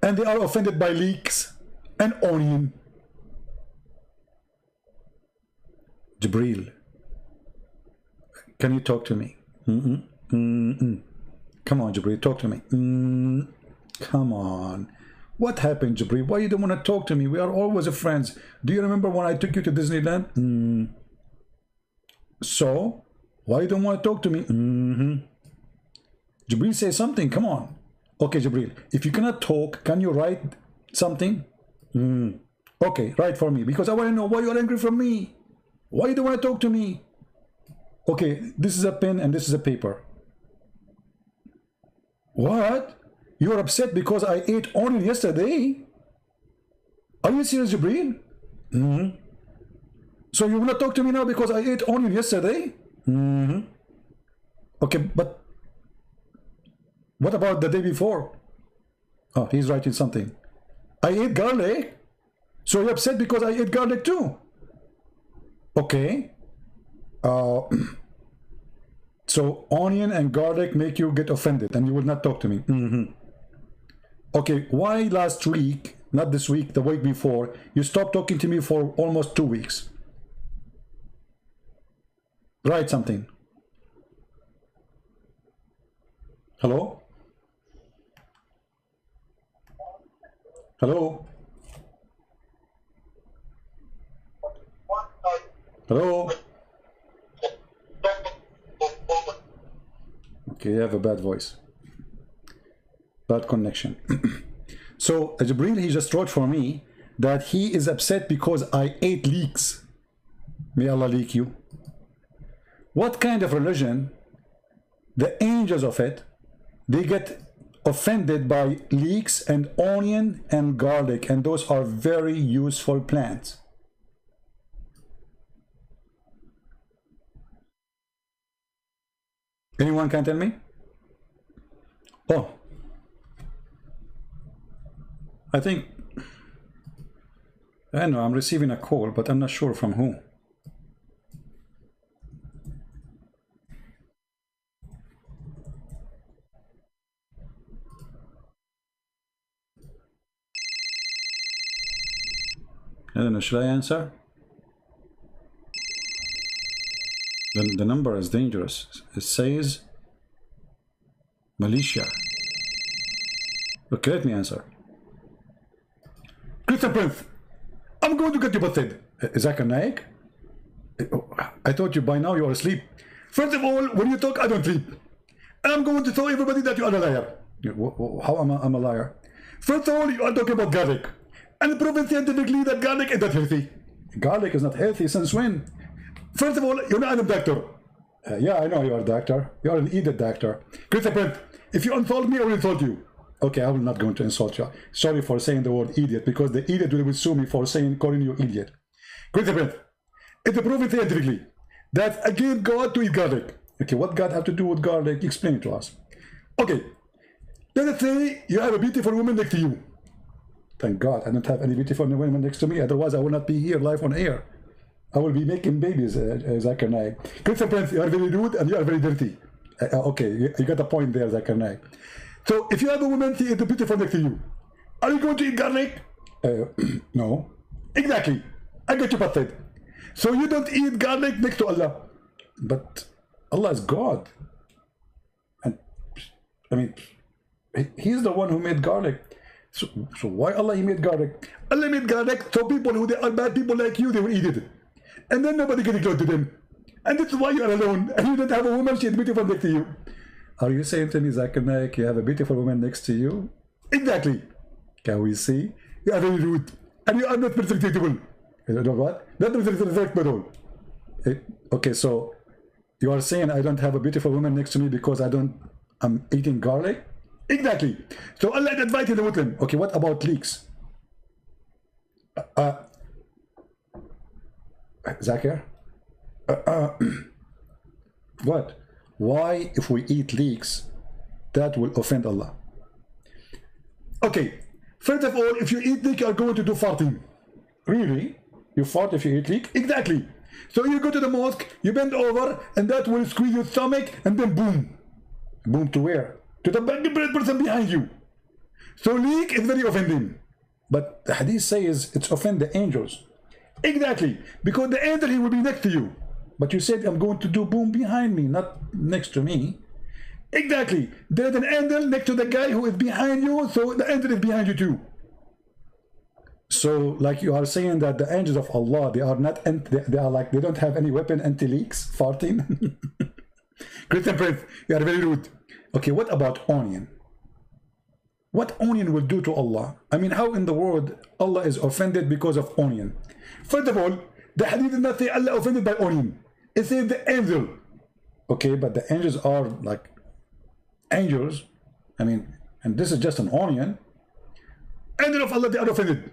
and they are offended by leeks and onion. Jibreel, can you talk to me? Come on, Jibreel, talk to me. Come on. What happened, Jibreel? Why you don't want to talk to me? We are always friends. Do you remember when I took you to Disneyland? So, why you don't want to talk to me? Jibreel, say something. Come on. Okay, Jibreel, if you cannot talk, can you write something? Okay, write for me, because I want to know why you are angry from me. Why you don't want to talk to me? Okay, this is a pen and this is a paper. What? You are upset because I ate onion yesterday? Are you serious, Jibreel? So you want to talk to me now because I ate onion yesterday? Okay, but what about the day before? Oh, he's writing something. I ate garlic? So you're upset because I ate garlic too? Okay. So onion and garlic make you get offended and you will not talk to me. Okay, why last week, not this week, the week before, you stopped talking to me for almost 2 weeks? Write something. Hello? Hello? Hello? Okay, you have a bad voice. Bad connection. So Jibreel, he just wrote for me that he is upset because I ate leeks. May Allah leak you. What kind of religion, the angels of it, they get offended by leeks and onion and garlic, and those are very useful plants. Anyone can tell me? Oh, I think, I know I'm receiving a call, but I'm not sure from who. I don't know, should I answer? The number is dangerous. It says Malaysia. Okay, let me answer. Christian Prince, I'm going to get you busted. Zakir Naik? I thought you by now you are asleep. First of all, when you talk, I don't sleep. And I'm going to tell everybody that you are a liar. How am I a liar? First of all, you are talking about garlic. And proven scientifically that garlic is not healthy. Garlic is not healthy since when? First of all, you're not a doctor. Yeah, I know you are a doctor. You are an idiot doctor. Christian Prince, if you insult me, I will insult you. Okay, I will not going to insult you. Sorry for saying the word idiot, because the idiot will sue me for calling you idiot. Christian Prince, it's proven scientifically that against God to eat garlic. Okay, what God have to do with garlic? Explain it to us. Okay, let us say you have a beautiful woman next to you. Thank God I don't have any beautiful women next to me, otherwise I will not be here live on air. I will be making babies, Zakir Naik. Christian Prince, you are very rude and you are very dirty. Okay, you got a point there, Zakir Naik. So if you have a woman, she is beautiful next to you, are you going to eat garlic? No. Exactly. I got you busted. So you don't eat garlic next to Allah. But Allah is God. And I mean, He's the one who made garlic. So why Allah He made garlic? Allah made garlic so people who they are bad people like you, they will eat it. And then nobody can close to them. And that's why you are alone. And you don't have a woman, she is beautiful next to you. Are you saying to me, Zakir Naik, you have a beautiful woman next to you? Exactly. Can we see? You are very rude. And you are not respectable. You know what? Not respectable. Okay, so you are saying I don't have a beautiful woman next to me because I'm eating garlic? Exactly. So Allah invited the Muslim. Okay, what about leeks? Zakir? What? Why, if we eat leeks, that will offend Allah? Okay, first of all, if you eat leek, you are going to do farting. Really? You fart if you eat leek? Exactly. So you go to the mosque, you bend over, and that will squeeze your stomach, and then boom. Boom to where? To the person behind you. So leek is very offending. But the hadith says it's offend the angels. Exactly. Because the angel, he will be next to you. But you said, I'm going to do boom behind me, not next to me. Exactly. There's an angel next to the guy who is behind you, so the angel is behind you too. So, like you are saying that the angels of Allah, they are not, they are like, they don't have any weapon anti-leaks, farting. Christian Prince, you are very rude. Okay, what about onion? What onion will do to Allah? I mean, how in the world Allah is offended because of onion? First of all, the hadith did not say Allah offended by onion. It says the angel. Okay, but the angels are like angels. I mean, and this is just an onion. Angel of Allah, they are offended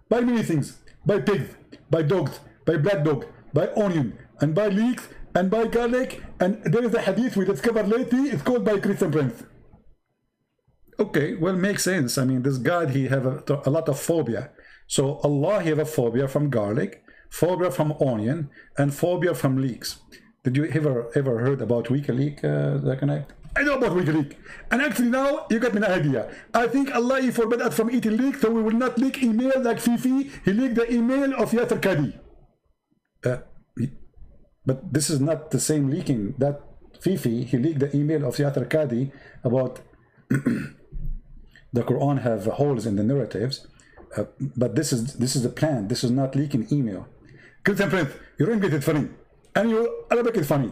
by many things. By pigs, by dogs, by black dog, by onion, and by leeks, and by garlic. And there is a hadith we discovered lately. It's called by Christian Prince. Okay, well, makes sense. I mean, this God, he have a lot of phobia. So Allah, he have a phobia from garlic, phobia from onion, and phobia from leeks. Did you ever heard about weak leek, I know about weak leek. And actually now, you got me an idea. I think Allah, he forbid us from eating leek, so we will not leak email like Fifi. He leaked the email of Yasser Kadi. But this is not the same leaking. That Fifi, he leaked the email of Yasser Kadi about the Quran have holes in the narratives. But this is the plan. This is not leaking email. Christian Prince, your English is funny, and your Arabic is funny,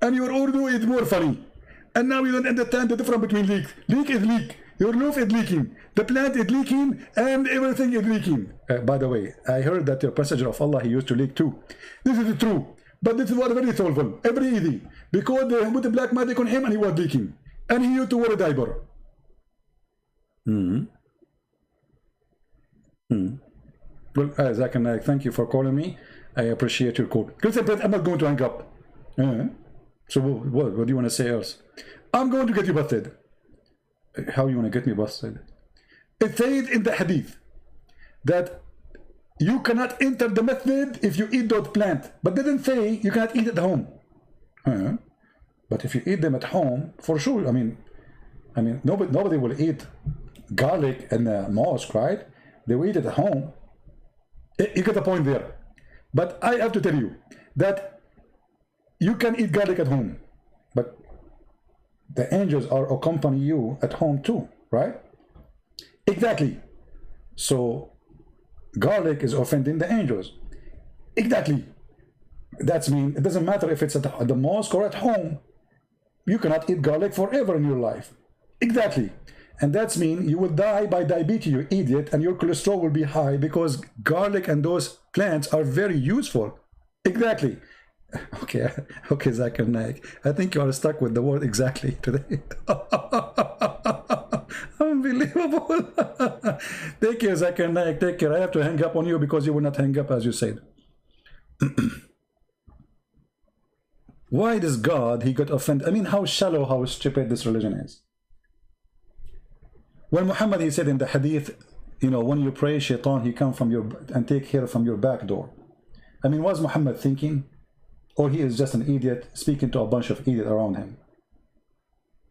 and your Urdu is more funny. And now you don't understand the difference between leaks. Leak is leak. Your roof is leaking. The plant is leaking, and everything is leaking. By the way, I heard that your messenger of Allah, he used to leak too. This is true, but this is what very solvable, very easy, because they put the black magic on him, and he was leaking, and he used to wear a diaper. Well, Zach and Naik, thank you for calling me. I appreciate your call. Christian Prince, I'm not going to hang up. So what do you want to say else? I'm going to get you busted. How you want to get me busted? It says in the hadith that you cannot enter the masjid if you eat those plants, but didn't say you cannot eat at home. But if you eat them at home, for sure. I mean, nobody will eat garlic in the mosque, right? They will eat it at home. You get the point there. But I have to tell you that you can eat garlic at home, but the angels are accompany you at home too, right? Exactly. So garlic is offending the angels. Exactly. That's mean it doesn't matter if it's at the mosque or at home. You cannot eat garlic forever in your life. Exactly. And that's mean you will die by diabetes, you idiot, and your cholesterol will be high because garlic and those plants are very useful. Exactly. Okay, Zach and Naik. I think you are stuck with the word exactly today. Unbelievable. Take care, Zach and Naik. Take care. I have to hang up on you because you will not hang up as you said. Why does God, he got offended? I mean, how shallow, how stupid this religion is. When Muhammad, he said in the hadith, when you pray, shaitan, he come from your and take hair from your back door. I mean, was Muhammad thinking? Or he is just an idiot speaking to a bunch of idiots around him?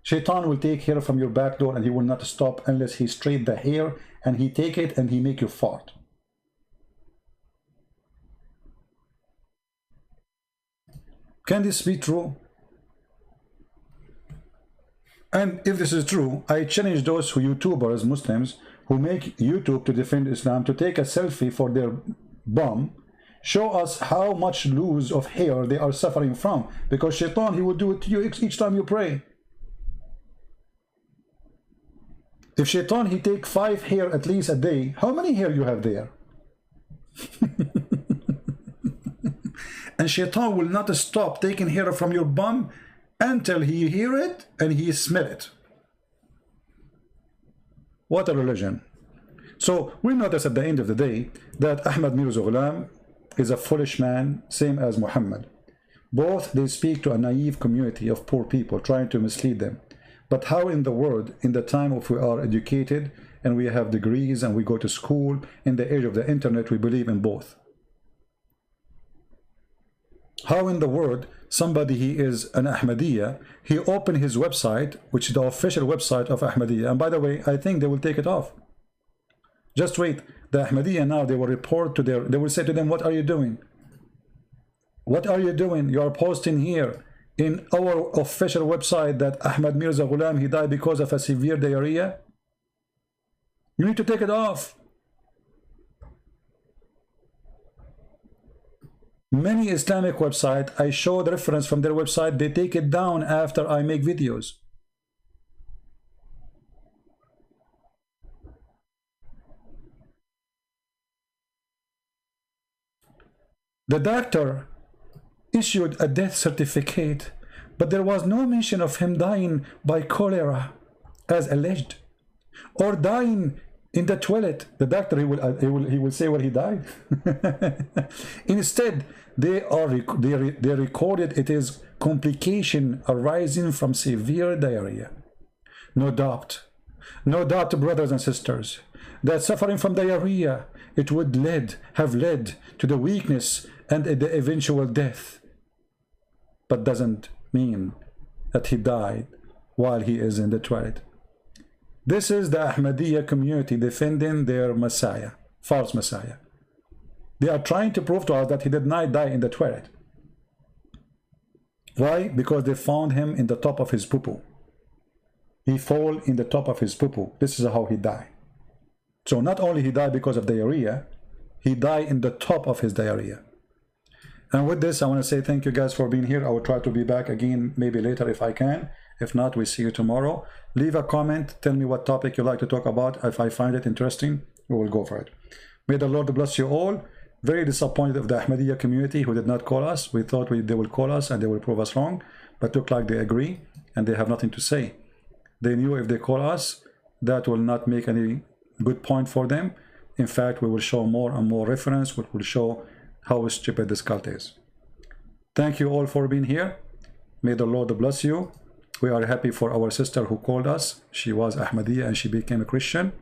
Shaitan will take hair from your back door and he will not stop unless he straight the hair and he take it and he make you fart. Can this be true? And if this is true, I challenge those who YouTubers, Muslims, who make YouTube to defend Islam to take a selfie for their bum. Show us how much loss of hair they are suffering from, because shaitan, he will do it to you each time you pray. If shaitan, he take 5 hair at least a day, how many hair you have there? And shaitan will not stop taking hair from your bum until he hear it and he smell it. What a religion. So we notice at the end of the day that Ahmad Mirza Ghulam, is a foolish man, same as Muhammad. Both they speak to a naive community of poor people, trying to mislead them. But how in the world, in the time of we are educated and we have degrees and we go to school, in the age of the internet, we believe in both? How in the world somebody, he is an Ahmediyya, he opened his website, which is the official website of Ahmediyya, and by the way, I think they will take it off. Just wait, the Ahmediyya now, they will report to they will say to them, what are you doing? What are you doing? You are posting here in our official website that Ahmad Mirza Ghulam, he died because of a severe diarrhea. You need to take it off. Many Islamic websites, I show the reference from their website, they take it down after I make videos. The doctor issued a death certificate, but there was no mention of him dying by cholera, as alleged, or dying in the toilet. The doctor, he will say where he died. Instead, they recorded it is complication arising from severe diarrhea. No doubt, brothers and sisters, that suffering from diarrhea, it would have led to the weakness and the eventual death, but doesn't mean that he died while he is in the toilet. This is the Ahmadiyya community defending their Messiah, false Messiah. They are trying to prove to us that he did not die in the toilet. Why? Because they found him in the top of his poo-poo. He fell in the top of his poo-poo. This is how he died. So not only he died because of diarrhea, he died in the top of his diarrhea. And with this, I want to say thank you guys for being here. I will try to be back again maybe later if I can. If not, we see you tomorrow. Leave a comment. Tell me what topic you like to talk about. If I find it interesting, we will go for it. May the Lord bless you all. Very disappointed of the Ahmadiyya community who did not call us. We thought they will call us and they will prove us wrong. But look like they agree and they have nothing to say. They knew if they call us, that will not make any good point for them. In fact, we will show more and more reference, which will show how stupid this cult is. Thank you all for being here. May the Lord bless you. We are happy for our sister who called us. She was Ahmadiyya and she became a Christian.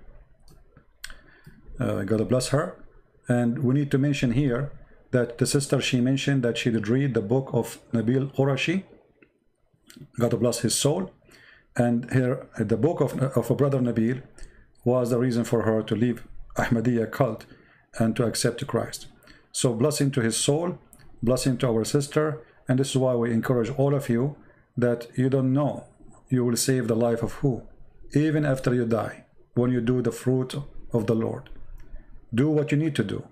God bless her. And we need to mention here that the sister, she mentioned that she did read the book of Nabil Qurashi. God bless his soul. And here, the book of a brother Nabil was the reason for her to leave Ahmadiyya cult and to accept Christ. So blessing to his soul, blessing to our sister, and this is why we encourage all of you that you don't know you will save the life of who, even after you die, when you do the fruit of the Lord. Do what you need to do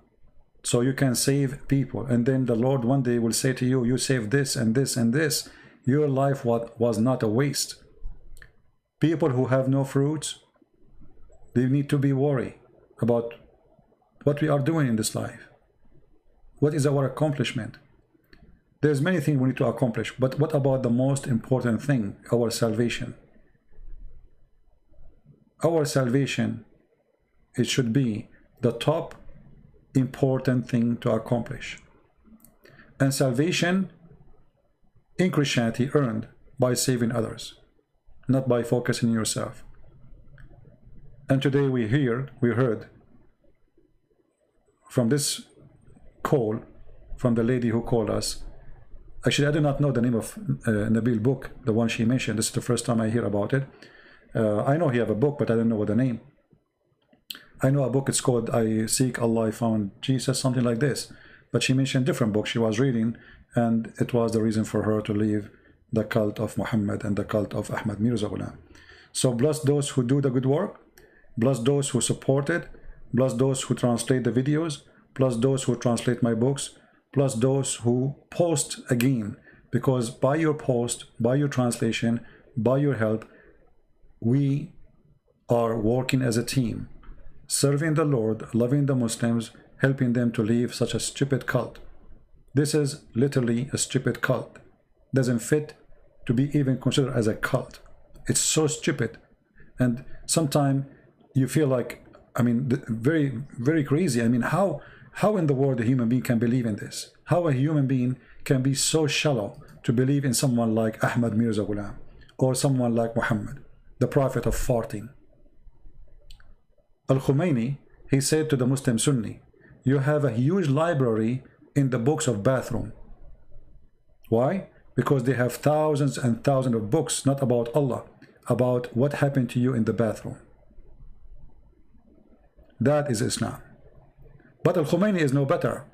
so you can save people, and then the Lord one day will say to you, you saved this and this and this. Your life was not a waste. People who have no fruits, they need to be worried about what we are doing in this life. What is our accomplishment? There's many things we need to accomplish, but what about the most important thing, our salvation? Our salvation, it should be the top important thing to accomplish. And salvation in Christianity earned by saving others, not by focusing on yourself. And today we heard from this call from the lady who called us. Actually, I do not know the name of Nabil book, the one she mentioned. This is the first time I hear about it. I know he have a book, but I don't know what the name. I know a book, it's called I Seek Allah, I Found Jesus, something like this. But she mentioned different books she was reading, and it was the reason for her to leave the cult of Muhammad and the cult of Ahmad Mirza Ghulam. So bless those who do the good work, bless those who support it, bless those who translate the videos, plus those who translate my books, plus those who post again, because by your post, by your translation, by your help, we are working as a team, serving the Lord, loving the Muslims, helping them to leave such a stupid cult. This is literally a stupid cult. Doesn't fit to be even considered as a cult. It's so stupid. And sometimes you feel like, I mean, very, very crazy. I mean, how How in the world a human being can believe in this? How a human being can be so shallow to believe in someone like Ahmad Mirza Ghulam or someone like Muhammad, the prophet of farting? Al-Khomeini, he said to the Muslim Sunni, you have a huge library in the books of bathroom. Why? Because they have thousands and thousands of books, not about Allah, about what happened to you in the bathroom. That is Islam. But Al-Khomeini is no better.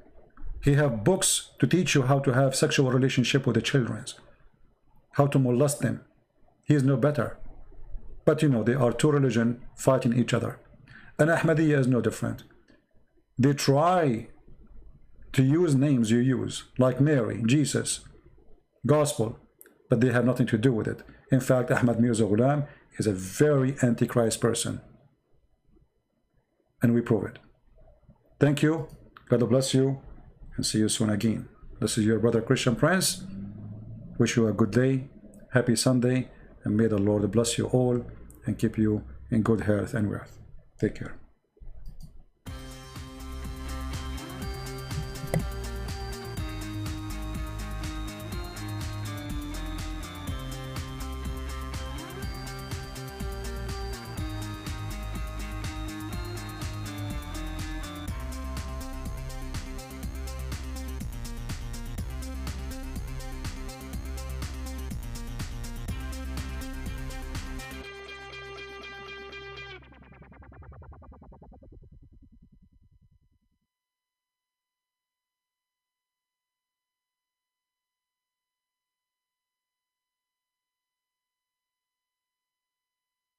He have books to teach you how to have sexual relationship with the children, how to molest them. He is no better. But you know, they are two religions fighting each other. And Ahmediyya is no different. They try to use names you use, like Mary, Jesus, Gospel, but they have nothing to do with it. In fact, Ahmad Mirza Ghulam is a very antichrist person. And we prove it. Thank you. God bless you. And see you soon again. This is your brother Christian Prince. Wish you a good day. Happy Sunday. And may the Lord bless you all and keep you in good health and wealth. Take care.